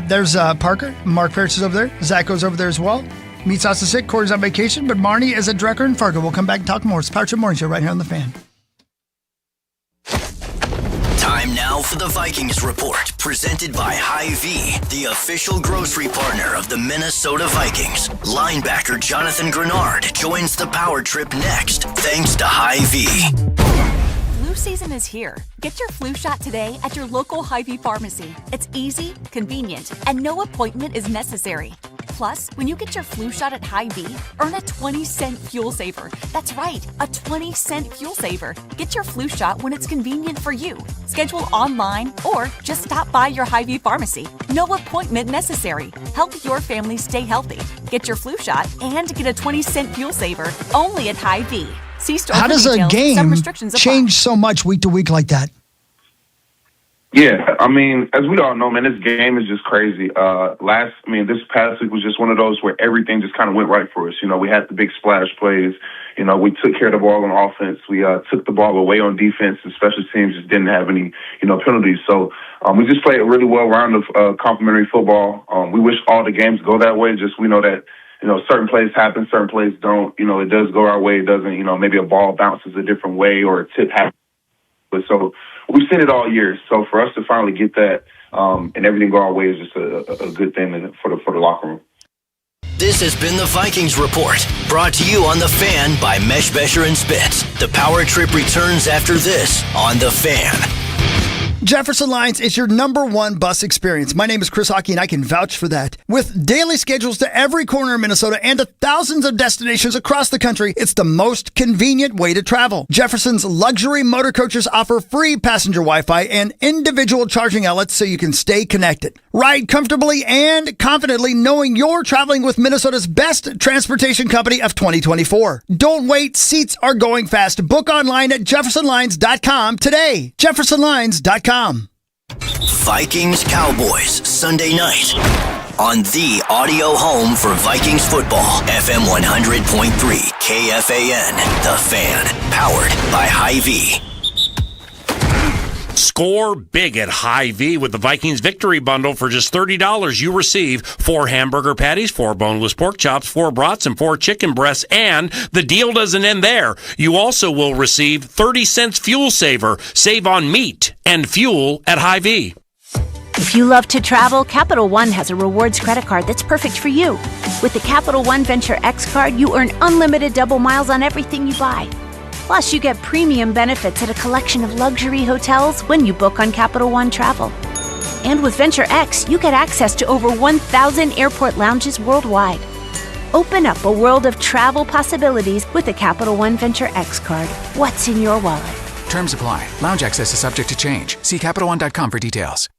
There's Parker. Mark Parrish is over there. Zacho's over there as well. Meat Sauce is sick. Corey's on vacation, but Marnie is at Drecker and Fargo. We'll come back and talk more. It's Power Trip Morning Show right here on The Fan. Time now Now for the Vikings Report, presented by Hy-Vee, the official grocery partner of the Minnesota Vikings. Linebacker Jonathan Grenard joins the Power Trip next, thanks to Hy-Vee. Flu season is here. Get your flu shot today at your local Hy-Vee pharmacy. It's easy, convenient, and no appointment is necessary. Plus, when you get your flu shot at Hy-Vee, earn a 20-cent fuel saver. That's right, a 20-cent fuel saver. Get your flu shot when it's convenient for you. Schedule online or just stop by your Hy-Vee pharmacy. No appointment necessary. Help your family stay healthy. Get your flu shot and get a 20-cent fuel saver only at Hy-Vee. See store How does a game change so much week to week like that? Yeah, I mean, as we all know, man, this game is just crazy. This past week was just one of those where everything just kind of went right for us. You know, we had the big splash plays. You know, we took care of the ball on offense. We took the ball away on defense. And special teams just didn't have any, penalties. So we just played a really well-rounded complimentary football. We wish all the games go that way. Just we know that, certain plays happen, certain plays don't. It does go our way. It doesn't, maybe a ball bounces a different way or a tip happens. But so we've seen it all year. So for us to finally get that and everything go our way is just a good thing for the locker room. This has been the Vikings Report, brought to you on The Fan by Mesh Besher and Spitz. The Power Trip returns after this on The Fan. Jefferson Lines is your #1 bus experience. My name is Chris Hockey, and I can vouch for that. With daily schedules to every corner of Minnesota and to thousands of destinations across the country, it's the most convenient way to travel. Jefferson's luxury motor coaches offer free passenger Wi-Fi and individual charging outlets so you can stay connected. Ride comfortably and confidently knowing you're traveling with Minnesota's best transportation company of 2024. Don't wait. Seats are going fast. Book online at jeffersonlines.com today. jeffersonlines.com. Vikings Cowboys Sunday night on the audio home for Vikings football, FM 100.3 KFAN, The Fan, powered by Hy-Vee. Score big at Hy-Vee with the Vikings Victory Bundle. For just $30, you receive 4 hamburger patties, 4 boneless pork chops, 4 brats, and 4 chicken breasts. And the deal doesn't end there. You also will receive 30 cents fuel saver. Save on meat and fuel at Hy-Vee. If you love to travel, Capital One has a rewards credit card that's perfect for you. With the Capital One Venture X card, you earn unlimited double miles on everything you buy. Plus, you get premium benefits at a collection of luxury hotels when you book on Capital One Travel. And with Venture X, you get access to over 1,000 airport lounges worldwide. Open up a world of travel possibilities with the Capital One Venture X card. What's in your wallet? Terms apply. Lounge access is subject to change. See CapitalOne.com for details.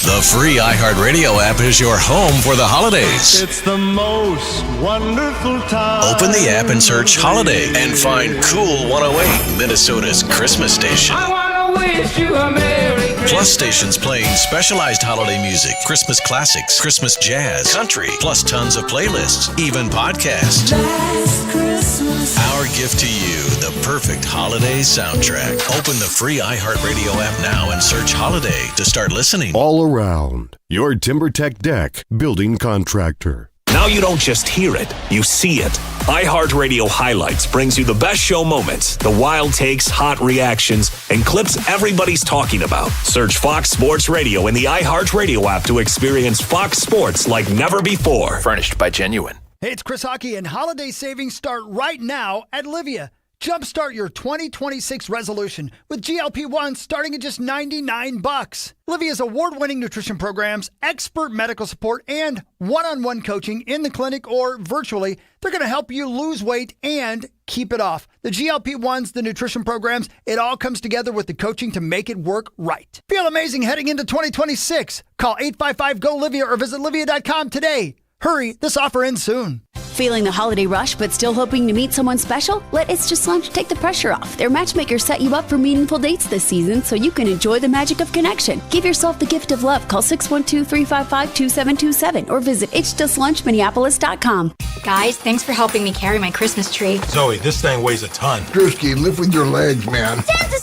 The free iHeartRadio app is your home for the holidays. It's the most wonderful time. Open the app and search Holiday and find Cool 108, Minnesota's Christmas station. I want to wish you a Merry Christmas. Plus stations playing specialized holiday music, Christmas classics, Christmas jazz, country, plus tons of playlists, even podcasts. Last Christmas. Our gift to you, the perfect holiday soundtrack. Open the free iHeartRadio app now and search Holiday to start listening. All around, your TimberTech deck building contractor. Now you don't just hear it, you see it. iHeartRadio Highlights brings you the best show moments, the wild takes, hot reactions, and clips everybody's talking about. Search Fox Sports Radio in the iHeartRadio app to experience Fox Sports like never before. Furnished by Genuine. Hey, it's Chris Hockey, and holiday savings start right now at Livea. Jumpstart your 2026 resolution with GLP-1 starting at just $99. Livea's award-winning nutrition programs, expert medical support, and one-on-one coaching in the clinic or virtually, they're going to help you lose weight and keep it off. The GLP-1s, the nutrition programs, it all comes together with the coaching to make it work right. Feel amazing heading into 2026. Call 855-GO-LIVEA or visit Livea.com today. Hurry, this offer ends soon. Feeling the holiday rush but still hoping to meet someone special? Let It's Just Lunch take the pressure off. Their matchmaker set you up for meaningful dates this season so you can enjoy the magic of connection. Give yourself the gift of love. Call 612-355-2727 or visit itsjustlunchminneapolis.com. Guys, thanks for helping me carry my Christmas tree. Zoe, this thing weighs a ton. Drewski, lift with your legs, man. Santa!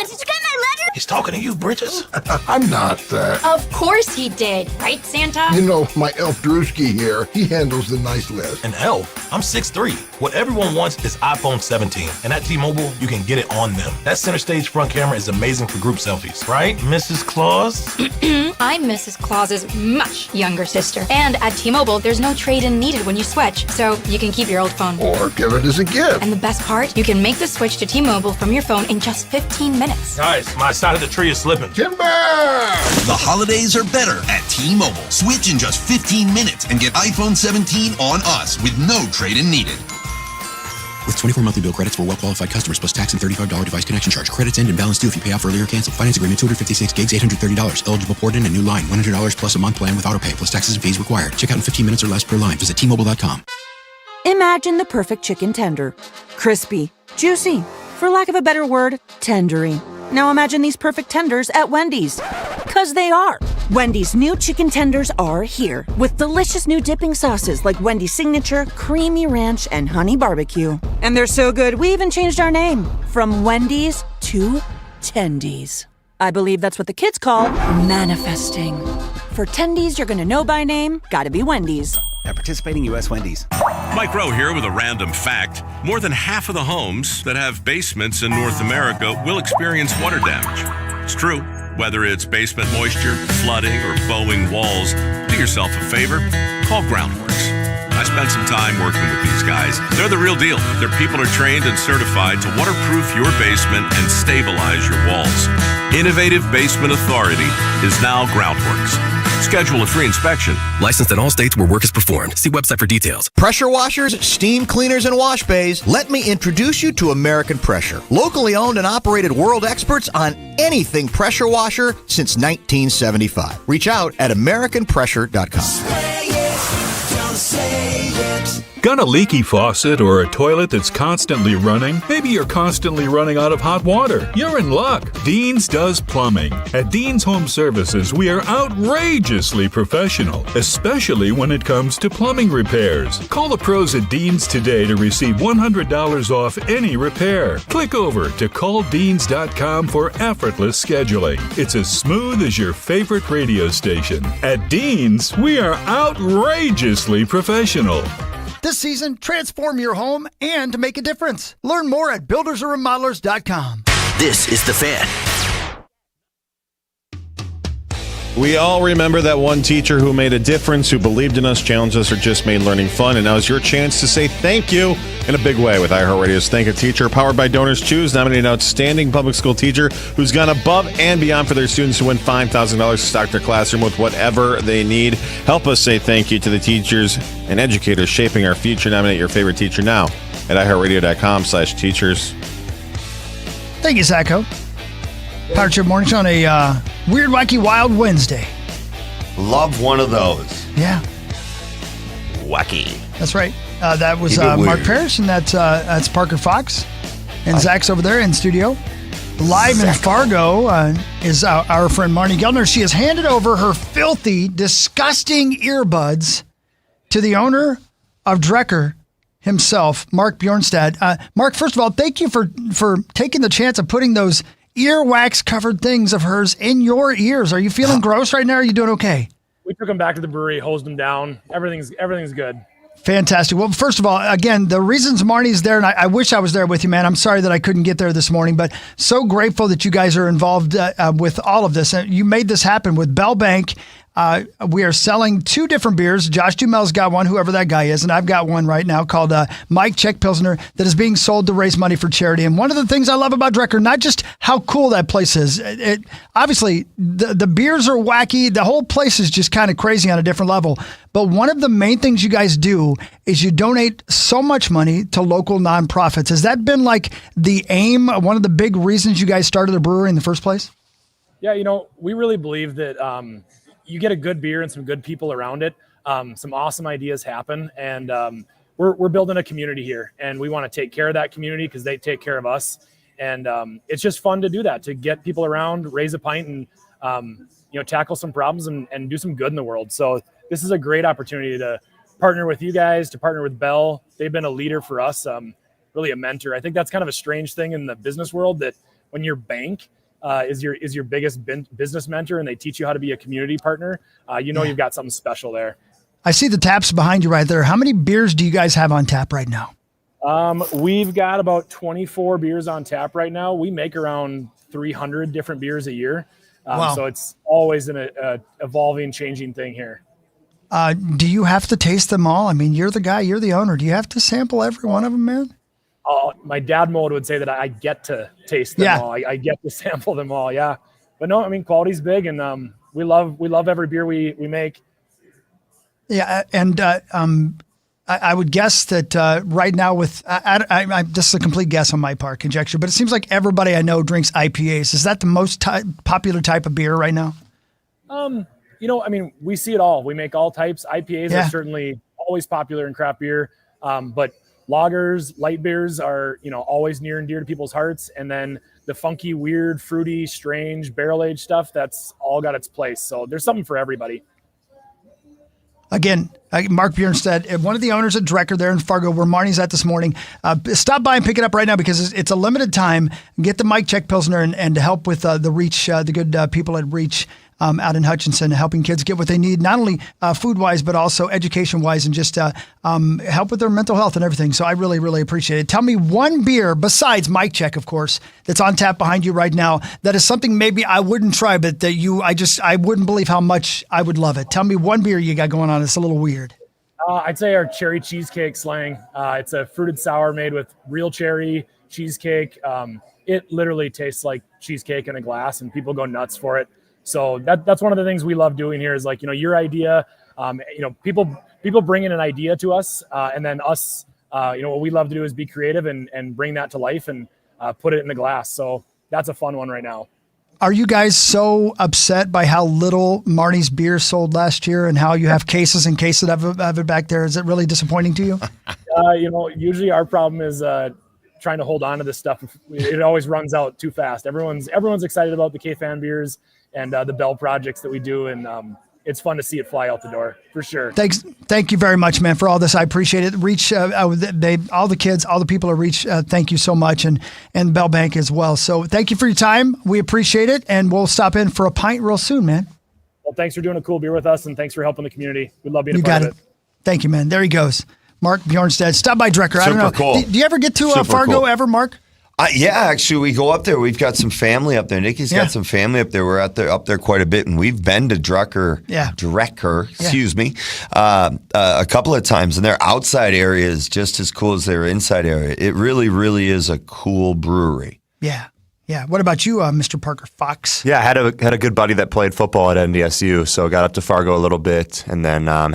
Did you get my letter? He's talking to you, Bridges. I'm not. Of course he did, right, Santa? You know, my elf Drewski here, he handles the nice list. An elf? I'm 6'3". What everyone wants is iPhone 17. And at T-Mobile, you can get it on them. That center stage front camera is amazing for group selfies. Right, Mrs. Claus? I'm Mrs. Claus's much younger sister. And at T-Mobile, there's no trade-in needed when you switch, so you can keep your old phone. Or give it as a gift. And the best part, you can make the switch to T-Mobile from your phone in just 15 minutes. Guys, my side of the tree is slipping. Timber! The holidays are better at T-Mobile. Switch in just 15 minutes and get iPhone 17 on us with no trade-in needed. With 24 monthly bill credits for well-qualified customers plus tax and $35 device connection charge. Credits end and balance due if you pay off early or cancel. Finance agreement 256 gigs, $830. Eligible port in a new line. $100 plus a month plan with autopay plus taxes and fees required. Check out in 15 minutes or less per line. Visit T-Mobile.com. Imagine the perfect chicken tender. Crispy, juicy, for lack of a better word, tendery. Now imagine these perfect tenders at Wendy's. 'Cause they are. Wendy's new chicken tenders are here with delicious new dipping sauces like Wendy's Signature, Creamy Ranch, and Honey Barbecue. And they're so good, we even changed our name from Wendy's to Tendies. I believe that's what the kids call manifesting. For Tendies you're gonna know by name, gotta be Wendy's. At participating U.S. Wendy's. Mike Rowe here with a random fact. More than half of the homes that have basements in North America will experience water damage. It's true. Whether it's basement moisture, flooding, or bowing walls, do yourself a favor. Call Groundworks. I spent some time working with these guys. They're the real deal. Their people are trained and certified to waterproof your basement and stabilize your walls. Innovative Basement Authority is now Groundworks. Schedule a free inspection. Licensed in all states where work is performed. See website for details. Pressure washers, steam cleaners, and wash bays. Let me introduce you to American Pressure. Locally owned and operated world experts on anything pressure washer since 1975. Reach out at AmericanPressure.com. Got a leaky faucet or a toilet that's constantly running? Maybe you're constantly running out of hot water. You're in luck. Dean's does plumbing. At Dean's Home Services, we are outrageously professional, especially when it comes to plumbing repairs. Call the pros at Dean's today to receive $100 off any repair. Click over to calldeans.com for effortless scheduling. It's as smooth as your favorite radio station. At Dean's, we are outrageously professional. This season, transform your home and make a difference. Learn more at buildersandremodelers.com. This is The Fan. We all remember that one teacher who made a difference, who believed in us, challenged us, or just made learning fun. And now is your chance to say thank you in a big way with iHeartRadio's Thank a Teacher, powered by Donors Choose, nominating an outstanding public school teacher who's gone above and beyond for their students to win $5,000 to stock their classroom with whatever they need. Help us say thank you to the teachers and educators shaping our future. Nominate your favorite teacher now at iHeartRadio.com/teachers. Thank you, Zacho. Power Trip Morning Show on a weird, wacky, wild Wednesday. Love one of those. Yeah. Wacky. That's right. That was Mark Parrish, and that's Parker Fox. And Zach's over there in studio. Live in Fargo is our friend Marnie Geldner. She has handed over her filthy, disgusting earbuds to the owner of Drecker himself, Mark Bjornstad. Mark, first of all, thank you for taking the chance of putting those earwax covered things of hers in your ears. Are you feeling gross right now? Or are you doing okay? We took them back to the brewery, hosed them down. Everything's good. Fantastic. Well, first of all, again, the reasons Marnie's there, and I wish I was there with you, man. I'm sorry that I couldn't get there this morning, but so grateful that you guys are involved with all of this. You made this happen with Bell Bank. We are selling 2 different beers. Josh Dumel's got one, whoever that guy is, and I've got one right now called Mike Czech Pilsner that is being sold to raise money for charity. And one of the things I love about Drecker, not just how cool that place is. Obviously, the beers are wacky. The whole place is just kind of crazy on a different level. But one of the main things you guys do is you donate so much money to local nonprofits. Has that been like the aim, one of the big reasons you guys started a brewery in the first place? Yeah, we really believe that you get a good beer and some good people around it, some awesome ideas happen. And we're building a community here, and we want to take care of that community because they take care of us. And it's just fun to do that, to get people around, raise a pint, and tackle some problems and do some good in the world. So this is a great opportunity to partner with you guys, to partner with Bell. They've been a leader for us, really a mentor. I think that's kind of a strange thing in the business world, that when your bank is your biggest business mentor and they teach you how to be a community partner, you've got something special there. I see the taps behind you right there. How many beers do you guys have on tap right now? We've got about 24 beers on tap right now. We make around 300 different beers a year. Wow. So it's always an evolving, changing thing here. Do you have to taste them all? I mean, you're the guy, you're the owner. Do you have to sample every one of them, man? My dad mode would say that I get to taste them all. I get to sample them all. Yeah. But no, I mean, quality's big, and we love every beer we make. Yeah. And I would guess that right now with this is a complete guess on my part, conjecture, but it seems like everybody I know drinks IPAs. Is that the most popular type of beer right now? I mean, we see it all. We make all types. IPAs are certainly always popular in craft beer, but lagers, light beers are, always near and dear to people's hearts. And then the funky, weird, fruity, strange, barrel-aged stuff, that's all got its place. So there's something for everybody. Again, Mark Bjornstad, one of the owners at Drecker there in Fargo, where Marnie's at this morning. Stop by and pick it up right now because it's a limited time. Get the Mike Check Pilsner and to help with the Reach, the good people at Reach out in Hutchinson, helping kids get what they need, not only food-wise, but also education-wise, and just help with their mental health and everything. So I really, really appreciate it. Tell me one beer, besides Mike Check, of course, that's on tap behind you right now, that is something maybe I wouldn't try, but that I wouldn't believe how much I would love it. Tell me one beer you got going on. It's a little weird. I'd say our cherry cheesecake slang. It's a fruited sour made with real cherry cheesecake. It literally tastes like cheesecake in a glass, and people go nuts for it. So that's one of the things we love doing here is your idea, people bring in an idea to us and then us, what we love to do is be creative and bring that to life and put it in the glass. So that's a fun one right now. Are you guys so upset by how little Marnie's beer sold last year and how you have cases and cases of it back there? Is it really disappointing to you? Usually our problem is trying to hold on to this stuff. It always runs out too fast. Everyone's excited about the KFAN beers and the Bell projects that we do. And it's fun to see it fly out the door for sure. Thank you very much, man, for all this. I appreciate it. Reach, all the kids, all the people at Reach, thank you so much. And Bell Bank as well. So thank you for your time. We appreciate it. And we'll stop in for a pint real soon, man. Well, thanks for doing a cool beer with us. And thanks for helping the community. We love being a part of it. Thank you, man. There he goes. Mark Bjornstad. Stop by Drecker. I don't know. Cool. Do you ever get to Fargo ever, Mark? Yeah, actually, we go up there. We've got some family up there. Nikki's got some family up there. We're up there quite a bit, and we've been to Drecker, a couple of times, and their outside area is just as cool as their inside area. It really, really is a cool brewery. Yeah. Yeah. What about you, Mr. Parker Fox? Yeah, I had a good buddy that played football at NDSU, so got up to Fargo a little bit, and then I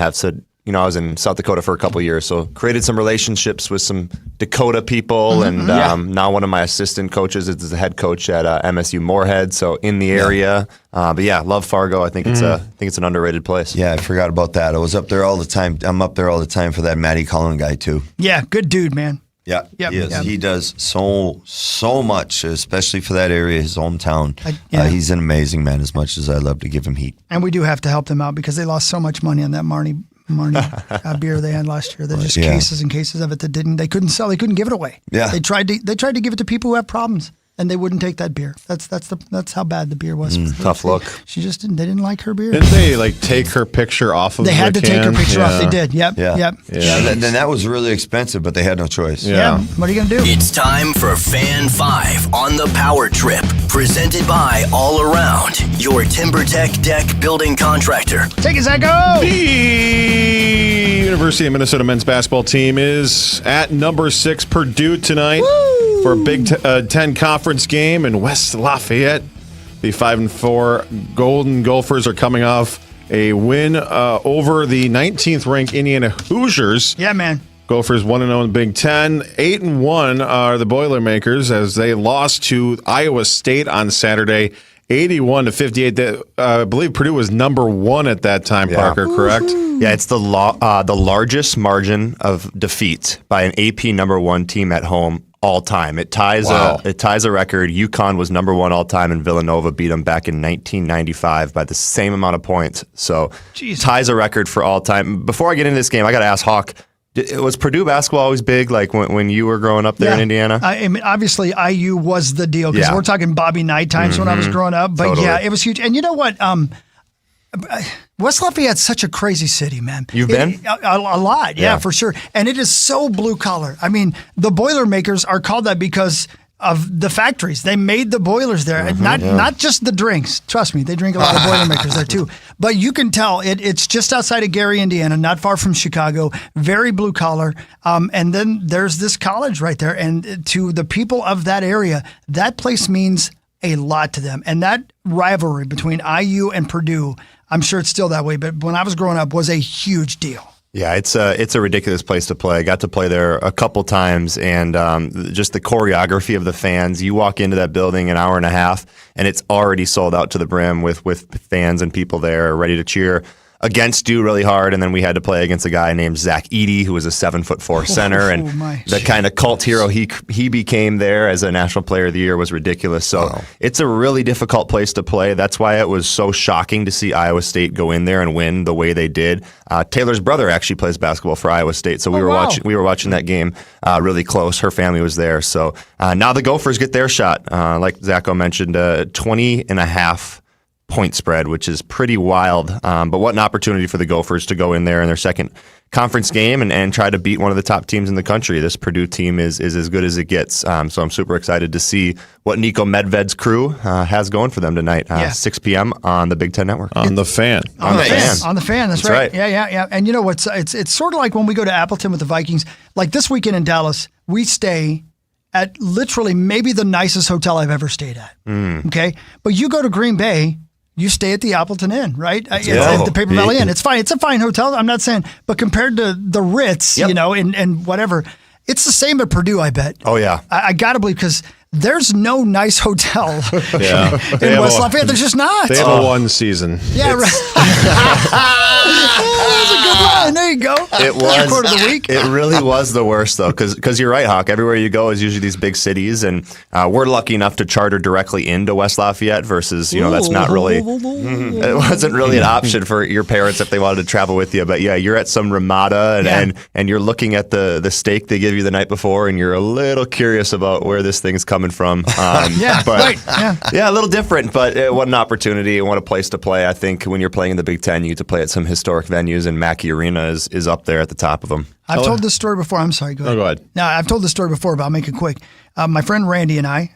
was in South Dakota for a couple of years, so created some relationships with some Dakota people, and now one of my assistant coaches is the head coach at MSU Moorhead, so in the area. But yeah, love Fargo. I think it's an underrated place. Yeah, I forgot about that. I was up there all the time. I'm up there all the time for that Matty Cullen guy too. Yeah, good dude, man. Yeah, he is. He does so much, especially for that area, his hometown. He's an amazing man, as much as I love to give him heat. And we do have to help them out because they lost so much money on that Marnie beer they had last year. They're just cases and cases of it that they couldn't sell. They couldn't give it away. Yeah. They tried to give it to people who have problems, and they wouldn't take that beer. That's how bad the beer was. Tough look. She just didn't. They didn't like her beer. Didn't they take her picture off of? They had to take her picture off. They did. Yep. Then that was really expensive, but they had no choice. Yeah. What are you gonna do? It's time for Fan 5 on the Power Trip, presented by All Around, your TimberTech deck building contractor. Take it, Zacho. The University of Minnesota men's basketball team is at number 6 Purdue tonight. Woo! For a Big Ten conference game in West Lafayette. The 5-4 Golden Gophers are coming off a win over the 19th ranked Indiana Hoosiers. Yeah, man. Gophers 1-0 in the Big Ten. 8-1 are the Boilermakers as they lost to Iowa State on Saturday, 81-58. I believe Purdue was number 1 at that time. Parker, correct? Yeah, it's the largest margin of defeat by an AP number 1 team at home all time. It ties a record. UConn was number 1 all time, and Villanova beat them back in 1995 by the same amount of points. So ties a record for all time. Before I get into this game, I got to ask Hawk, Was Purdue basketball always big, like when you were growing up there in Indiana? I mean, obviously, IU was the deal because we're talking Bobby Knight times when I was growing up. But Totally. yeah, it was huge. And you know what? West Lafayette's such a crazy city, man. You've been? A lot, yeah, for sure. And it is so blue collar. I mean, the Boilermakers are called that because of the factories. They made the boilers there. Not just the drinks. Trust me, they drink a lot of Boilermakers there too. But you can tell it's just outside of Gary, Indiana, not far from Chicago, very blue collar. And then there's this college right there. And to the people of that area, that place means a lot to them. And that rivalry between IU and Purdue, I'm sure it's still that way, but when I was growing up, was a huge deal. Yeah, it's a ridiculous place to play. I got to play there a couple times, and just the choreography of the fans. You walk into that building an hour and a half, and it's already sold out to the brim with fans and people there ready to cheer against you really hard. And then we had to play against a guy named Zach Edey, who was a 7'4" center, and the kind of cult hero he became there as a National Player of the Year was ridiculous. So it's a really difficult place to play. That's why it was so shocking to see Iowa State go in there and win the way they did. Taylor's brother actually plays basketball for Iowa State, so we were watching that game really close. Her family was there. So now the Gophers get their shot. Like Zacho mentioned, 20.5 point spread, which is pretty wild. But what an opportunity for the Gophers to go in there in their second conference game and try to beat one of the top teams in the country. This Purdue team is as good as it gets. So I'm super excited to see what Nico Medved's crew has going for them tonight, 6 p.m. on the Big Ten Network. On the Fan. On the Fan. That's right. Yeah. And you know what's it's sort of like when we go to Appleton with the Vikings. Like this weekend in Dallas, we stay at literally maybe the nicest hotel I've ever stayed at. Okay, but you go to Green Bay. You stay at the Appleton Inn, right? The Paper Valley Inn. It's fine. It's a fine hotel. I'm not saying, but compared to the Ritz, and whatever, it's the same at Purdue, I bet. Oh, yeah. I got to believe because there's no nice hotel in West Lafayette. There's just not. They have a one season. Yeah, right. That's a good line. There you go. It was. Quarter of the week. It really was the worst, though, because you're right, Hawk. Everywhere you go is usually these big cities, and we're lucky enough to charter directly into West Lafayette versus, that's not really, it wasn't really an option for your parents if they wanted to travel with you. But yeah, you're at some Ramada, and you're looking at the steak they give you the night before, and you're a little curious about where this thing's coming from. Yeah, a little different, but what an opportunity and what a place to play. I think when you're playing in the Big Ten, you get to play at some historic venues, and Mackey Arena is up there at the top of them. I've told this story before. I'm sorry. Go ahead. No, go ahead. No, I've told this story before, but I'll make it quick. My friend Randy and I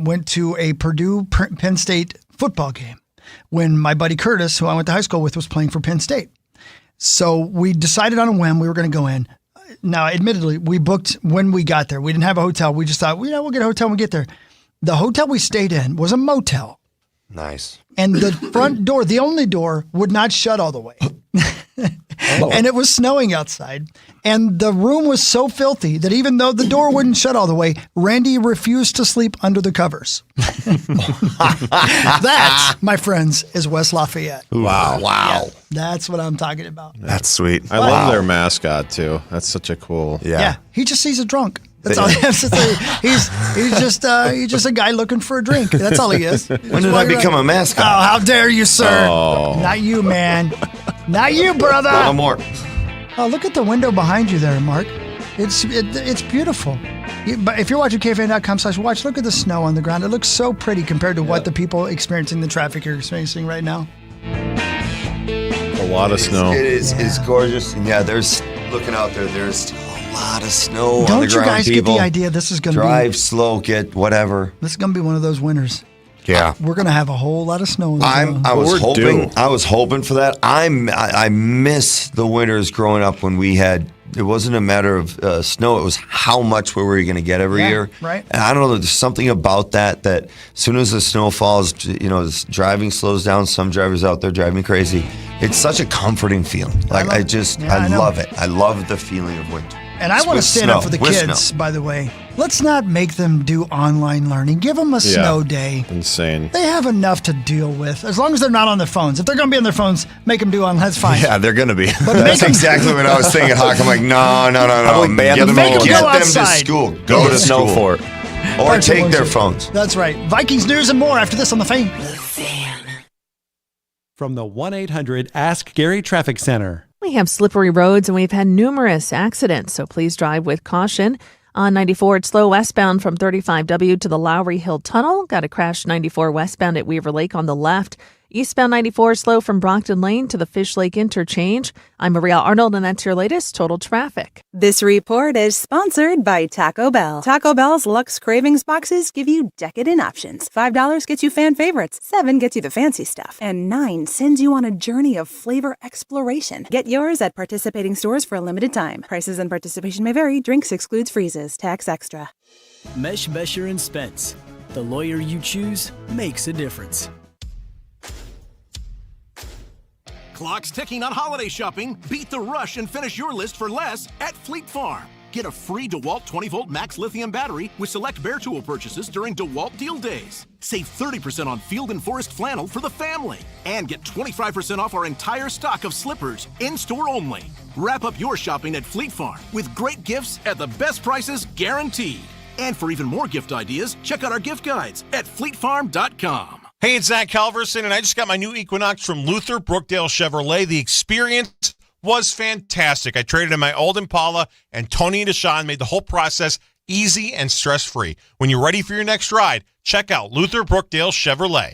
went to a Purdue-Penn State football game when my buddy Curtis, who I went to high school with, was playing for Penn State. So we decided on a whim we were going to go in. Now, admittedly, we booked when we got there. We didn't have a hotel. We just thought, we'll get a hotel when we get there. The hotel we stayed in was a motel. Nice. And the front door, the only door, would not shut all the way. And it was snowing outside. And the room was so filthy that even though the door wouldn't shut all the way, Randy refused to sleep under the covers. That, my friends, is West Lafayette. Wow. Yeah, that's what I'm talking about. That's sweet. I love their mascot, too. That's such a cool... Yeah. He just sees a drunk. That's all he has to say. He's just a guy looking for a drink. That's all he is. When did I become a mascot? Oh, how dare you, sir? Oh. Not you, man. Not you, brother. No more. Oh, look at the window behind you there, Mark. It's beautiful. But if you're watching KFAN.com/watch, look at the snow on the ground. It looks so pretty compared to what the people experiencing the traffic are experiencing right now. A lot of snow. It's gorgeous. And yeah, there's looking out there. There's a lot of snow on the ground. Don't you guys get the idea? This is going to drive slow, get whatever. This is going to be one of those winters. Yeah, we're going to have a whole lot of snow. I was hoping for that. I miss the winters growing up when we had. It wasn't a matter of snow. It was how much we were going to get every year. Right. And I don't know. There's something about that as soon as the snow falls, driving slows down. Some drivers out there drive me crazy. It's such a comforting feeling. I love it. I love the feeling of winter. And I want to stand up for the kids, by the way. Let's not make them do online learning. Give them a snow day. Insane. They have enough to deal with. As long as they're not on their phones. If they're going to be on their phones, make them do online. That's fine. Yeah, they're going to be. But that's exactly what I was thinking, Hawk. I'm like, no. Get them to school. Go to snow school. fort. Or take their phones. That's right. Vikings news and more after this on The Fan. From the 1-800-ASK-GARY Traffic Center. We have slippery roads and we've had numerous accidents, so please drive with caution. On 94, it's slow westbound from 35W to the Lowry Hill Tunnel. Got a crash 94 westbound at Weaver Lake on the left. Eastbound 94 slow from Brockton Lane to the Fish Lake Interchange. I'm Maria Arnold, and that's your latest Total Traffic. This report is sponsored by Taco Bell. Taco Bell's Luxe Cravings boxes give you decadent options. $5 gets you fan favorites, $7 gets you the fancy stuff, and $9 sends you on a journey of flavor exploration. Get yours at participating stores for a limited time. Prices and participation may vary. Drinks excludes freezes. Tax extra. Mesh, Mesher & Spence. The lawyer you choose makes a difference. Clock's ticking on holiday shopping. Beat the rush and finish your list for less at Fleet Farm. Get a free DeWalt 20-volt max lithium battery with select Bear Tool purchases during DeWalt Deal Days. Save 30% on Field and Forest flannel for the family. And get 25% off our entire stock of slippers, in-store only. Wrap up your shopping at Fleet Farm with great gifts at the best prices guaranteed. And for even more gift ideas, check out our gift guides at fleetfarm.com. Hey, it's Zach Calverson, and I just got my new Equinox from Luther Brookdale Chevrolet. The experience was fantastic. I traded in my old Impala, and Tony and Deshaun made the whole process easy and stress-free. When you're ready for your next ride, check out Luther Brookdale Chevrolet.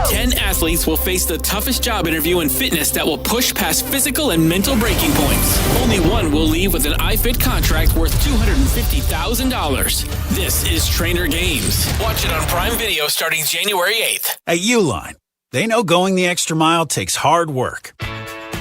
10 athletes will face the toughest job interview in fitness that will push past physical and mental breaking points. Only one will leave with an iFit contract worth $250,000. This is Trainer Games. Watch it on Prime Video starting January 8th. At Uline, they know going the extra mile takes hard work.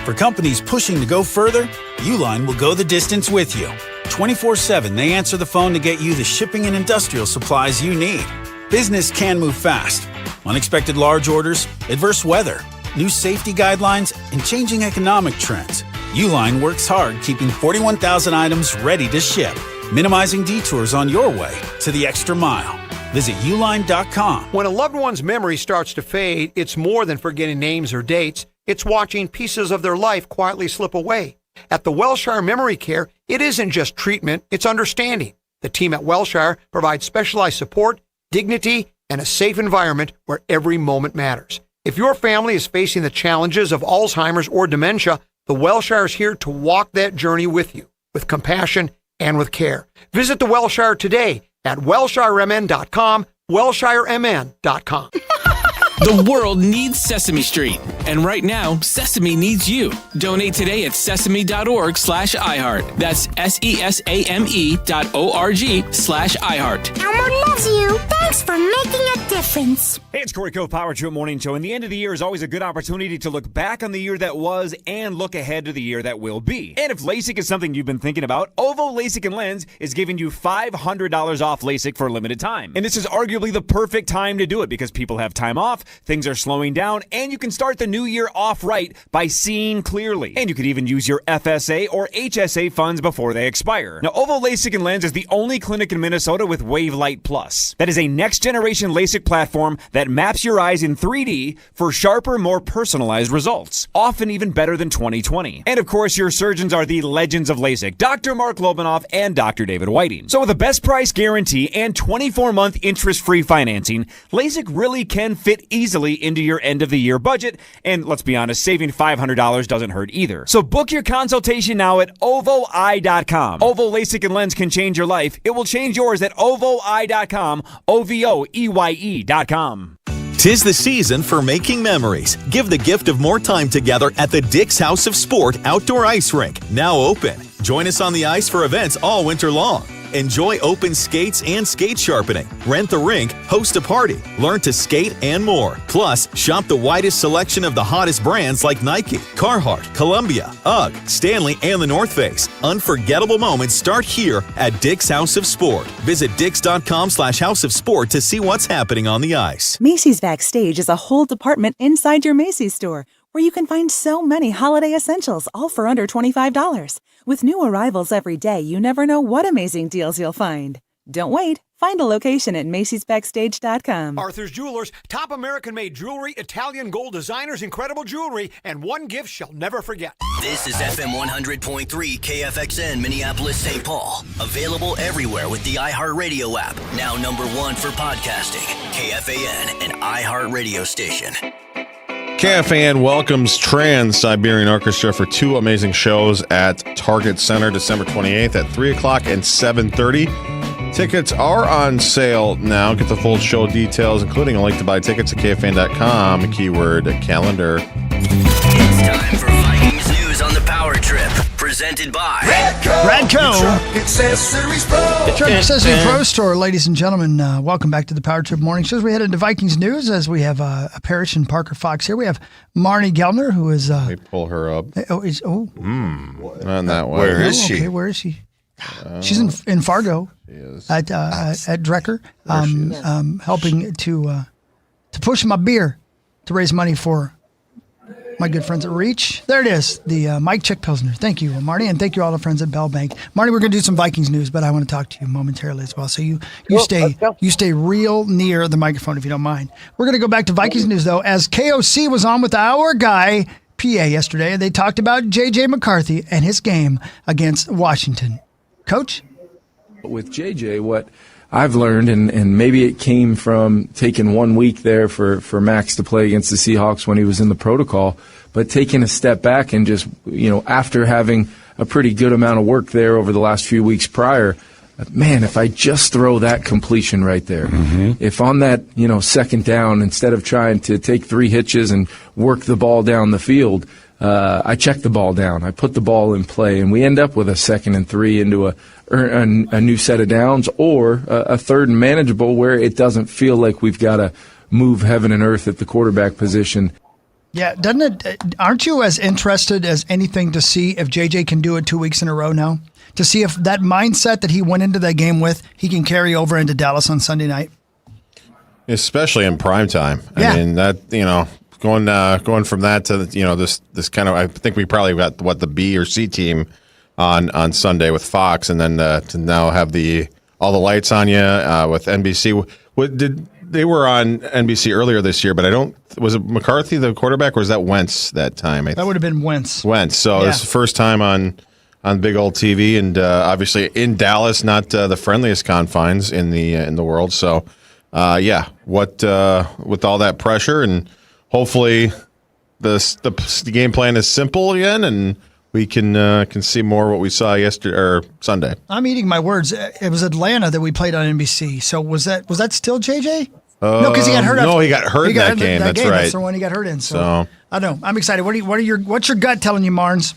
For companies pushing to go further, Uline will go the distance with you. 24/7, they answer the phone to get you the shipping and industrial supplies you need. Business can move fast. Unexpected large orders, adverse weather, new safety guidelines, and changing economic trends. Uline works hard keeping 41,000 items ready to ship, minimizing detours on your way to the extra mile. Visit uline.com. When a loved one's memory starts to fade, it's more than forgetting names or dates. It's watching pieces of their life quietly slip away. At the Wellshire Memory Care, it isn't just treatment, it's understanding. The team at Wellshire provides specialized support, dignity, and a safe environment where every moment matters. If your family is facing the challenges of Alzheimer's or dementia, the Wellshire is here to walk that journey with you, with compassion and with care. Visit the Wellshire today at WellshireMN.com, WellshireMN.com. The world needs Sesame Street. And right now, Sesame needs you. Donate today at sesame.org/iHeart. That's SESAME.org/iHeart. Elmo loves you. Thanks for making a difference. Hey, it's Corey Cove, Power Trip Morning Show. And the end of the year is always a good opportunity to look back on the year that was and look ahead to the year that will be. And if LASIK is something you've been thinking about, Ovo LASIK and Lens is giving you $500 off LASIK for a limited time. And this is arguably the perfect time to do it because people have time off, things are slowing down, and you can start the new year off right by seeing clearly. And you could even use your FSA or HSA funds before they expire. Now, Ovo LASIK and Lens is the only clinic in Minnesota with WaveLight Plus. That is a next-generation LASIK platform that maps your eyes in 3D for sharper, more personalized results, often even better than 20/20. And of course, your surgeons are the legends of LASIK, Dr. Mark Lobanoff and Dr. David Whiting. So with a best price guarantee and 24-month interest-free financing, LASIK really can fit easily into your end-of-the-year budget, and let's be honest, saving $500 doesn't hurt either. So book your consultation now at OvoEye.com. Ovo LASIK and Lens can change your life. It will change yours at OvoEye.com, OVOEYE.com. 'Tis the season for making memories. Give the gift of more time together at the Dick's House of Sport Outdoor Ice Rink, now open. Join us on the ice for events all winter long. Enjoy open skates and skate sharpening. Rent the rink, host a party, learn to skate, and more. Plus, shop the widest selection of the hottest brands like Nike, Carhartt, Columbia, UGG, Stanley, and the North Face. Unforgettable moments start here at Dick's House of Sport. Visit dicks.com/House of Sport to see what's happening on the ice. Macy's Backstage is a whole department inside your Macy's store where you can find so many holiday essentials, all for under $25. With new arrivals every day, you never know what amazing deals you'll find. Don't wait. Find a location at Macy'sBackstage.com. Arthur's Jewelers, top American-made jewelry, Italian gold designers, incredible jewelry, and one gift she'll never forget. This is FM 100.3 KFXN Minneapolis, St. Paul. Available everywhere with the iHeartRadio app. Now #1 for podcasting. KFAN, an iHeartRadio station. KFAN welcomes Trans-Siberian Orchestra for 2 amazing shows at Target Center December 28th at 3 o'clock and 7:30. Tickets are on sale now. Get the full show details, including a link to buy tickets at KFAN.com, keyword calendar. It's time for Vikings news on the Power Trip. Presented by Radco. Truck Accessories Pro. Truck Accessories Pro Store, ladies and gentlemen. Welcome back to the Power Trip Morning Show. As we head into Vikings news, as we have Parrish and Parker Fox here. We have Marnie Gelner, who is... Let me pull her up. Not that way. Where is she? Okay, where is she? She's in Fargo. She is. At Drecker, helping to push my beer to raise money for my good friends at Reach. There it is, the Mike Check Pilsner. Thank you, Marty, and thank you all the friends at Bell Bank. Marty, we're going to do some Vikings news, but I want to talk to you momentarily as well. So you stay real near the microphone if you don't mind. We're going to go back to Vikings news though, as KOC was on with our guy PA yesterday, and they talked about JJ McCarthy and his game against Washington. Coach? With JJ, what I've learned, and maybe it came from taking 1 week there for Max to play against the Seahawks when he was in the protocol, but taking a step back and just, after having a pretty good amount of work there over the last few weeks prior, man, if I just throw that completion right there, if on that, second down, instead of trying to take 3 hitches and work the ball down the field, I check the ball down. I put the ball in play, and we end up with a 2nd and 3 into a new set of downs, or a 3rd and manageable where it doesn't feel like we've got to move heaven and earth at the quarterback position. Yeah, doesn't it? Aren't you as interested as anything to see if JJ can do it 2 weeks in a row now? To see if that mindset that he went into that game with, he can carry over into Dallas on Sunday night? Especially in prime time. Yeah. I mean, that, going from that to this kind of, I think we probably got the B or C team on Sunday with Fox, and then to now have all the lights on you with NBC. They were on NBC earlier this year, but was it McCarthy the quarterback, or was that Wentz that time? That would have been Wentz. So it's the first time on big old TV, and obviously in Dallas, not the friendliest confines in the world. So with all that pressure, and hopefully the game plan is simple again, and we can see more what we saw yesterday or Sunday. I'm eating my words. It was Atlanta that we played on NBC. So was that still JJ? No, because he got hurt. No, he got hurt in that game. That's right. That's the one he got hurt in. So I don't know. I'm excited. What's your gut telling you, Marnes?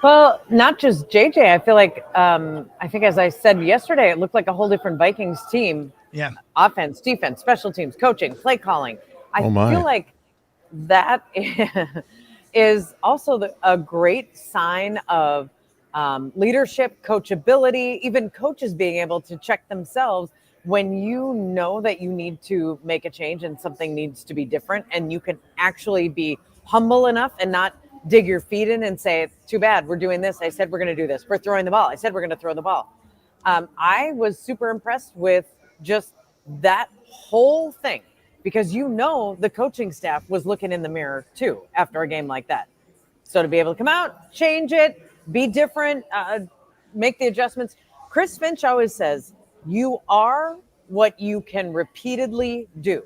Well, not just JJ. I feel like I think, as I said yesterday, it looked like a whole different Vikings team. Yeah. Offense, defense, special teams, coaching, play calling. I feel like that is also a great sign of leadership, coachability, even coaches being able to check themselves when you know that you need to make a change and something needs to be different, and you can actually be humble enough and not dig your feet in and say, too bad, we're doing this. I said we're going to do this. We're throwing the ball. I said we're going to throw the ball. I was super impressed with just that whole thing, because the coaching staff was looking in the mirror too after a game like that. So to be able to come out, change it, be different, make the adjustments. Chris Finch always says, you are what you can repeatedly do.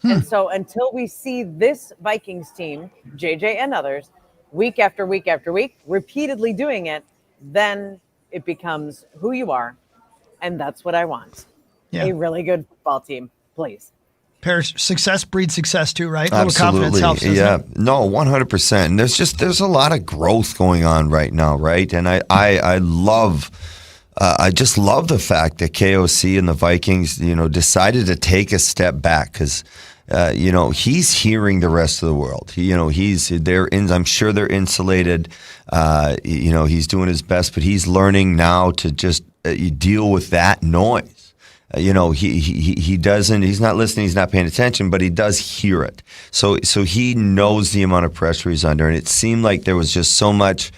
And so until we see this Vikings team, JJ and others, week after week after week, repeatedly doing it, then it becomes who you are. And that's what I want. Yeah. A really good football team, please. Parrish, success breeds success too, right? Absolutely. A little confidence helps, doesn't it? No, 100%. And there's a lot of growth going on right now, right? And I just love the fact that KOC and the Vikings, decided to take a step back, because he's hearing the rest of the world. I'm sure they're insulated. He's doing his best, but he's learning now to just deal with that noise. He's not listening, he's not paying attention, but he does hear it. So he knows the amount of pressure he's under, and it seemed like there was just so much.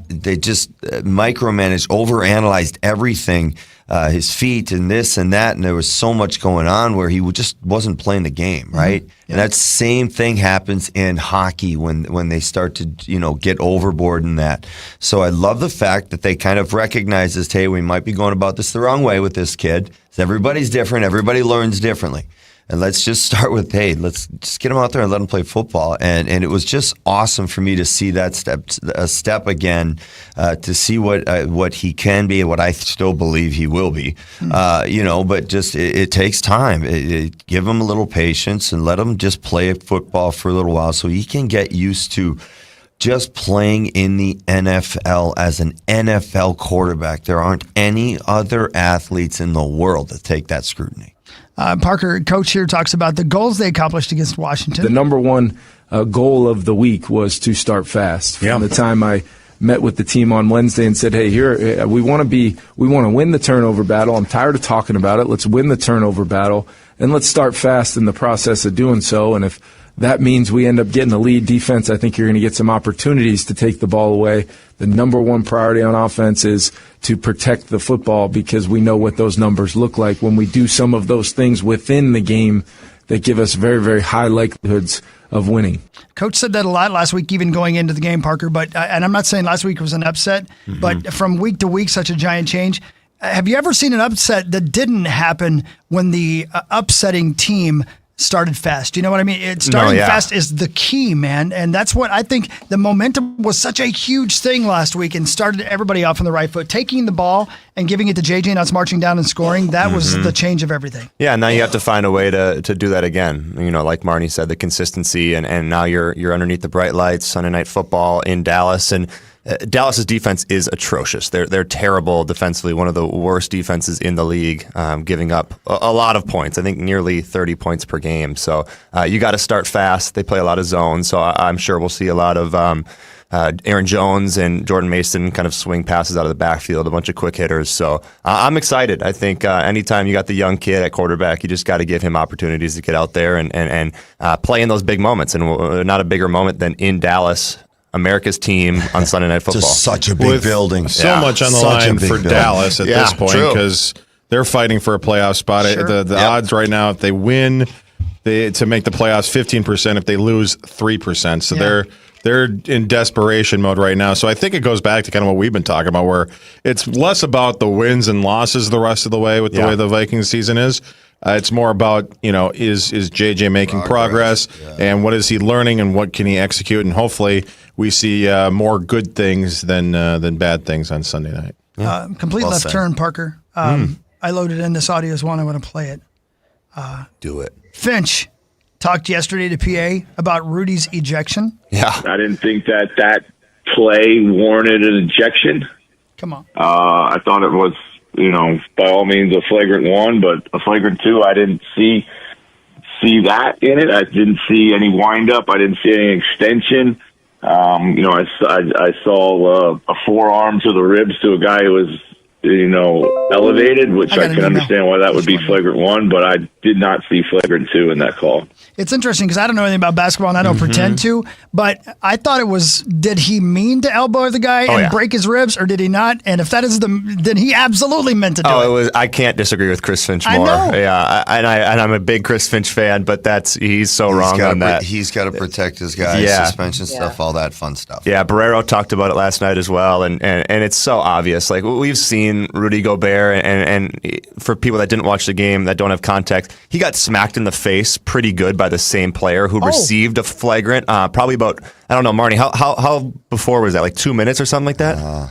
They just micromanaged, overanalyzed everything, his feet and this and that, and there was so much going on where he just wasn't playing the game, right? Mm-hmm. Yeah. And that same thing happens in hockey when they start to get overboard in that. So I love the fact that they kind of recognize this. Hey, we might be going about this the wrong way with this kid. Everybody's different. Everybody learns differently. And let's just start with, hey, let's just get him out there and let him play football. And it was just awesome for me to see that step again, to see what he can be and what I still believe he will be. But just it takes time. Give him a little patience and let him just play football for a little while so he can get used to just playing in the NFL as an NFL quarterback. There aren't any other athletes in the world that take that scrutiny. Parker, coach here, talks about the goals they accomplished against Washington. The number one goal of the week was to start fast. From the time I met with the team on Wednesday and said, hey, here, we want to win the turnover battle. I'm tired of talking about it. Let's win the turnover battle, and let's start fast in the process of doing so. And if that means we end up getting the lead defense, I think you're going to get some opportunities to take the ball away. The number one priority on offense is to protect the football, because we know what those numbers look like when we do some of those things within the game that give us very, very high likelihoods of winning. Coach said that a lot last week, even going into the game, Parker. But and I'm not saying last week was an upset, but from week to week, such a giant change. Have you ever seen an upset that didn't happen when the upsetting team started fast? You know what I mean? Starting fast is the key, man. And that's what I think. The momentum was such a huge thing last week and started everybody off on the right foot. Taking the ball and giving it to JJ and us marching down and scoring, that was the change of everything. Yeah, and now you have to find a way to do that again. Like Marnie said, the consistency, and now you're underneath the bright lights, Sunday Night Football in Dallas, and Dallas's defense is atrocious. They're terrible defensively, one of the worst defenses in the league, giving up a lot of points. I think nearly 30 points per game. So you got to start fast. They play a lot of zones, so I'm sure we'll see a lot of Aaron Jones and Jordan Mason kind of swing passes out of the backfield, a bunch of quick hitters. So I'm excited. I think anytime you got the young kid at quarterback, you just got to give him opportunities to get out there and play in those big moments. And not a bigger moment than in Dallas, America's team on Sunday Night Football. Just such a big building. So much on the line for Dallas at this point, because they're fighting for a playoff spot. Sure. The odds right now, if they win, to make the playoffs, 15%. If they lose, 3%. So they're in desperation mode right now. So I think it goes back to kind of what we've been talking about, where it's less about the wins and losses the rest of the way with the way the Vikings season is. It's more about, is JJ making progress and what is he learning and what can he execute, and hopefully we see more good things than bad things on Sunday night. Complete left turn, Parker. I loaded in this audio as one. I want to play it. Do it. Finch talked yesterday to PA about Rudy's ejection. Yeah. I didn't think that play warranted an ejection. Come on. I thought it was, by all means a flagrant one, but a flagrant two, I didn't see that in it. I didn't see any wind up. I didn't see any extension. I saw a forearm to the ribs to a guy who was, elevated, which I can understand why that would be flagrant one, but I did not see flagrant two in that call. It's interesting because I don't know anything about basketball and I don't pretend to, but I thought it was, did he mean to elbow the guy and break his ribs, or did he not? And if that is then he absolutely meant to do it. I can't disagree with Chris Finch more. I know. Yeah, and I'm a big Chris Finch fan, but he's so wrong on that. He's got to protect his guys, suspension stuff, all that fun stuff. Yeah, Barrero talked about it last night as well, and it's so obvious. Like, we've seen Rudy Gobert, and for people that didn't watch the game, that don't have context, he got smacked in the face pretty good by the same player who received a flagrant, probably about, I don't know, Marnie, how before was that, like 2 minutes or something like that?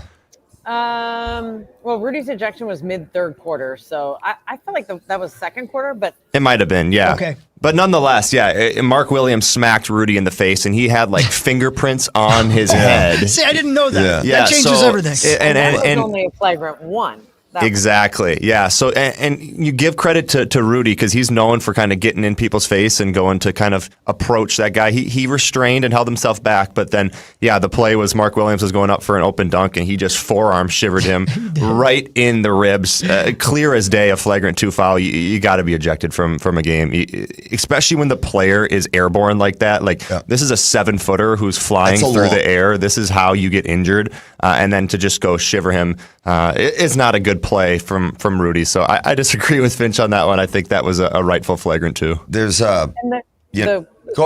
Well, Rudy's ejection was mid-third quarter, so I feel like that was second quarter, but... It might have been, yeah. Okay. But nonetheless, Mark Williams smacked Rudy in the face, and he had like fingerprints on his head. See, I didn't know that. That changes everything. And that was only a flagrant one. Exactly. Yeah. So, and you give credit to Rudy, because he's known for kind of getting in people's face and going to kind of approach that guy. He restrained and held himself back, but then, the play was Mark Williams was going up for an open dunk, and he just forearm shivered him right in the ribs. Clear as day, a flagrant two foul. You got to be ejected from a game, especially when the player is airborne like that. This is a 7-footer who's flying through the air. This is how you get injured, and then to just go shiver him is not a good play from Rudy. So I disagree with Finch on that one. I think that was a rightful flagrant too. There's go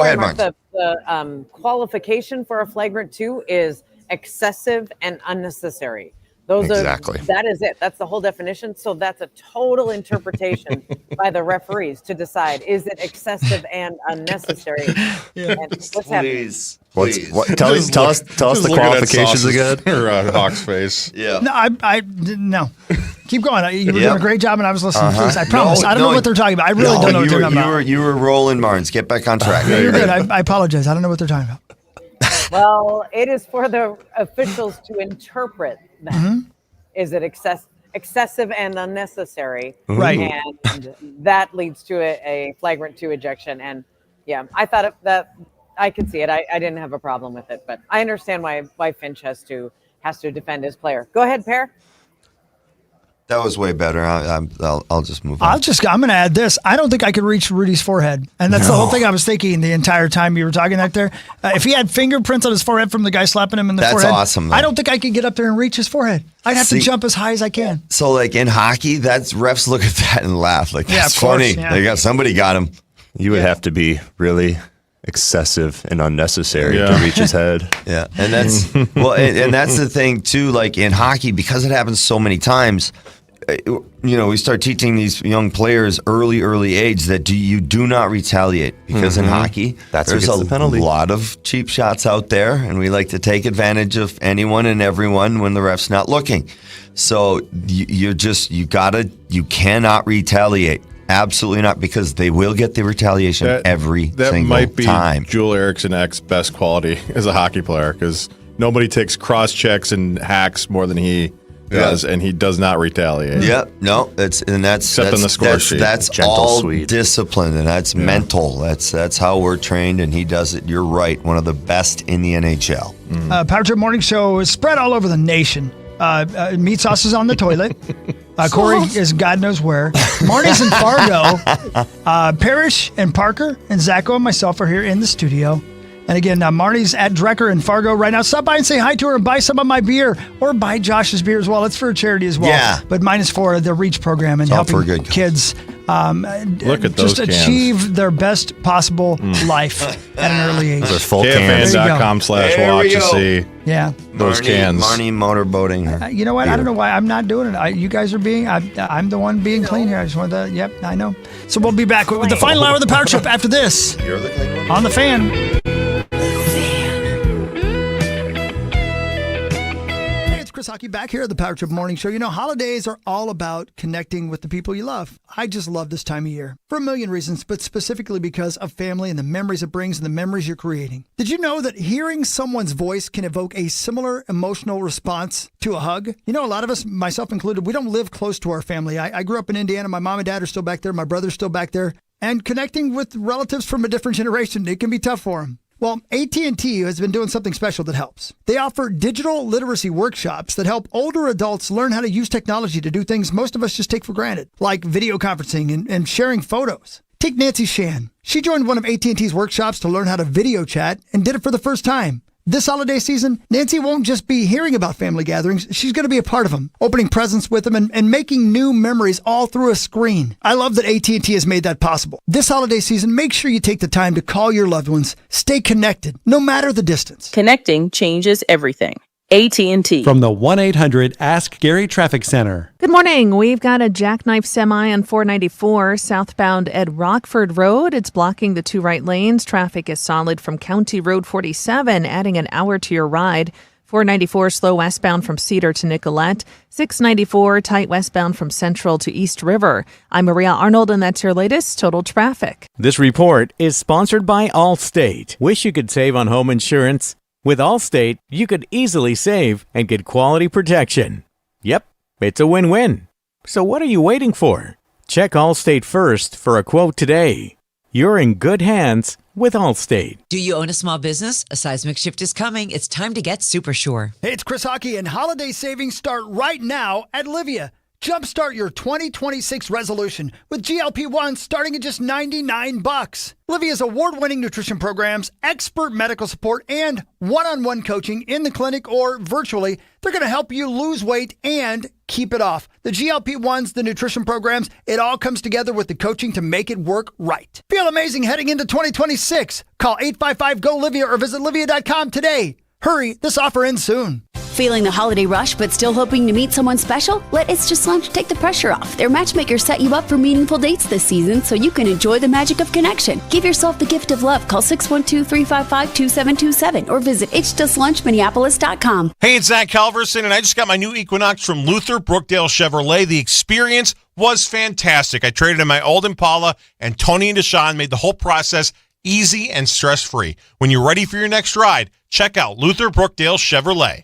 ahead, Mark. The qualification for a flagrant two is excessive and unnecessary. That is it. That's the whole definition. So that's a total interpretation by the referees to decide, is it excessive and unnecessary? Yeah. And what's happening? Tell us the qualifications again. Or Hawk's face. Yeah. No. Keep going. You were doing a great job, and I was listening. Please, I promise. I don't know what they're talking about. I really don't know what they're talking about. You were rolling, Barnes. Get back on track. You're good. I apologize. I don't know what they're talking about. Well, it is for the officials to interpret that. Mm-hmm. Is it excessive and unnecessary? Right. And that leads to a flagrant 2 ejection. And yeah, I thought that I could see it. I didn't have a problem with it, but I understand why Finch has to defend his player. Go ahead, Pear. That was way better. I'll just move on. I'm going to add this. I don't think I could reach Rudy's forehead. And that's the whole thing I was thinking the entire time you were talking back there. If he had fingerprints on his forehead from the guy slapping him in the forehead. That's awesome. I don't think I could get up there and reach his forehead. I'd have to jump as high as I can. So like in hockey, refs look at that and laugh. Like, that's funny. Yeah. Somebody got him. You would have to be really excessive and unnecessary to reach his head. Yeah. And that's and that's the thing too, like in hockey, because it happens so many times, we start teaching these young players early age that you do not retaliate, because in hockey, there's a lot of cheap shots out there, and we like to take advantage of anyone and everyone when the ref's not looking. So you cannot retaliate. Absolutely not, because they will get the retaliation every single time. That might be Joel Eriksson-Ek's best quality as a hockey player, because nobody takes cross checks and hacks more than he does, and he does not retaliate. Yep, no, except in the score sheet. That's gentle, all sweet discipline, and that's mental. That's how we're trained, and he does it. You're right, one of the best in the NHL. Power Trip Morning Show is spread all over the nation. Meat sauce is on the toilet. Corey is God knows where. Marty's in Fargo. Parrish and Parker and Zacho and myself are here in the studio. And again, Marty's at Drecker in Fargo right now. Stop by and say hi to her and buy some of my beer, or buy Josh's beer as well. It's for a charity as well. Yeah. But mine is for the REACH program and helping kids look at those achieve their best possible life at an early age. Those are full cans. KFAN.com/watch to see those cans. Marnie motorboating. You know what? Beer. I don't know why I'm not doing it. You guys are being, I'm the one being clean here. I just wanted to, I know. So we'll be back with the final hour of the Power Trip after this. You're the clean one. On the Fan. Chris Hockey back here at the Power Trip Morning Show. Holidays are all about connecting with the people you love. I just love this time of year for a million reasons, but specifically because of family and the memories it brings and the memories you're creating. Did you know that hearing someone's voice can evoke a similar emotional response to a hug? A lot of us, myself included, we don't live close to our family. I grew up in Indiana. My mom and dad are still back there. My brother's still back there. And connecting with relatives from a different generation, it can be tough for them. Well, AT&T has been doing something special that helps. They offer digital literacy workshops that help older adults learn how to use technology to do things most of us just take for granted, like video conferencing and sharing photos. Take Nancy Shan. She joined one of AT&T's workshops to learn how to video chat and did it for the first time. This holiday season, Nancy won't just be hearing about family gatherings. She's going to be a part of them, opening presents with them and making new memories all through a screen. I love that AT&T has made that possible. This holiday season, make sure you take the time to call your loved ones. Stay connected, no matter the distance. Connecting changes everything. AT&T. From the 1-800-ASK-GARY Traffic Center. Good morning. We've got a jackknife semi on 494 southbound at Rockford Road. It's blocking the 2 right lanes. Traffic is solid from County Road 47, adding an hour to your ride. 494 slow westbound from Cedar to Nicolette. 694 tight westbound from Central to East River. I'm Maria Arnold, and that's your latest total traffic. This report is sponsored by Allstate. Wish you could save on home insurance? With Allstate, you could easily save and get quality protection. Yep, it's a win-win. So what are you waiting for? Check Allstate first for a quote today. You're in good hands with Allstate. Do you own a small business? A seismic shift is coming. It's time to get super sure. Hey, it's Chris Hockey, and holiday savings start right now at Livea. Jumpstart your 2026 resolution with GLP-1 starting at just $99. Livea's award-winning nutrition programs, expert medical support, and one-on-one coaching in the clinic or virtually, they're going to help you lose weight and keep it off. The GLP-1s, the nutrition programs, it all comes together with the coaching to make it work right. Feel amazing heading into 2026. Call 855-GO-LIVEA or visit livea.com today. Hurry, this offer ends soon. Feeling the holiday rush but still hoping to meet someone special? Let It's Just Lunch take the pressure off. Their matchmakers set you up for meaningful dates this season so you can enjoy the magic of connection. Give yourself the gift of love. Call 612-355-2727 or visit it'sjustlunchminneapolis.com. Hey, it's Zach Calverson, and I just got my new Equinox from Luther Brookdale Chevrolet. The experience was fantastic. I traded in my old Impala, and Tony and Deshaun made the whole process easy and stress-free. When you're ready for your next ride, check out Luther Brookdale Chevrolet.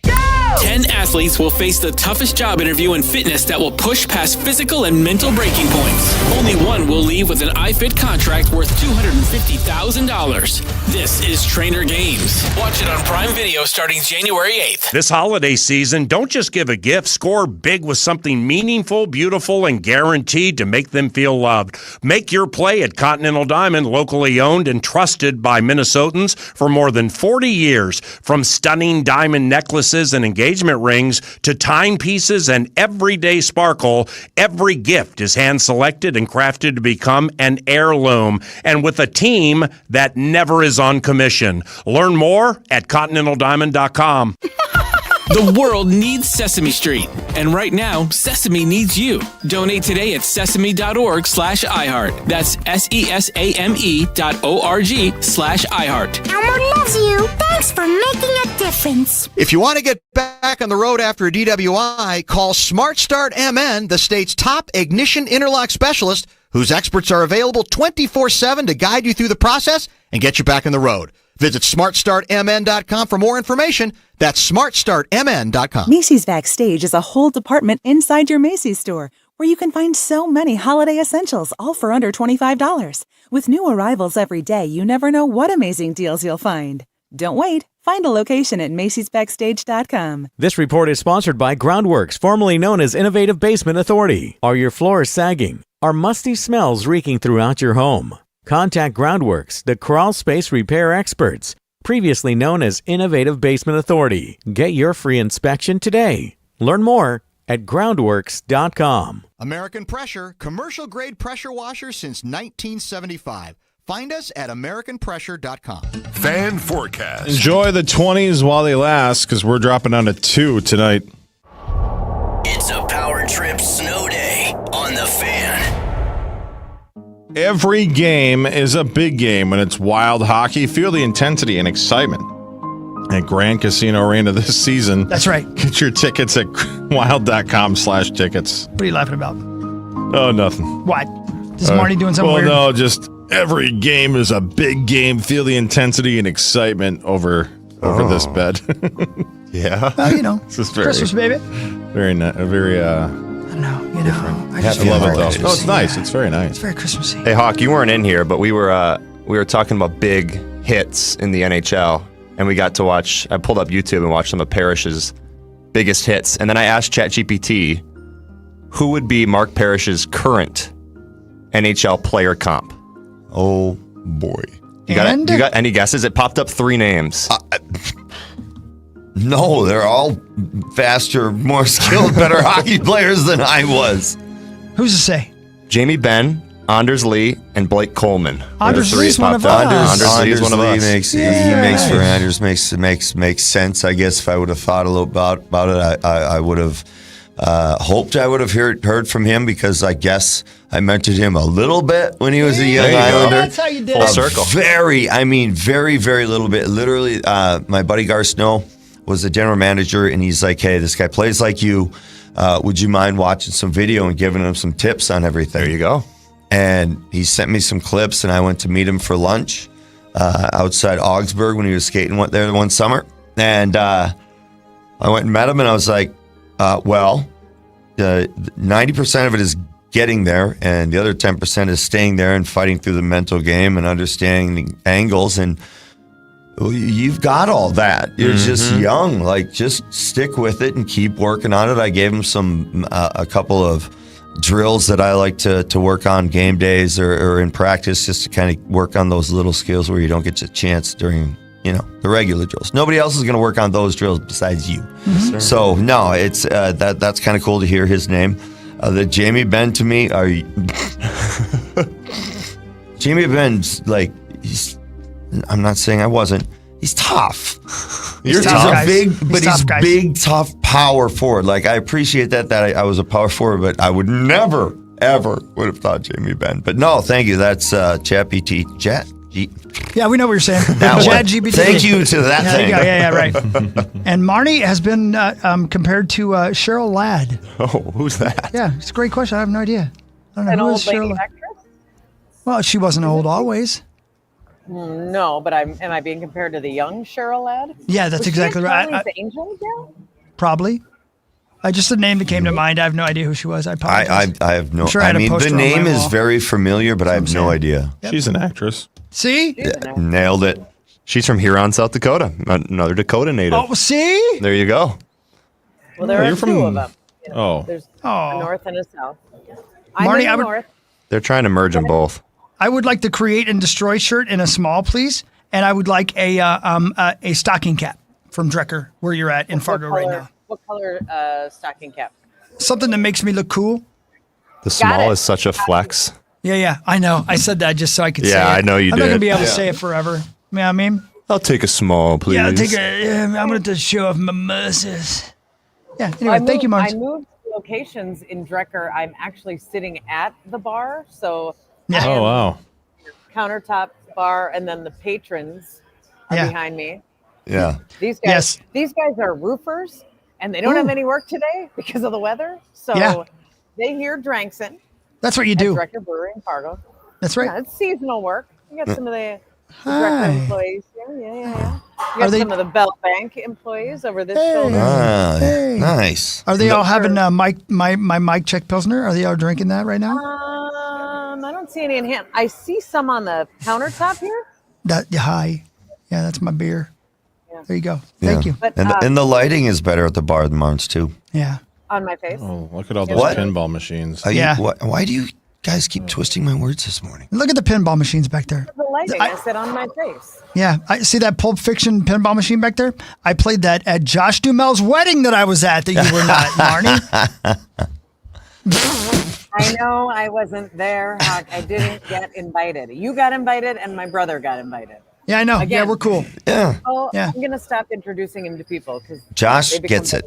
10 athletes will face the toughest job interview in fitness that will push past physical and mental breaking points. Only one will leave with an iFit contract worth $250,000. This is Trainer Games. Watch it on Prime Video starting January 8th. This holiday season, don't just give a gift. Score big with something meaningful, beautiful, and guaranteed to make them feel loved. Make your play at Continental Diamond, locally owned and trusted by Minnesotans for more than 40 years. From stunning diamond necklaces and engagement rings to timepieces and everyday sparkle, every gift is hand-selected and crafted to become an heirloom, and with a team that never is on commission. Learn more at ContinentalDiamond.com. The world needs Sesame Street, and right now, Sesame needs you. Donate today at sesame.org/iHeart. That's SESAME.org/iHeart. Elmo loves you. Thanks for making a difference. If you want to get back on the road after a DWI, call Smart Start MN, the state's top ignition interlock specialist, whose experts are available 24/7 to guide you through the process and get you back on the road. Visit smartstartmn.com for more information. That's smartstartmn.com. Macy's Backstage is a whole department inside your Macy's store where you can find so many holiday essentials, all for under $25. With new arrivals every day, you never know what amazing deals you'll find. Don't wait. Find a location at macy'sbackstage.com. This report is sponsored by Groundworks, formerly known as Innovative Basement Authority. Are your floors sagging? Are musty smells reeking throughout your home? Contact Groundworks, the crawl space repair experts, previously known as Innovative Basement Authority. Get your free inspection today. Learn more at groundworks.com. American Pressure, commercial grade pressure washer since 1975. Find us at AmericanPressure.com. Fan forecast. Enjoy the 20s while they last, because we're dropping down to 2 tonight. It's a power trip snow day on The Fan. Every game is a big game when it's wild hockey. Feel the intensity and excitement at Grand Casino Arena this season. That's right. Get your tickets at wild.com/tickets. What are you laughing about? Oh, nothing. What? Is Marty doing something weird? Well, no, just every game is a big game. Feel the intensity and excitement over this bed. Yeah. Well, you know, this is very, Christmas, baby. Very, I don't know, different. I just I love feel it though. like Oh, it's nice. It's very nice. It's very Christmassy. Hey, Hawk, you weren't in here, but we were talking about big hits in the NHL, and we got to watch. I pulled up YouTube and watched some of Parrish's biggest hits, and then I asked ChatGPT who would be Mark Parrish's current NHL player comp. Oh boy! You got any guesses? It popped up 3 names. No, they're all faster, more skilled, better hockey players than I was. Who's to say? Jamie Benn, Anders Lee, and Blake Coleman. Anders Lee's one of us. Anders Lee's one of us. He makes for Anders makes sense. I guess if I would have thought a little about it, I would have hoped I would have heard from him, because I guess I mentored him a little bit when he was a young Islander. That's how you did Full it. circle. Very little bit. Literally, my buddy Gar Snow was the general manager, and he's like, "Hey, this guy plays like you. Would you mind watching some video and giving him some tips on everything?" There you go. And he sent me some clips, and I went to meet him for lunch outside Augsburg when he was skating there one summer. And I went and met him, and I was like, 90% of it is getting there, and the other 10% is staying there and fighting through the mental game and understanding angles. And you've got all that. You're just young. Like, just stick with it and keep working on it. I gave him a couple of drills that I like to work on game days or in practice, just to kind of work on those little skills where you don't get a chance during, the regular drills. Nobody else is going to work on those drills besides you. Mm-hmm. So no, it's that's kind of cool to hear his name. The Jamie Benn to me, Jamie Benn's like, I'm not saying I wasn't. He's tough. He's tough. He's big, tough power forward. Like, I appreciate that I was a power forward, but I would never, ever would have thought Jamie Benn. But no, thank you. That's ChatGPT. Yeah, we know what you're saying. ChatGPT. Thank you to that thing. Yeah, right. And Marnie has been compared to Cheryl Ladd. Oh, who's that? Yeah, it's a great question. I have no idea. I don't know An who old is lady Cheryl. actress? Well, she wasn't old always. No, but am I being compared to the young Cheryl Ladd? Yeah, that's exactly right. Charlie's Angels, yeah? Probably. Just a name that came to mind. I have no idea who she was. I apologize. I have no. I'm sure I had a mean, poster the on my name is wall. very familiar, but I have no idea. Yep. She's an actress. See? Yeah, nailed it. She's from Huron, South Dakota. Another Dakota native. Oh, see? There you go. Well, there are You're two from- of them. There's a north and a south. I'm Marnie, in the I would- north. They're trying to merge them both. I would like the Create and Destroy shirt in a small, please. And I would like a stocking cap from Drecker, where you're at in Fargo right now. What color stocking cap? Something that makes me look cool. The small is such a flex. Yeah, I know. I said that just so I could say it. Yeah, I know you I'm not going to did. be able to Yeah. say it forever. You know what I mean? I'll take a small, please. Yeah, I'm going to show off my muscles. Yeah, anyway, thank you, Marge. I moved locations in Drecker. I'm actually sitting at the bar. So Yeah. Oh, wow. countertop bar, and then the patrons are Yeah. behind me. Yeah. These guys are roofers, and they don't have any work today because of the weather. So Yeah. they hear Drankson. That's what you at do. Drecker Brewery in Fargo. That's right. Yeah, it's seasonal work. You got some of the Hi. Drecker employees here. Yeah. You got some of the Bell Bank employees over this shoulder. Hey. Nice. Are they all having my Mike Check Pilsner? Are they all drinking that right now? I don't see any in hand. I see some on the countertop here. Hi. Yeah, that's my beer. There you go. Thank you. But, And the lighting is better at the bar than Marnes, too. Yeah. On my face. Oh, look at all those What? pinball machines. Why do you guys keep twisting my words this morning? Look at the pinball machines back there. The lighting, I said on my face. Yeah, I see that Pulp Fiction pinball machine back there. I played that at Josh Duhamel's wedding that I was at that you were not, Marnie. I know I wasn't there. Huck. I didn't get invited. You got invited, and my brother got invited. Yeah, I know. Again. Yeah, we're cool. Yeah. Well, Yeah. I'm going to stop introducing him to people because Josh gets it.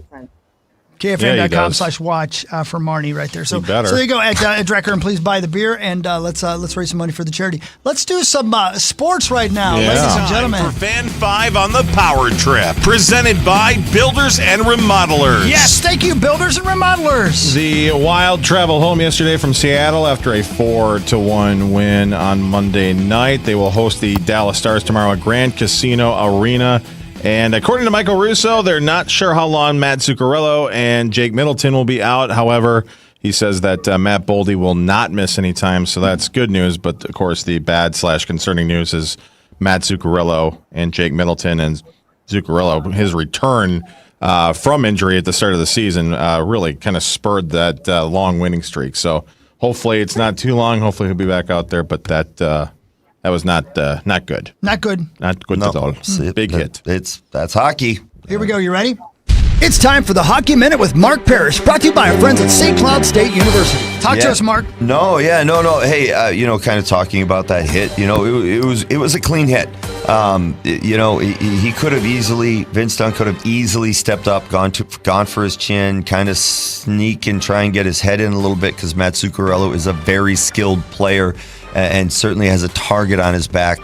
KFAN.com/watch for Marnie right there. So, You better. so there you go at Drecker, and please buy the beer and let's raise some money for the charity. Let's do some sports right now, ladies and gentlemen. For Fan 5 on the Power Trip, presented by Builders and Remodelers. Yes, thank you, Builders and Remodelers. The Wild travel home yesterday from Seattle after a 4-1 win on Monday night. They will host the Dallas Stars tomorrow at Grand Casino Arena. And according to Michael Russo, they're not sure how long Matt Zuccarello and Jake Middleton will be out. However, he says that Matt Boldy will not miss any time, so that's good news. But, of course, the bad/concerning news is Matt Zuccarello and Jake Middleton. And Zuccarello, his return from injury at the start of the season really kind of spurred that long winning streak. So hopefully it's not too long. Hopefully he'll be back out there, but that was not good. Not good. Not good at all. Big hit. That's hockey. Here we go. You ready? It's time for the Hockey Minute with Mark Parrish, brought to you by our friends at St. Cloud State University. Talk to us, Mark. No. Hey, kind of talking about that hit. It was a clean hit. He could have easily, Vince Dunn could have easily stepped up, gone for his chin, kind of sneak and try and get his head in a little bit because Matt Zuccarello is a very skilled player and certainly has a target on his back.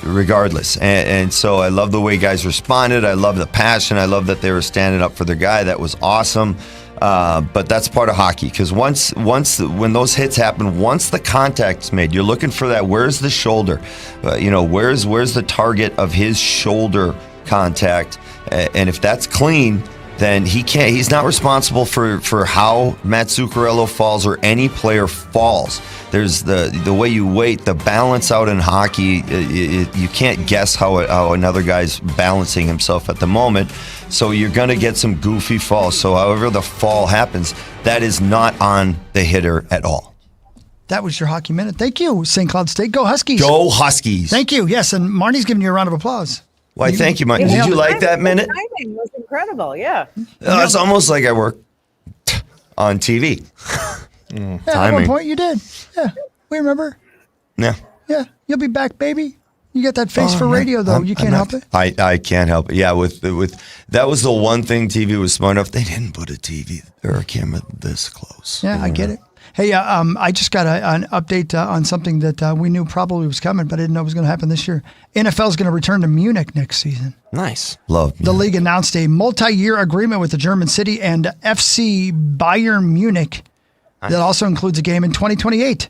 Regardless. And so I love the way guys responded. I love the passion. I love that they were standing up for their guy. That was awesome. But that's part of hockey because when those hits happen, once the contact's made, you're looking for that. Where's the shoulder? Where's the target of his shoulder contact? And if that's clean, then he's not responsible for how Matt Zuccarello falls or any player falls. There's the way you weight, the balance out in hockey, you can't guess how another guy's balancing himself at the moment. So you're going to get some goofy falls. So however the fall happens, that is not on the hitter at all. That was your Hockey Minute. Thank you, St. Cloud State. Go Huskies. Go Huskies. Thank you. Yes, and Marnie's giving you a round of applause. Why, thank you, Mike. Did you like that minute? The timing was incredible, yeah. It's almost like I work on TV. Yeah, at one point you did. Yeah, we remember. Yeah. Yeah, you'll be back, baby. You got that face for radio, though. You can't help it. I can't help it. Yeah, with that was the one thing TV was smart enough. They didn't put a TV or a camera this close. Yeah, I get it. Hey, I just got an update on something that we knew probably was coming, but I didn't know was going to happen this year. NFL is going to return to Munich next season. Nice. Love Munich. The league announced a multi-year agreement with the German city and FC Bayern Munich that also includes a game in 2028.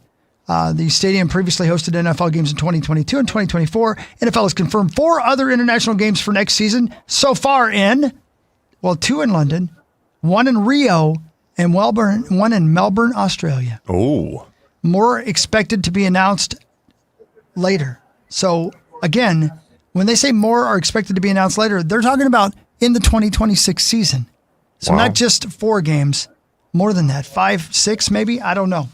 The stadium previously hosted NFL games in 2022 and 2024. NFL has confirmed 4 other international games for next season. So far 2 in London, 1 in Rio, and 1 in Melbourne, Australia. Oh. More expected to be announced later. So, again, when they say more are expected to be announced later, they're talking about in the 2026 season. So not just 4 games, more than that. 5, 6 maybe? I don't know.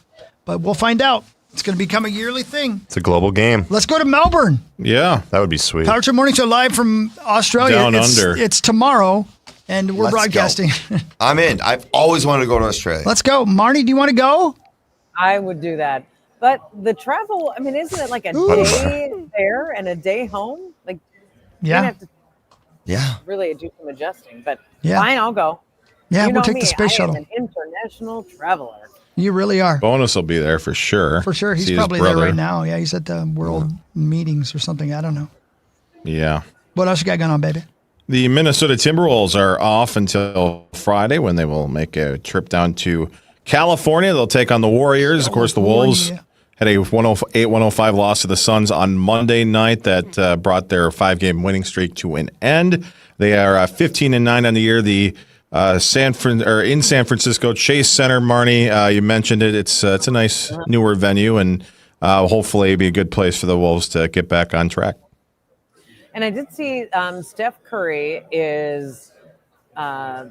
But we'll find out. It's going to become a yearly thing. It's a global game. Let's go to Melbourne. Yeah. That would be sweet. Power Trip Morning Show live from Australia. Down under. It's tomorrow, and we're Let's broadcasting. go. I'm in. I've always wanted to go to Australia. Let's go. Marnie, do you want to go? I would do that. But the travel, I mean, isn't it like a day there and a day home? Like, Yeah. you're gonna have to Yeah. really do some adjusting. But Yeah. fine, I'll go. Yeah, You we'll know take me, the space I shuttle. am an international traveler. You really are. Bonus will be there for sure. For sure. He's See his probably there brother. right now. Yeah, he's at the world meetings or something. I don't know. Yeah. What else you got going on, baby? The Minnesota Timberwolves are off until Friday when they will make a trip down to California. They'll take on the Warriors. Of course, the Wolves had a 108-105 loss to the Suns on Monday night that brought their 5-game winning streak to an end. They are 15-9 on the year. The in San Francisco Chase Center, Marnie, you mentioned it. It's a nice newer venue, and hopefully it'll be a good place for the Wolves to get back on track. And I did see Steph Curry is, I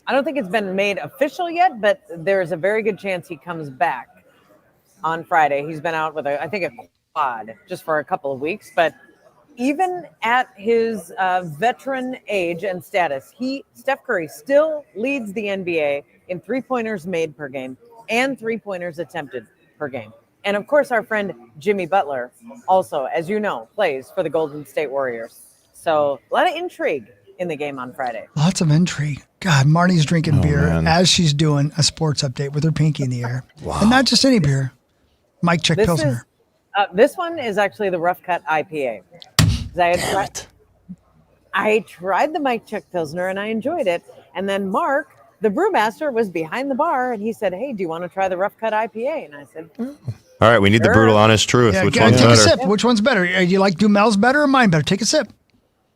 don't think it's been made official yet, but there's a very good chance he comes back on Friday. He's been out with, I think, a quad just for a couple of weeks. But even at his veteran age and status, Steph Curry still leads the NBA in 3-pointers made per game and 3-pointers attempted per game. And, of course, our friend Jimmy Butler also, as you know, plays for the Golden State Warriors. So a lot of intrigue in the game on Friday. Lots of intrigue. God, Marnie's drinking beer as she's doing a sports update with her pinky in the air. Wow. And not just any beer. Mike Check Pilsner. This one is actually the Rough Cut IPA. I tried the Mike Check Pilsner and I enjoyed it. And then Mark, the brewmaster, was behind the bar and he said, "Hey, do you want to try the Rough Cut IPA?" And I said, All right, we need the brutal, honest truth. Yeah, Which take one's a better? sip. Which one's better? You like Dumel's better or mine better? Take a sip.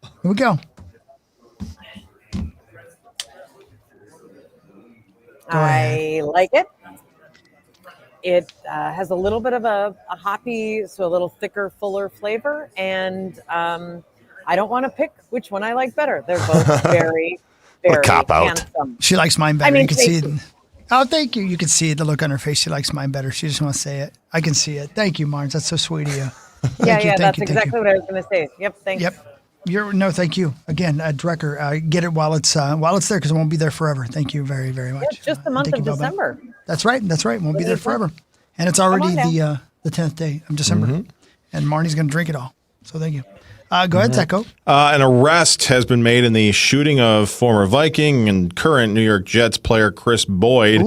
Here we go. I like it. It has a little bit of a hoppy, so a little thicker, fuller flavor. And I don't want to pick which one I like better. They're both very, very cop out. handsome. She likes mine better. I mean, you can see it. thank you. Oh, thank you. You can see the look on her face. She likes mine better. She just wants to say it. I can see it. Thank you, Marnes. That's so sweet of you. That's exactly what I was going to say. Yep, thanks. Yep. Thank you again, Drecker. Get it while it's there because it won't be there forever. Thank you very, very much. It's just the month of December. That's right. It won't be there forever, and it's already the 10th day of December, and Marnie's going to drink it all. So thank you. Go ahead, Zeko. An arrest has been made in the shooting of former Viking and current New York Jets player Chris Boyd.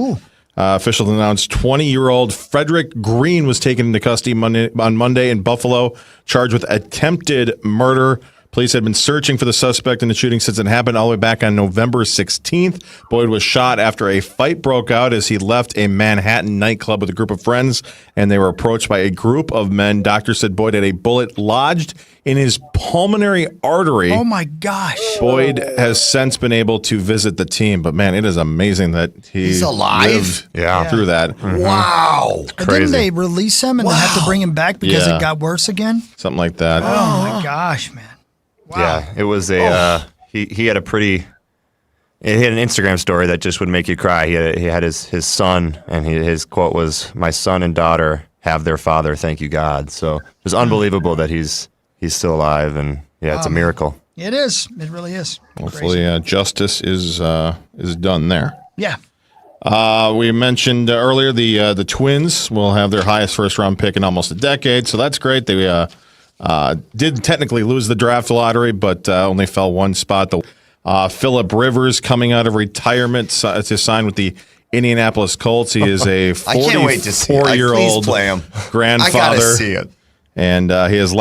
Officials announced 20-year-old Frederick Green was taken into custody on Monday in Buffalo, charged with attempted murder. Police had been searching for the suspect in the shooting since it happened all the way back on November 16th. Boyd was shot after a fight broke out as he left a Manhattan nightclub with a group of friends, and they were approached by a group of men. Doctors said Boyd had a bullet lodged in his pulmonary artery. Oh, my gosh. Boyd has since been able to visit the team, but, man, it is amazing that he's alive? lived through that. Wow. And didn't they release him and then have to bring him back because it got worse again? Something like that. Oh, my gosh, man. Wow. Yeah, it was he had a pretty. He had an Instagram story that just would make you cry. He had his son, and his quote was, "My son and daughter have their father. Thank you, God." So it was unbelievable that he's still alive, and it's a miracle. It is. It really is. Hopefully, justice is done there. Yeah. We mentioned earlier the Twins will have their highest first-round pick in almost a decade, so that's great. They Did technically lose the draft lottery, but only fell one spot. Phillip Rivers coming out of retirement to sign with the Indianapolis Colts. He is a 44-year-old grandfather. I gotta see it. And he has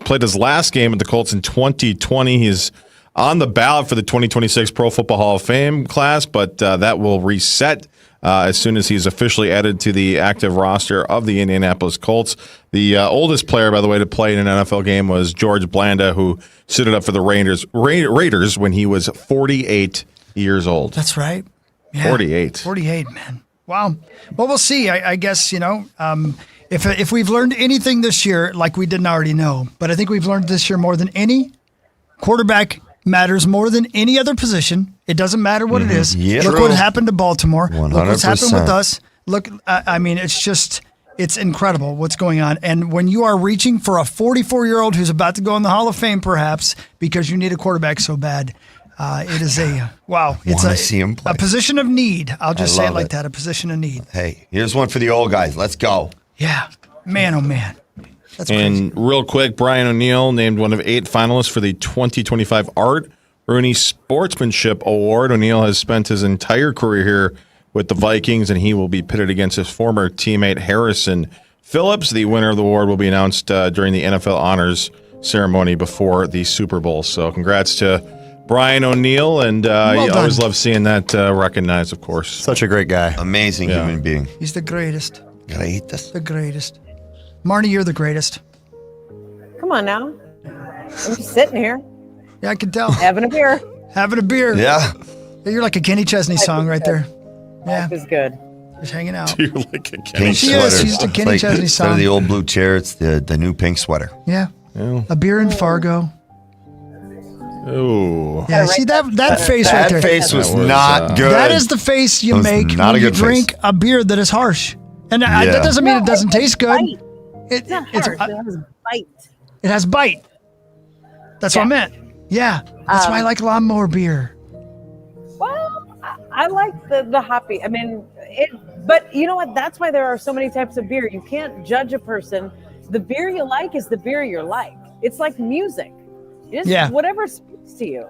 played his last game with the Colts in 2020. He's on the ballot for the 2026 Pro Football Hall of Fame class, but that will reset as soon as he's officially added to the active roster of the Indianapolis Colts. The oldest player, by the way, to play in an NFL game was George Blanda, who suited up for the Raiders when he was 48 years old. That's right. Yeah. 48, man. Wow. Well, we'll see. I guess, if we've learned anything this year, like we didn't already know, but I think we've learned this year more than any quarterback matters more than any other position. It doesn't matter what it is. Yeah. Look what happened to Baltimore. 100%. Look what's happened with us. Look, it's incredible what's going on. And when you are reaching for a 44-year-old who's about to go in the Hall of Fame, perhaps, because you need a quarterback so bad, it is a position of need. I'll just say it like that, a position of need. Hey, here's one for the old guys. Let's go. Yeah. Man, oh, man. That's and crazy. Real quick, Brian O'Neill named one of 8 finalists for the 2025 Art Rooney Sportsmanship Award. O'Neill has spent his entire career here with the Vikings, and he will be pitted against his former teammate Harrison Phillips. The winner of the award will be announced during the NFL Honors ceremony before the Super Bowl. So congrats to Brian O'Neill, and you always love seeing that recognized, of course. Such a great guy. Amazing human being. He's the greatest. Gotta eat this. The greatest. Marnie, you're the greatest. Come on now. I'm just sitting here. Yeah, I can tell. Having a beer. Having a beer. Yeah. You're like a Kenny Chesney song right there. Yeah. Life is good. Just hanging out. You're like a Kenny She is. She's the Kenny Chesney Instead of song. the old blue chair, it's the new pink sweater. Yeah. A beer in Fargo. Oh. Yeah, see that face right there. That face was not good. That is the face you make when you drink a beer that is harsh. And that doesn't mean it doesn't taste good. It's not harsh. It has bite. It has bite. That's what I meant. Yeah. That's why I like lawnmower beer. Well, I like the hoppy. I mean, but you know what? That's why there are so many types of beer. You can't judge a person. The beer you like is the beer you like. It's like music. It's whatever speaks to you.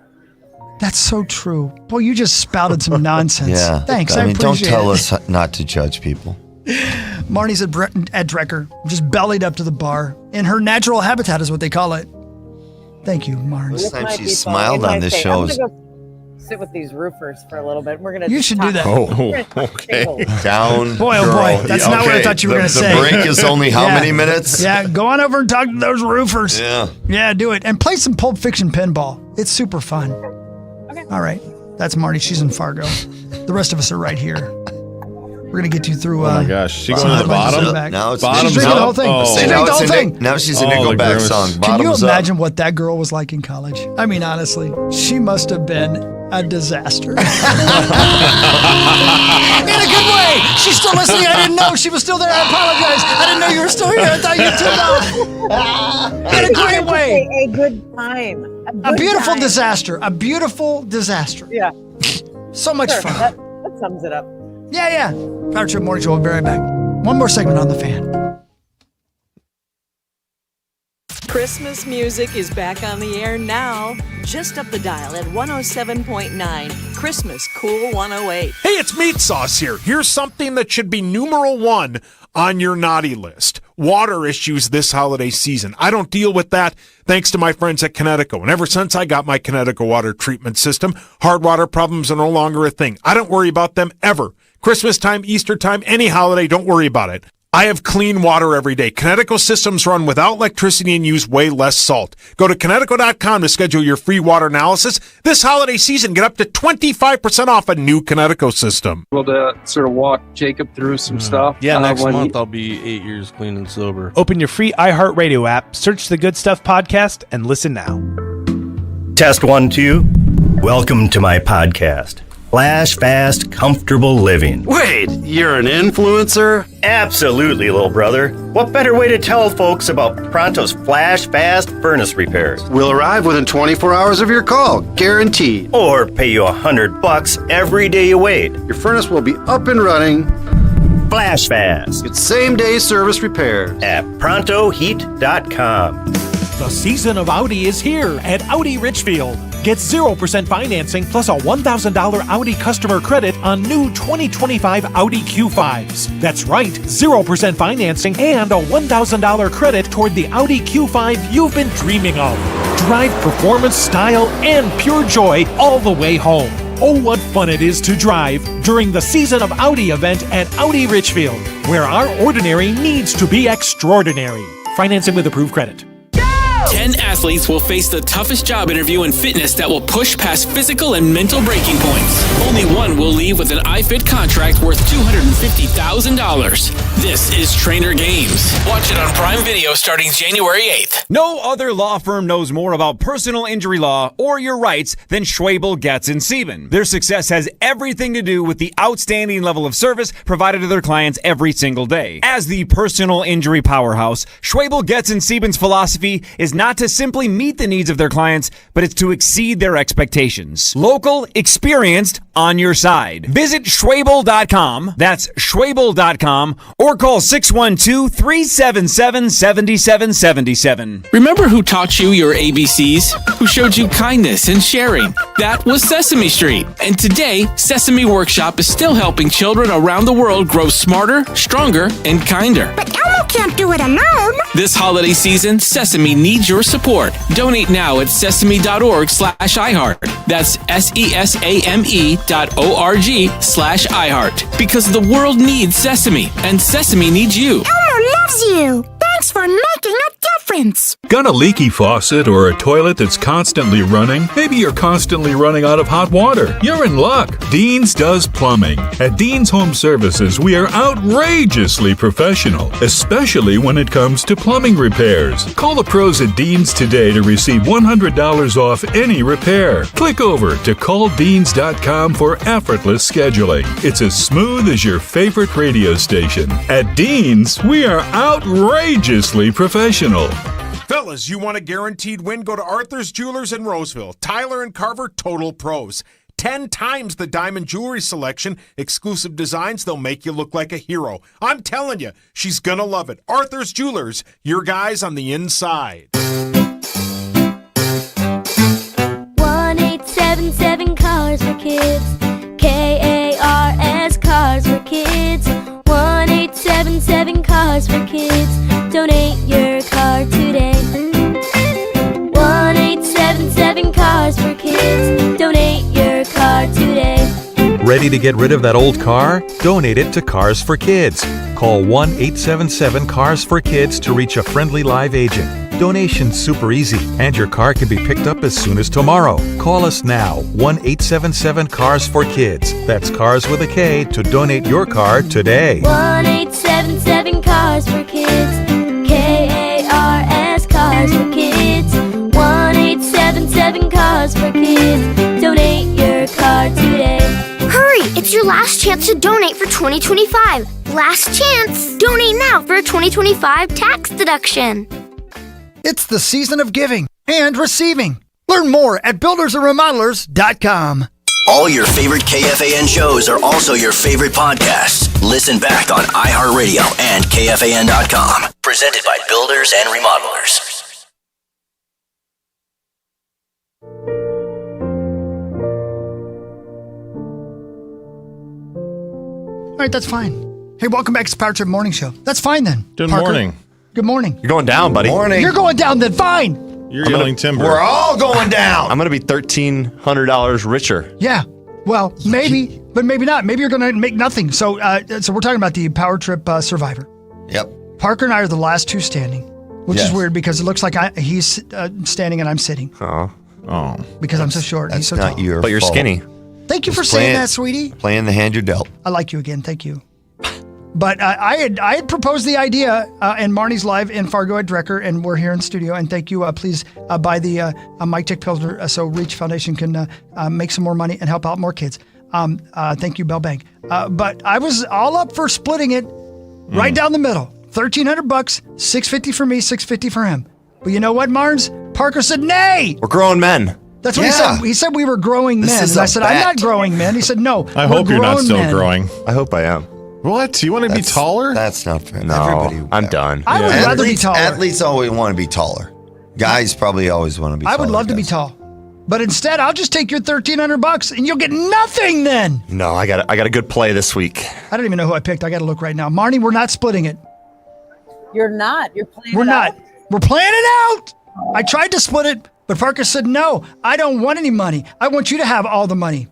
That's so true. Boy, you just spouted some nonsense. Yeah. Thanks. I mean, don't appreciate tell it. us not to judge people. Marnie's at Drecker, just bellied up to the bar. In her natural habitat is what they call it. Thank you, Marnie. First time she smiled on this show. I'm gonna go sit with these roofers for a little bit. We're gonna. You should do that. Okay. Down. Boy, oh boy, that's not what I thought you were going to say. The break is only how many minutes? Yeah, go on over and talk to those roofers. Yeah. Yeah, do it. And play some Pulp Fiction pinball. It's super fun. Okay. All right. That's Marnie. She's in Fargo. The rest of us are right here. We're going to get you through. Oh my gosh. She going to the bottom? Now it's She's drinking the whole thing. She's drinking the whole thing. Now she's a Nickelback song. Can you imagine what that girl was like in college? I mean, honestly, she must have been a disaster. In a good way. She's still listening. I didn't know she was still there. I apologize. I didn't know you were still here. I thought you tuned out. In a great way. A good time. A beautiful disaster. A beautiful disaster. Yeah. So much fun. That sums it up. Yeah. Power Trip Morning Show. We'll be right back. One more segment on the fan. Christmas music is back on the air now. Just up the dial at 107.9. Christmas Cool 108. Hey, it's Meat Sauce here. Here's something that should be numeral 1 on your naughty list. Water issues this holiday season. I don't deal with that thanks to my friends at Connecticut. And ever since I got my Connecticut water treatment system, hard water problems are no longer a thing. I don't worry about them ever. Christmas time, Easter time, any holiday, don't worry about it. I have clean water every day. Connecticut systems run without electricity and use way less salt. Go to Connecticut.com to schedule your free water analysis. This holiday season, get up to 25% off a new Connecticut system. Able to sort of walk Jacob through some stuff. Yeah, next month I'll be 8 years clean and sober. Open your free iHeartRadio app, search the Good Stuff podcast, and listen now. Test 1, 2. Welcome to my podcast. Flash Fast Comfortable Living. Wait, you're an influencer? Absolutely, little brother. What better way to tell folks about Pronto's Flash Fast furnace repairs? We'll arrive within 24 hours of your call, guaranteed. Or pay you $100 every day you wait. Your furnace will be up and running. Flash Fast. It's same-day service repairs at ProntoHeat.com. The season of Audi is here at Audi Richfield. Get 0% financing plus a $1,000 Audi customer credit on new 2025 Audi Q5s. That's right, 0% financing and a $1,000 credit toward the Audi Q5 you've been dreaming of. Drive performance, style, and pure joy all the way home. Oh, what fun it is to drive during the Season of Audi event at Audi Richfield, where our ordinary needs to be extraordinary. Financing with approved credit. 10 athletes will face the toughest job interview in fitness that will push past physical and mental breaking points. Only one will leave with an iFit contract worth $250,000. This is Trainer Games. Watch it on Prime Video starting January 8th. No other law firm knows more about personal injury law or your rights than Schwabel, Getz & Sieben. Their success has everything to do with the outstanding level of service provided to their clients every single day. As the personal injury powerhouse, Schwabel, Getz & Sieben's philosophy is not to simply meet the needs of their clients, but it's to exceed their expectations. Local, experienced, on your side. Visit Schwabel.com, that's Schwabel.com, or call 612-377-7777. Remember who taught you your ABCs? Who showed you kindness and sharing? That was Sesame Street. And today, Sesame Workshop is still helping children around the world grow smarter, stronger, and kinder. But Elmo can't do it alone. This holiday season, Sesame needs your support. Donate now at sesame.org/iHeart. That's SESAME.org/iHeart. Because the world needs Sesame, and Sesame needs you. Elmo loves you. Thanks for making a difference. Got a leaky faucet or a toilet that's constantly running? Maybe you're constantly running out of hot water. You're in luck. Dean's does plumbing. At Dean's Home Services, we are outrageously professional, especially when it comes to plumbing repairs. Call the pros at Dean's today to receive $100 off any repair. Click over to calldeans.com for effortless scheduling. It's as smooth as your favorite radio station. At Dean's, we are outrageously professional. Fellas, you want a guaranteed win? Go to Arthur's Jewelers in Roseville. Tyler and Carver, total pros. 10 times the diamond jewelry selection, exclusive designs, they'll make you look like a hero. I'm telling you, she's gonna love it. Arthur's Jewelers, your guys on the inside. 1-877 Cars for Kids. KARS Cars for Kids. 1-877 Cars for Kids. Donate your car today. 1-877 Cars for Kids. Donate your car today. Ready to get rid of that old car? Donate it to Cars for Kids. Call 1-877-CARS-FOR-KIDS to reach a friendly live agent. Donation's super easy, and your car can be picked up as soon as tomorrow. Call us now, 1-877-CARS-FOR-KIDS. That's Cars with a K to donate your car today. 1-877 Cars for Kids. KARS Cars for Kids. 1-877 Cars for Kids. Donate your car today. Hurry! It's your last chance to donate for 2025. Last chance! Donate now for a 2025 tax deduction. It's the season of giving and receiving. Learn more at buildersandremodelers.com. All your favorite KFAN shows are also your favorite podcasts. Listen back on iHeartRadio and KFAN.com. Presented by Builders and Remodelers. All right, that's fine. Hey, welcome back to the Power Trip Morning Show. That's fine then. Good Parker. morning. Good morning. You're going down, buddy. Morning. You're going down then, fine. You're yelling timber. We're all going down. I'm going to be $1,300 richer. Yeah. Well, maybe, but maybe not. Maybe you're going to make nothing. So we're talking about the Power Trip Survivor. Yep. Parker and I are the last two standing, which is weird because it looks like he's standing and I'm sitting. Oh. Because I'm so short. He's so not tall. your But you're fault. skinny. Thank you for saying that, sweetie. Playing the hand you're dealt. I like you again. Thank you. But I had proposed the idea, and Marnie's live in Fargo at Drecker, and we're here in studio. And thank you. Please buy the Mike Tick Pilsner so Reach Foundation can make some more money and help out more kids. Thank you, Bell Bank. But I was all up for splitting it right down the middle. $1,300, $650 for me, $650 for him. But you know what, Marnes? Parker said, nay. We're grown men. That's what he said. He said we were growing men. And I said, I'm not growing men. He said, no. I hope you're not still growing. I hope I am. What? You want to be taller? That's not fair. No, I'm done. I would rather be taller. Athletes always want to be taller. Guys probably always want to be tall. I would love to be tall. But instead, I'll just take your $1,300 and you'll get nothing then. No, I got a good play this week. I don't even know who I picked. I got to look right now. Marnie, we're not splitting it. You're not. You're playing We're it not. out? We're playing it out. I tried to split it, but Parker said, no, I don't want any money. I want you to have all the money.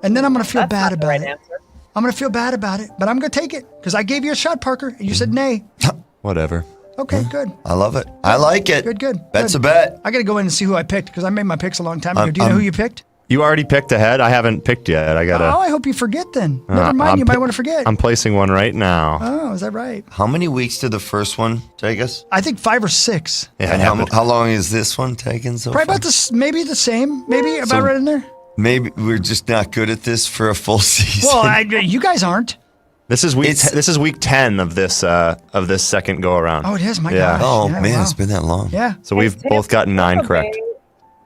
And then I'm going to feel bad about it. I'm going to feel bad about it, but I'm going to take it because I gave you a shot, Parker, and you said nay. Whatever. Okay, good. I love it. I like it. Good. Bet's good. a bet. I got to go in and see who I picked because I made my picks a long time ago. Do you know who you picked? You already picked ahead. I haven't picked yet. I gotta. Oh, I hope you forget then. Never mind. You might want to forget. I'm placing one right now. Oh, is that right? How many weeks did the first one take us? I think 5 or 6. Yeah, and how long is this one taking so Probably far? about this, maybe the same. Maybe about right in there. Maybe we're just not good at this for a full season. Well, you guys aren't. This is week 10 of this second go around. Oh, it is. My gosh. Oh Yeah, man, wow. it's been that long. Yeah. So we've both gotten 9 correct.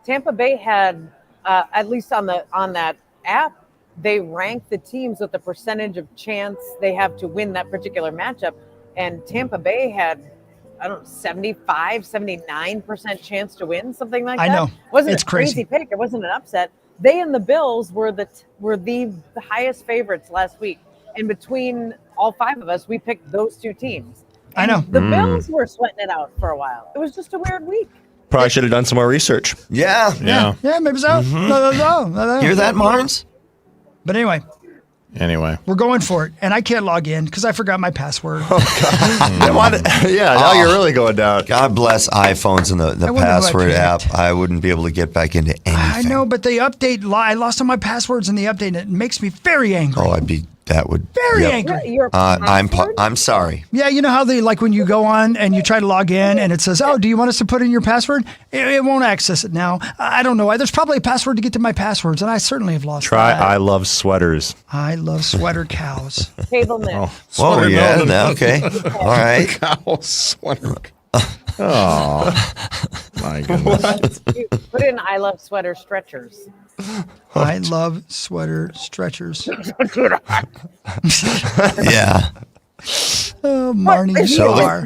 Tampa Bay had, at least on that app, they rank the teams with the percentage of chance they have to win that particular matchup. And Tampa Bay had, I don't know, 75, 79% chance to win, something like that. I know. It wasn't It's a crazy pick. It wasn't an upset. They and the Bills were the highest favorites last week. And between all 5 of us, we picked those 2 teams. I know. The Bills were sweating it out for a while. It was just a weird week. Probably should have done some more research. Yeah, maybe so. Hear that, Marnes? But anyway, Anyway. we're going for it. And I can't log in because I forgot my password. Now you're really going down. God bless iPhones and the wonder who I password picked. app. I wouldn't be able to get back into anything. I know, but they update. I lost all my passwords in the update, and it makes me very angry. Oh, that would Very yep. angry. I'm sorry. Yeah, you know how they when you go on and you try to log in and it says, "Oh, do you want us to put in your password?" It won't access it now. I don't know why. There's probably a password to get to my passwords, and I certainly have lost. Try that. I love sweaters. I love sweater cows. Table knit. Oh yeah, okay, all right. Cow sweater. Oh, my goodness. You put in I love sweater stretchers. I love sweater stretchers. Yeah. Oh, Marnie, you are.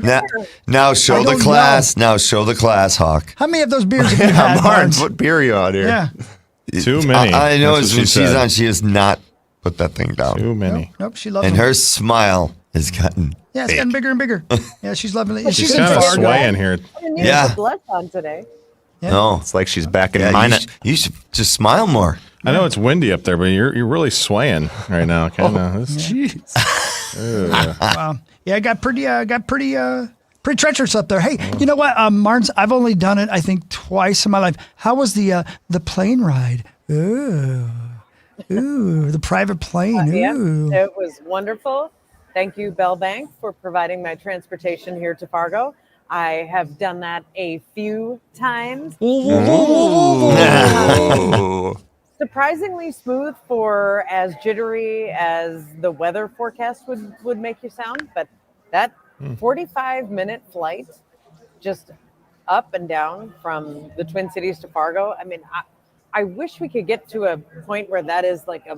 Now show I the don't class. Now show the class, Hawk. How many of those beers have you had, Martin, Barnes? what beer are you on here? Yeah. Too many. I know That's as what when she she's said. on, she has not put that thing down. Too many. Nope, she loves And them. her smile has gotten Yeah, it's big. getting bigger and bigger. Yeah, she's loving it. She's She's in kind of Fargo. swaying here. I didn't use Yeah. the blood on today. No, It's like she's back in yeah, mine. you should just smile more. I know it's windy up there, but you're really swaying right now. Kind of. Jeez. Wow. Yeah, it got pretty treacherous up there. Hey, you know what, Martins? I've only done it, I think, twice in my life. How was the plane ride? Ooh, the private plane. Ooh. Yeah, it was wonderful. Thank you, Bell Bank, for providing my transportation here to Fargo. I have done that a few times. Surprisingly smooth for as jittery as the weather forecast would make you sound, but that 45-minute flight just up and down from the Twin Cities to Fargo. I mean, I wish we could get to a point where that is like a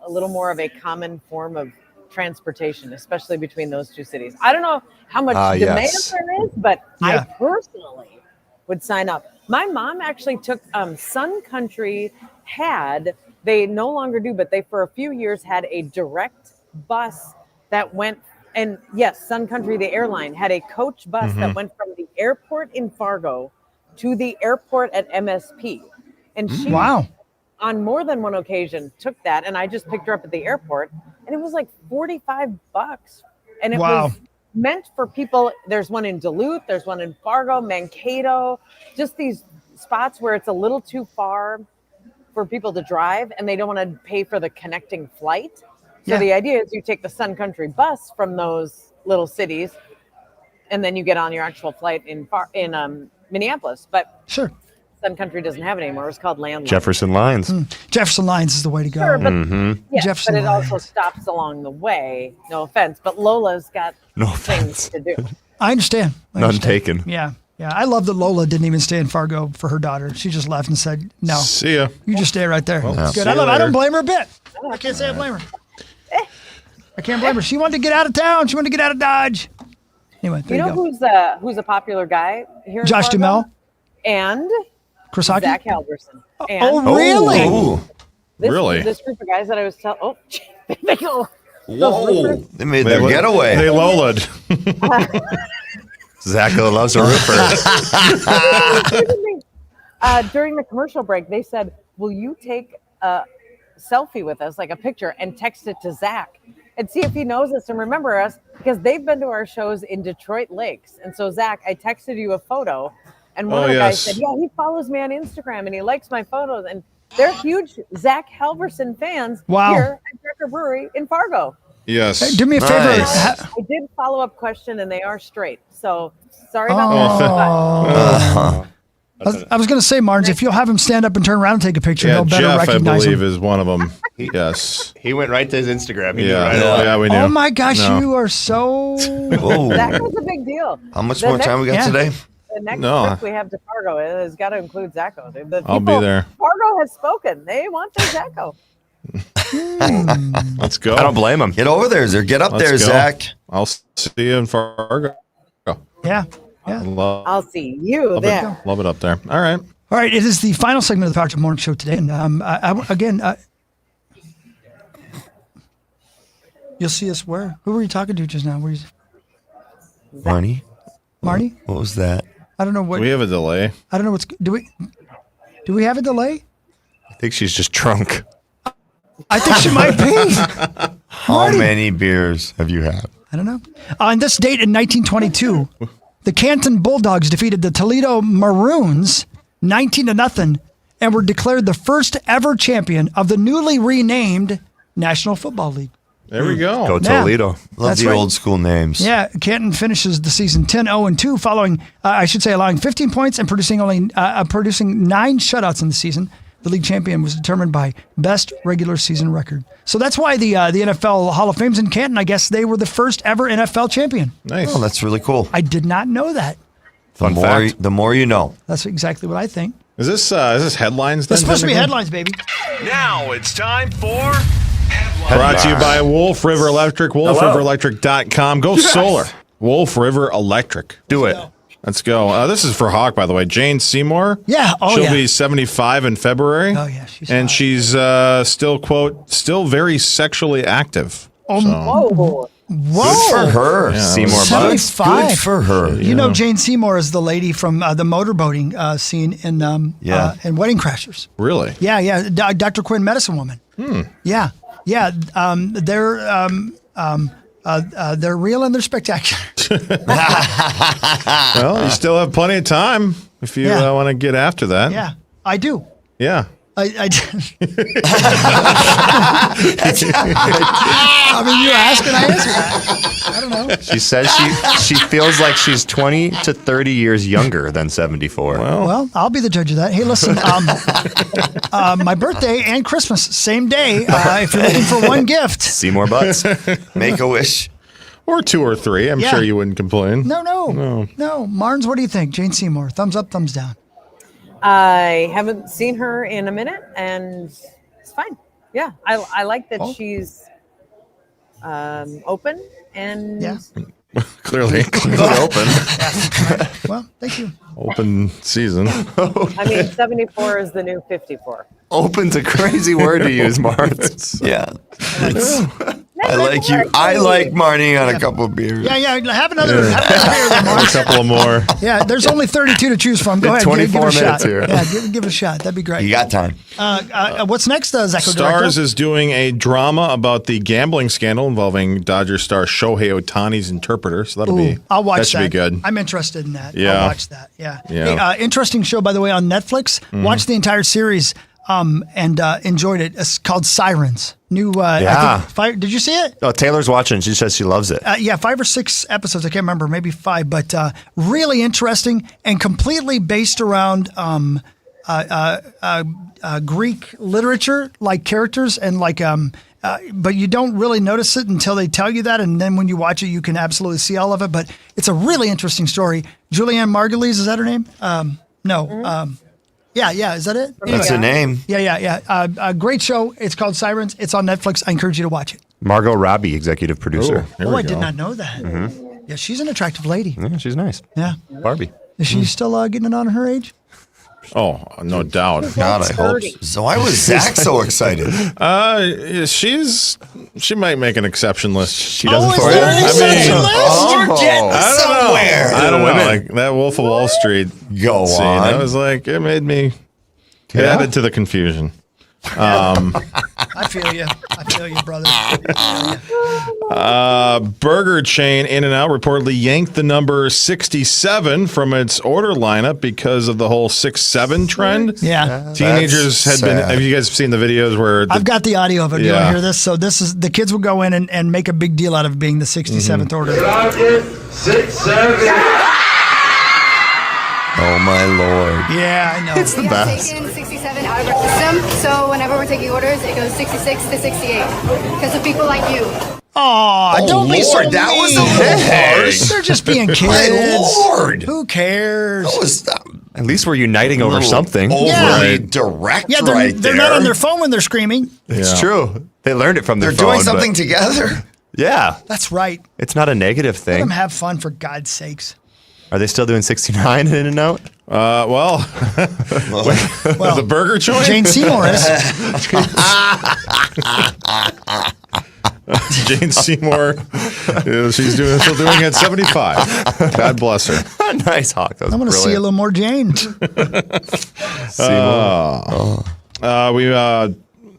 little more of a common form of transportation, especially between those 2 cities. I don't know how much demand there is, but I personally would sign up. My mom actually took Sun Country they no longer do, but they for a few years had a direct bus that went, and yes, Sun Country, the airline, had a coach bus that went from the airport in Fargo to the airport at MSP. And she, on more than one occasion, took that, and I just picked her up at the airport, and it was like $45. And it was meant for people. There's one in Duluth, there's one in Fargo, Mankato, just these spots where it's a little too far for people to drive and they don't want to pay for the connecting flight. So the idea is you take the Sun Country bus from those little cities and then you get on your actual flight in Minneapolis. But sure, Sun Country doesn't have it anymore. It's called Landline. Jefferson Lines. Jefferson Lines is the way to go. Sure, but, Jefferson but it Lines. also stops along the way. No offense, but Lola's got things to do. I understand. None taken. Yeah. Yeah, I love that Lola didn't even stay in Fargo for her daughter. She just left and said, "No, see ya. You just stay right there." Well, It's good. see you I don't later. blame her a bit. I can't say I blame her. I can't blame her. She wanted to get out of town. She wanted to get out of Dodge. Anyway, there You you know go. who's a popular guy here? In Josh Fargo? Duhamel. And Chris Hockey? Zach Halverson. And really? This group of guys that I was telling. Oh, they go. Whoa! They made their getaway. They Lola'd. Zacho loves a roofer. During the commercial break, they said, "Will you take a selfie with us, like a picture, and text it to Zach and see if he knows us and remember us?" Because they've been to our shows in Detroit Lakes. And so, Zach, I texted you a photo, and one of the guys said, "Yeah, he follows me on Instagram and he likes my photos." And they're huge Zach Halverson fans here at Drecker Brewery in Fargo. Yes. Hey, do me a favor. I did follow-up question, and they are straight. So sorry about that. I was going to say, Marnes, if you'll have him stand up and turn around and take a picture, he'll better Jeff, recognize I believe, him. is one of them. Yes. He went right to his Instagram. He knew Yeah, right away. yeah, we knew. Oh my gosh, you are so. That was a big deal. How much more time we got today? The next trip we have to Fargo has got to include Zacho. I'll be there. Fargo has spoken. They want their Zacho. Let's go. I don't blame him. Get over there, Zach. Get up there, go. Zach. I'll see you in Fargo. Yeah. I'll see you there. Love it up there. All right. All right, it is the final segment of the Patrick Morning Show today. And again, you'll see us where? Who were you talking to just now? Marnie? Marnie? What was that? I don't know what. Do we have a delay? I don't know what's. Do we have a delay? I think she's just drunk. I think she might be. How many beers have you had? I don't know. On this date in 1922, the Canton Bulldogs defeated the Toledo Maroons 19-0 and were declared the first ever champion of the newly renamed National Football League. There we go. Go Toledo. Love That's the right. old school names. Yeah, Canton finishes the season 10-0-2, following, allowing 15 points and producing 9 shutouts in the season. The league champion was determined by best regular season record. So that's why the NFL Hall of Fame's in Canton. I guess they were the first ever NFL champion. Nice. Oh, that's really cool. I did not know that. Fun fact. The more you know. That's exactly what I think. Is this headlines? That's supposed to be headlines, baby. Now it's time for Brought to you by Wolf River Electric, wolfriverelectric.com. Go solar. Wolf River Electric. Do it. Let's go. This is for Hawk, by the way. Jane Seymour. Yeah. Oh, She'll yeah. be 75 in February. Oh, yeah. She's still, quote, still very sexually active. Whoa. Good for her. Yeah, Seymour Buds. 75. Good for her. You know Jane Seymour is the lady from the motorboating scene in Wedding Crashers. Really? Yeah. Dr. Quinn, Medicine Woman. Yeah. They're real and they're spectacular. Well, you still have plenty of time if you want to get after that. Yeah, I do. Yeah. I mean, you ask and I answer. I don't know. She says she feels like she's 20 to 30 years younger than 74. Well, I'll be the judge of that. Hey, listen, my birthday and Christmas, same day. If you're looking for one gift. Seymour Butts. Make a wish. Or 2 or 3. I'm sure you wouldn't complain. No. Marnes, what do you think? Jane Seymour, thumbs up, thumbs down. I haven't seen her in a minute, and it's fine. Yeah, I like that she's open and Clearly open. Well, thank you. Open season. I mean, 74 is the new 54. Open's a crazy word to use, Martha. Yeah. I like you. I like Marnie on a couple of beers. Yeah. Have another beer then, A Marnes. couple of more. Yeah, there's only 32 to choose from. Go ahead, 24 give it a minutes shot. here. Yeah, give it a shot. That'd be great. You got time. What's next, Zacho? Stars is doing a drama about the gambling scandal involving Dodger star Shohei Ohtani's interpreter. So I'll watch that. That should be good. I'm interested in that. Yeah. I'll watch that. Yeah. Yeah. Hey, interesting show, by the way, on Netflix. Watched the entire series and enjoyed it. It's called Sirens. New. I think 5, did you see it? Oh, Taylor's watching. She says she loves it. 5 or 6 episodes. I can't remember. Maybe 5, but really interesting and completely based around Greek literature, like characters and like. But you don't really notice it until they tell you that, and then when you watch it, you can absolutely see all of it. But it's a really interesting story. Julianne Margulies, is that her name? No. Yeah. Is that it? That's the name. Yeah. Great show. It's called Sirens. It's on Netflix. I encourage you to watch it. Margot Robbie, executive producer. I did not know that. Yeah, she's an attractive lady. Yeah, she's nice. Yeah. Barbie. Is she still getting it on her age? Oh, no doubt. God, I hope so. Why was Zach so excited? She might make an exception list. She doesn't for you. You're getting somewhere. I don't know. Like that Wolf of Wall Street Go scene. on. I was like, it made me. It added to the confusion. I feel you. I feel you, brother. Burger chain In-N-Out reportedly yanked the number 67 from its order lineup because of the whole 6-7 trend. Yeah. Teenagers had been. Have you guys seen the videos where? I've got the audio of it. Do you want to hear this? So this is the kids will go in and make a big deal out of being the 67th order. 6-7. Oh my Lord. Yeah, I know. It's the best. Taken 67 out of our system, so whenever we're taking orders, it goes 66 to 68 because of people like you. Aw, don't be so Lord, that mean. was a little harsh. They're just being kids. My Lord. Who cares? That was At least we're uniting over something. overly direct Yeah, right they're there. not on their phone when they're screaming. It's true. They learned it from their They're phone. doing something but- together. Yeah. That's right. It's not a negative Let thing. them have fun, for God's sakes. Are they still doing 69 in and out? Well, the burger joint. Jane Seymour is. Jane Seymour, she's still doing it at 75. God bless her. Nice, Hawk. That was I want to see a little more Jane. We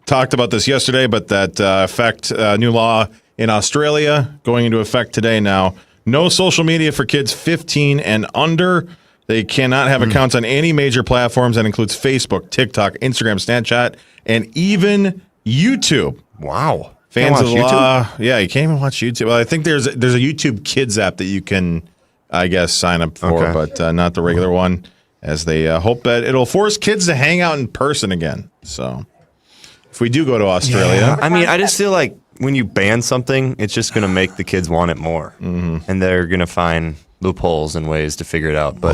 talked about this yesterday, but that new law in Australia going into effect today now. No social media for kids 15 and under. They cannot have accounts on any major platforms. That includes Facebook, TikTok, Instagram, Snapchat, and even YouTube. Wow. Fans of the law. Yeah, you can't even watch YouTube. Well, I think there's a YouTube Kids app that you can, I guess, sign up for, but not the regular one, as they hope that it'll force kids to hang out in person again. So if we do go to Australia. I mean, I just feel like when you ban something, it's just going to make the kids want it more. And they're going to find loopholes and ways to figure it out. But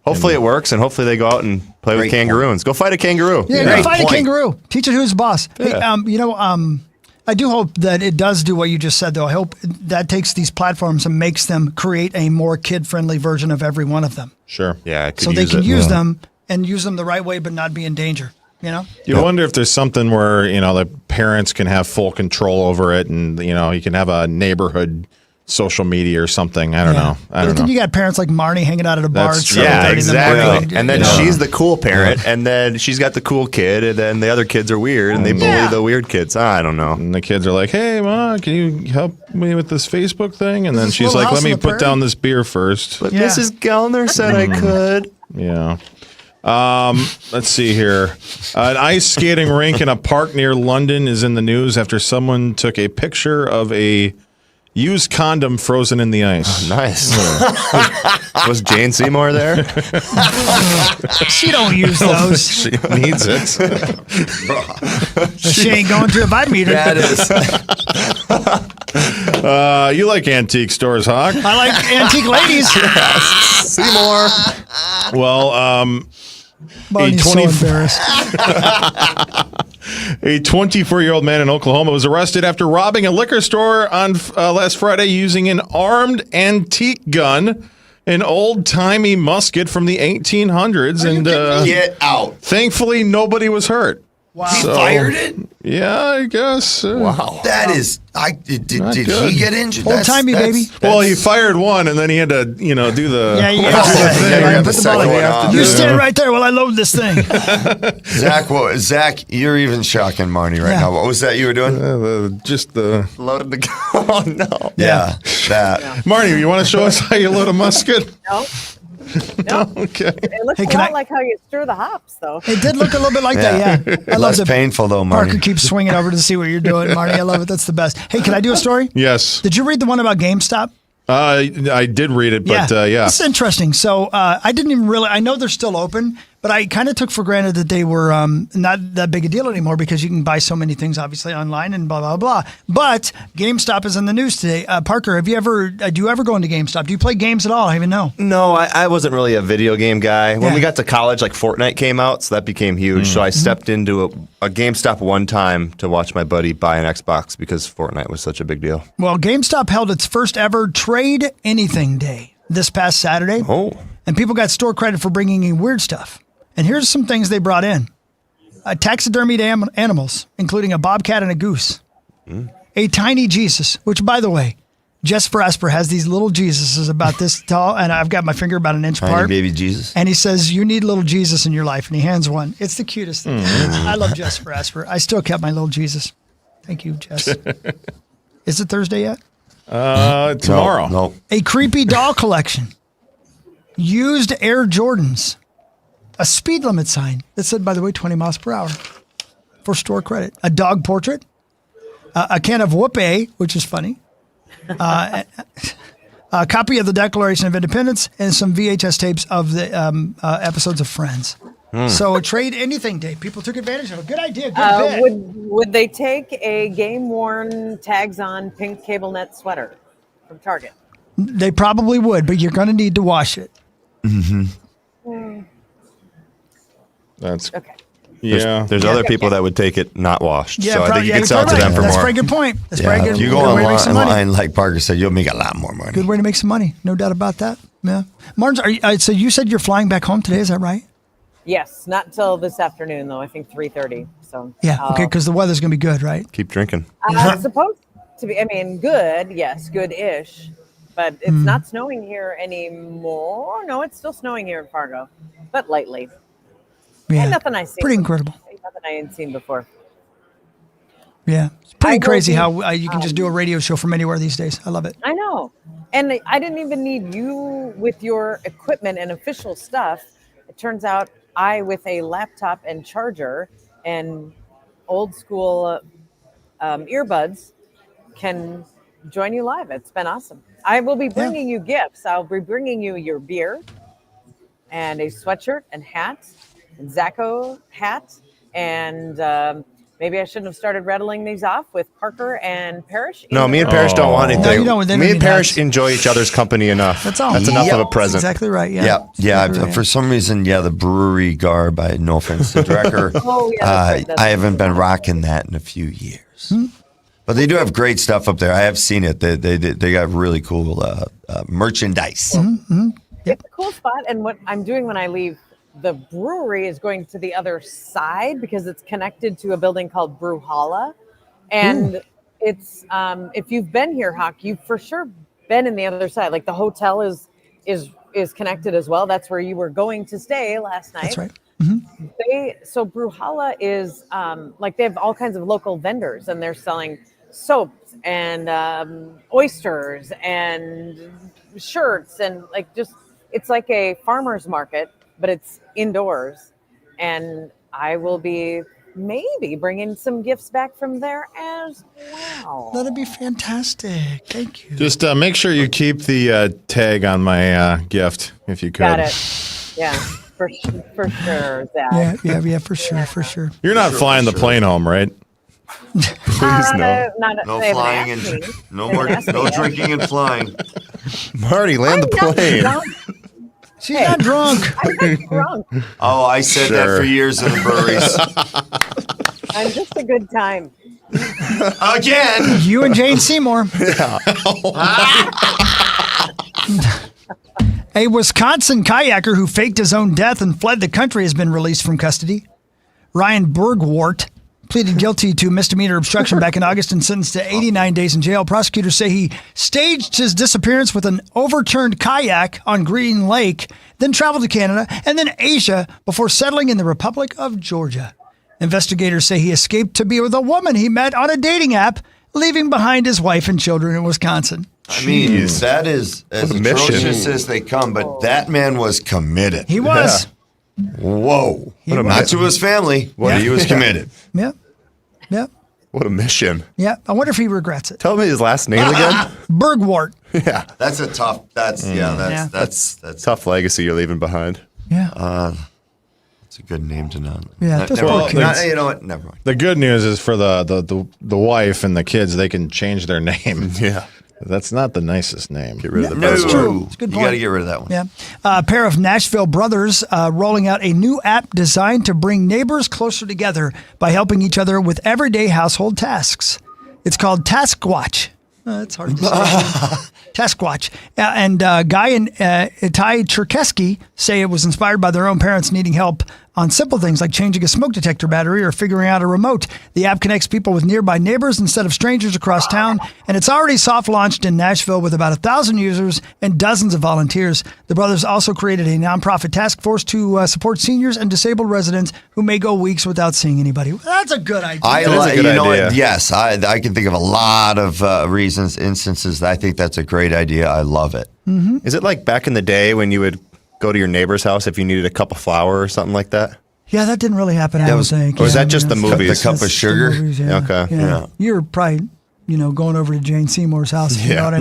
hopefully it works, and hopefully they go out and play with kangaroos. Go fight a kangaroo. Yeah, go fight a kangaroo. Teach it who's boss. Yeah. Hey, I do hope that it does do what you just said, though. I hope that takes these platforms and makes them create a more kid-friendly version of every one of them. Sure. Yeah. So they can use them and use them the right way, but not be in danger. You know? You wonder if there's something where, the parents can have full control over it, and, you can have a neighborhood social media or something. I don't know. Then you got parents like Marnie hanging out at a bar. That's at true. 7:30 Yeah, in the exactly. morning. And then she's the cool parent, and then she's got the cool kid, and then the other kids are weird, and they bully the weird kids. I don't know. And the kids are like, "Hey, Ma, can you help me with this Facebook thing?" And then she's like, "Let me put down this beer first." But Mrs. Gellner said I could. Yeah. Let's see here. An ice skating rink in a park near London is in the news after someone took a picture of a used condom frozen in the ice. Oh, nice. Was Jane Seymour there? She don't use those. She needs it. She ain't going to if I meet her. That is. You like antique stores, Hawk? I like antique ladies. Seymour. Well, Barney's so embarrassed. A 24-year-old man in Oklahoma was arrested after robbing a liquor store on last Friday using an armed antique gun, an old-timey musket from the 1800s. And get out. Thankfully, nobody was hurt. Wow. He fired it? Yeah, I guess. Wow. That is. Did good. he get injured? Old-timey, baby. Well, he fired one, and then he had to, do the. Yeah, you Yeah, have the to second one off. You stand right there while I load this thing. Zach, you're even shocking Marnie right now. What was that you were doing? Just the loaded the gun. Oh no. Yeah, that. Marnie, you want to show us how you load a musket? No. Okay. It looks a lot like how you stir the hops, though. It did look a little bit like that, yeah. I love Less it. painful though, Parker Marnie. keeps swinging over to see what you're doing, Marty. I love it. That's the best. Hey, can I do a story? Yes. Did you read the one about GameStop? I did read it, but yeah. It's interesting. So I didn't even really, I know they're still open, but I kind of took for granted that they were not that big a deal anymore because you can buy so many things obviously online and blah, blah, blah. But GameStop is in the news today. Parker, do you ever go into GameStop? Do you play games at all? I don't even know. No, I wasn't really a video game guy. When we got to college, like Fortnite came out, so that became huge. So I stepped into a GameStop one time to watch my buddy buy an Xbox because Fortnite was such a big deal. Well, GameStop held its first ever Trade Anything Day. this past Saturday. Oh. And people got store credit for bringing in weird stuff. And here's some things they brought in. Taxidermied animals, including a bobcat and a goose. A tiny Jesus, which, by the way, Jess Frasper has these little Jesuses about this tall, and I've got my finger about an inch Tiny apart. baby Jesus. And he says, you need little Jesus in your life, and he hands one. It's the cutest thing. I love Jess Frasper. I still kept my little Jesus. Thank you, Jess. Is it Thursday yet? Tomorrow. No. A creepy doll collection. Used Air Jordans. A speed limit sign that said, by the way, 20 miles per hour for store credit. A dog portrait. A can of Whoop-A, which is funny. A copy of the Declaration of Independence and some VHS tapes of the episodes of Friends. So trade anything day. People took advantage of it. Good idea. Good bit. Would they take a game-worn, tags-on pink cable net sweater from Target? They probably would, but you're going to need to wash it. That's okay. Yeah. There's other people that would take it not washed. Yeah, so I think you can sell it to them for That's more. a very good point. That's very good. If you go online, like Parker said, you'll make a lot more money. Good way to make some money. No doubt about that. Yeah. Martins, so you said you're flying back home today. Is that right? Yes, not until this afternoon, though. I think 3:30. So Yeah. Okay. Because the weather's going to be good, right? Keep drinking. It's supposed to be. I mean, good. Yes, good-ish. But it's not snowing here anymore. No, it's still snowing here in Fargo, but lightly. Yeah. Ain't nothing I seen. Pretty incredible. Ain't nothing I ain't seen before. Yeah. It's pretty crazy be, how you can just do a radio show from anywhere these days. I love it. I know. And I didn't even need you with your equipment and official stuff. It turns out I, with a laptop and charger and old school earbuds, can join you live. It's been awesome. I will be bringing you gifts. I'll be bringing you your beer and a sweatshirt and hat and Zacho hat. And maybe I shouldn't have started rattling these off with Parker and Parrish. No, me and Parrish don't want anything. No, you don't. Me and Parrish enjoy each other's company enough. That's all. That's enough of a present. That's exactly right. Yeah. Yeah. For some reason, the brewery garb. No offense to Drecker. I haven't been rocking that in a few years. But they do have great stuff up there. I have seen it. They got really cool merchandise. It's a cool spot. And what I'm doing when I leave the brewery is going to the other side because it's connected to a building called Brewhalla. And it's if you've been here, Hawk, you've for sure been in the other side. Like the hotel is connected as well. That's where you were going to stay last night. That's right. So Brewhalla is like they have all kinds of local vendors and they're selling soaps and oysters and shirts and like just it's like a farmer's market, but it's indoors. And I will be maybe bringing some gifts back from there as well. That'd be fantastic. Thank you. Just make sure you keep the tag on my gift if you could. Got it. Yeah, for sure, Zach. Yeah, for sure. You're not flying the plane home, right? Please no. No flying and no drinking and flying. Marty, land the plane. She's not drunk. I'm not drunk. Oh, I said that for years in the breweries. I'm just a good time. Again. You and Jane Seymour. A Wisconsin kayaker who faked his own death and fled the country has been released from custody. Ryan Bergwart pleaded guilty to misdemeanor obstruction back in August and sentenced to 89 days in jail. Prosecutors say he staged his disappearance with an overturned kayak on Green Lake, then traveled to Canada and then Asia before settling in the Republic of Georgia. Investigators say he escaped to be with a woman he met on a dating app, leaving behind his wife and children in Wisconsin. I mean, that is as atrocious as they come, but that man was committed. He was. Yeah. Whoa. Not to his family, but he was committed. Yep. What a mission. Yeah. I wonder if he regrets it. Tell me his last name again. Bergwart. Yeah. That's a tough, that's tough legacy you're leaving behind. Yeah. It's a good name to know. Yeah. You know what? Never mind. The good news is for the wife and the kids, they can change their name. Yeah. That's not the nicest name. Get rid of the That's true. It's a good point. You got to get rid of that one. Yeah. A pair of Nashville brothers rolling out a new app designed to bring neighbors closer together by helping each other with everyday household tasks. It's called Task Watch. That's hard to say. Tesquatch. And Guy and Ty Cherkesky say it was inspired by their own parents needing help on simple things like changing a smoke detector battery or figuring out a remote. The app connects people with nearby neighbors instead of strangers across town, and it's already soft launched in Nashville with about 1,000 users and dozens of volunteers. The brothers also created a nonprofit task force to support seniors and disabled residents who may go weeks without seeing anybody. That's a good idea. Yes, I can think of a lot of instances that I think that's a great idea. I love it. Mm-hmm. Is it like back in the day when you would go to your neighbor's house if you needed a cup of flour or something like that? Yeah, that didn't really happen, I would think. Or is that just the movies? The cup of sugar? Okay. Yeah. You were probably, going over to Jane Seymour's house, if you know what I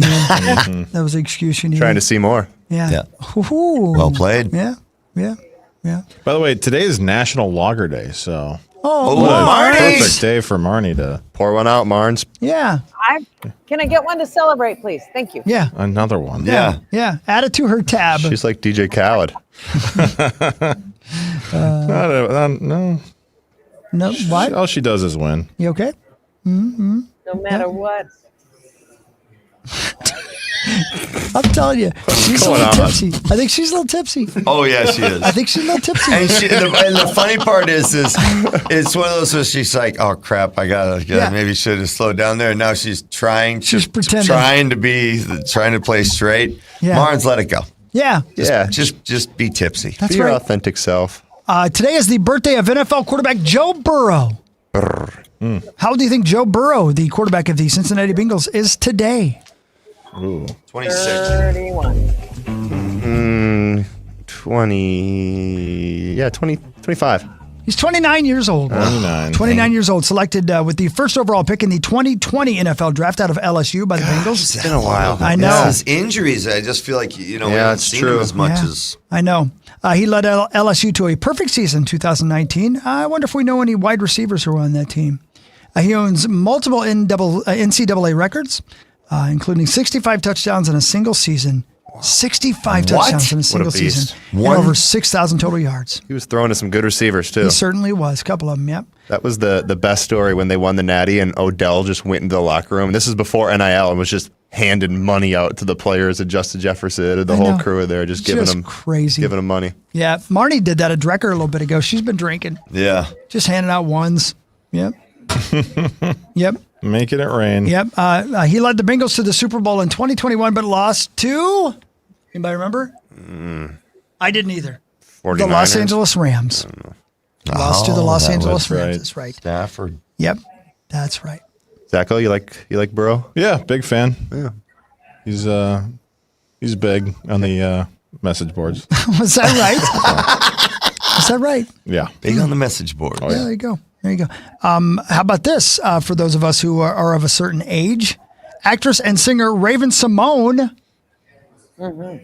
mean? That was the excuse you needed. Trying to see more. Yeah. Ooh. Well played. Yeah. By the way, today is National Lager Day, so what a Marnie. perfect day for Marnie to pour one out, Marnes. Yeah. Can I get one to celebrate, please? Thank you. Yeah. Another one. Yeah. Add it to her tab. She's like DJ Khaled. No. No, what? All she does is win. You okay? Mm-hmm. No matter what. I'm telling you, she's a little tipsy. I think she's a little tipsy. Oh, yeah, she is. I think she's a little tipsy. And the funny part is it's one of those where she's like, oh, crap, maybe should have slowed down there. And now she's trying to play straight. Yeah. Marnes, let it go. Yeah. Just be tipsy. That's be right. your authentic self. Today is the birthday of NFL quarterback Joe Burrow. How old do you think Joe Burrow, the quarterback of the Cincinnati Bengals, is today? 26. 31. 25. He's 29 years old. 29 years old. Selected with the first overall pick in the 2020 NFL draft out of LSU by the Bengals. It's been a while. I know. His injuries, I just feel like, we haven't seen him as much as... I know. He led LSU to a perfect season in 2019. I wonder if we know any wide receivers who are on that team. He owns multiple NCAA records, including 65 touchdowns in a single season. 65 touchdowns in a single season. And over 6,000 total yards. He was throwing to some good receivers, too. He certainly was. A couple of them, yep. That was the best story when they won the Natty and Odell just went into the locker room. This is before NIL and was just handing money out to the players and Justin Jefferson and the whole crew there, just giving them money. Yeah, Marnie did that at Drecker a little bit ago. She's been drinking. Yeah. Just handing out ones. Yep. Yep. Making it rain. Yep. He led the Bengals to the Super Bowl in 2021, but lost to... Anybody remember? I didn't either. 49ers? The Los Angeles Rams. Lost to the Los Angeles Rams. That's right. Stafford. Yep. That's right. Zacho, you like Burrow? Yeah, big fan. Yeah. He's big on the message boards. Was that right? Is that right? Yeah. Big on the message board. Oh, yeah. There you go. How about this? For those of us who are of a certain age, actress and singer Raven Simone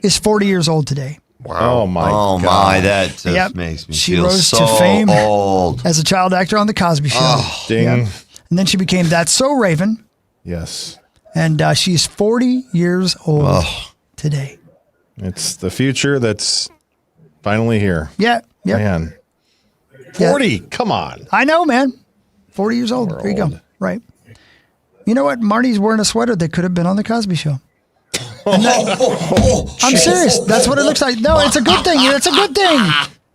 is 40 years old today. Wow. Oh, my God. That just makes me feel rose so to fame old. as a child actor on The Cosby Show. Oh, ding. Yep. And then she became That's So Raven. Yes. And she's 40 years old today. It's the future that's finally here. Yeah. Yep. Man. 40. Come on. I know, man. 40 years old. There you go. Right. You know what? Marty's wearing a sweater that could have been on The Cosby Show. I'm serious. That's what it looks like. No, it's a good thing. It's a good thing.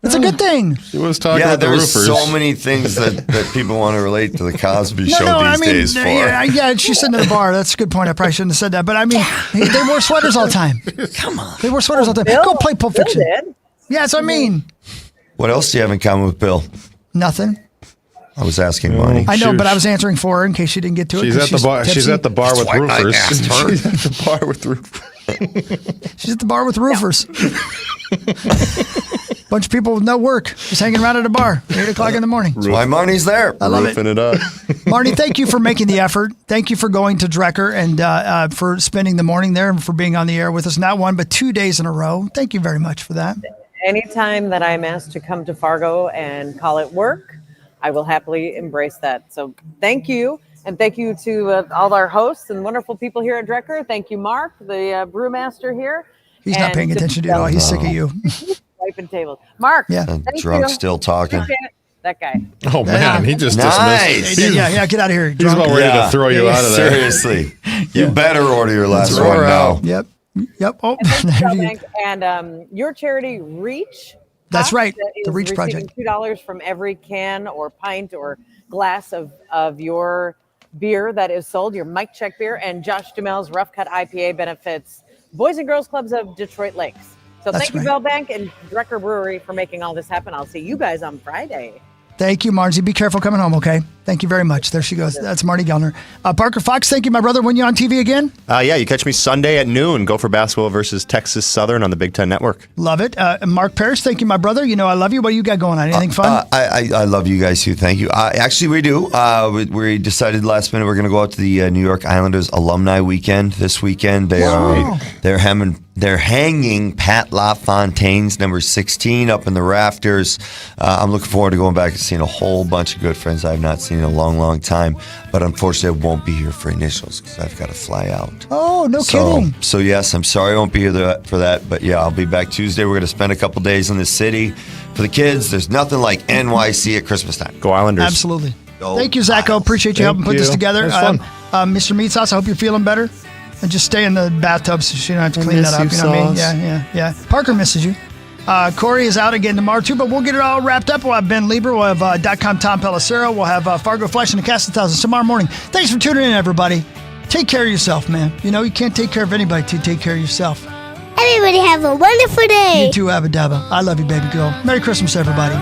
It's a good thing. She was talking about the roofers. There's so many things that people want to relate to the Cosby Show days for. Yeah, she's sitting at the bar. That's a good point. I probably shouldn't have said that. But I mean, they wore sweaters all the time. Come on. They wore sweaters all the time. Go play Pulp Fiction. Yeah, that's what I mean. What else do you have in common with Bill? Nothing. I was asking Marnie. I know, but I was answering for her in case she didn't get to it. She's at the bar. She's at the bar with roofers. She's at the bar with roofers. She's at the bar with roofers. Bunch of people with no work, just hanging around at a bar, 8 o'clock in the morning. That's why Marnie's there. I love Roofing it up. Marnie, thank you for making the effort. Thank you for going to Drecker and for spending the morning there and for being on the air with us. Not 1, but 2 days in a row. Thank you very much for that. Anytime that I'm asked to come to Fargo and call it work, I will happily embrace that. So thank you. And thank you to all our hosts and wonderful people here at Drecker. Thank you, Mark, the brewmaster here. He's not paying attention to it all. He's sick of you. Wiping tables. Mark. Yeah. Drunk, still talking. That guy. Oh, man. He just nice. dismissed. Yeah, get out of here. He's about ready to throw you out of there. Seriously. You better order your last one now. Yep. Oh, and your charity, Reach. That's right. The is Reach receiving Project. $2 from every can or pint or glass of your beer that is sold, your Mike Check beer. And Josh Dumel's Rough Cut IPA benefits Boys and Girls Clubs of Detroit Lakes. So thank you, Bell Bank and Drecker Brewery, for making all this happen. I'll see you guys on Friday. Thank you, Margie. Be careful coming home, okay? Thank you very much. There she goes. That's Marty Gellner. Parker Fox, thank you, my brother. When you on TV again? Yeah, you catch me Sunday at noon. Go for basketball versus Texas Southern on the Big Ten Network. Love it. Mark Parrish, thank you, my brother. You know I love you. What you got going on? Anything fun? I love you guys too. Thank you. Actually, we do. We decided last minute we're going to go out to the New York Islanders Alumni Weekend this weekend. They're hanging Pat LaFontaine's number 16 up in the rafters. I'm looking forward to going back and seeing a whole bunch of good friends I've not seen in a long, long time. But unfortunately, I won't be here for initials because I've got to fly out. Oh, no kidding. So yes, I'm sorry I won't be here for that. But yeah, I'll be back Tuesday. We're going to spend a couple days in the city. For the kids, there's nothing like NYC at Christmas time. Go Islanders. Absolutely. Thank you, Zacho. Appreciate you helping put this together. Mr. Meat Sauce, I hope you're feeling better. And just stay in the bathtub so you don't have to clean that up. You know what I mean? Yeah. Parker misses you. Corey is out again tomorrow, too, but we'll get it all wrapped up. We'll have Ben Lieber. We'll have .com Tom Pelissero. We'll have Fargo Flash and the Cast of Thousands tomorrow morning. Thanks for tuning in, everybody. Take care of yourself, man. You know, you can't take care of anybody to take care of yourself. Everybody have a wonderful day. You too, Abba Dabba. I love you, baby girl. Merry Christmas, everybody.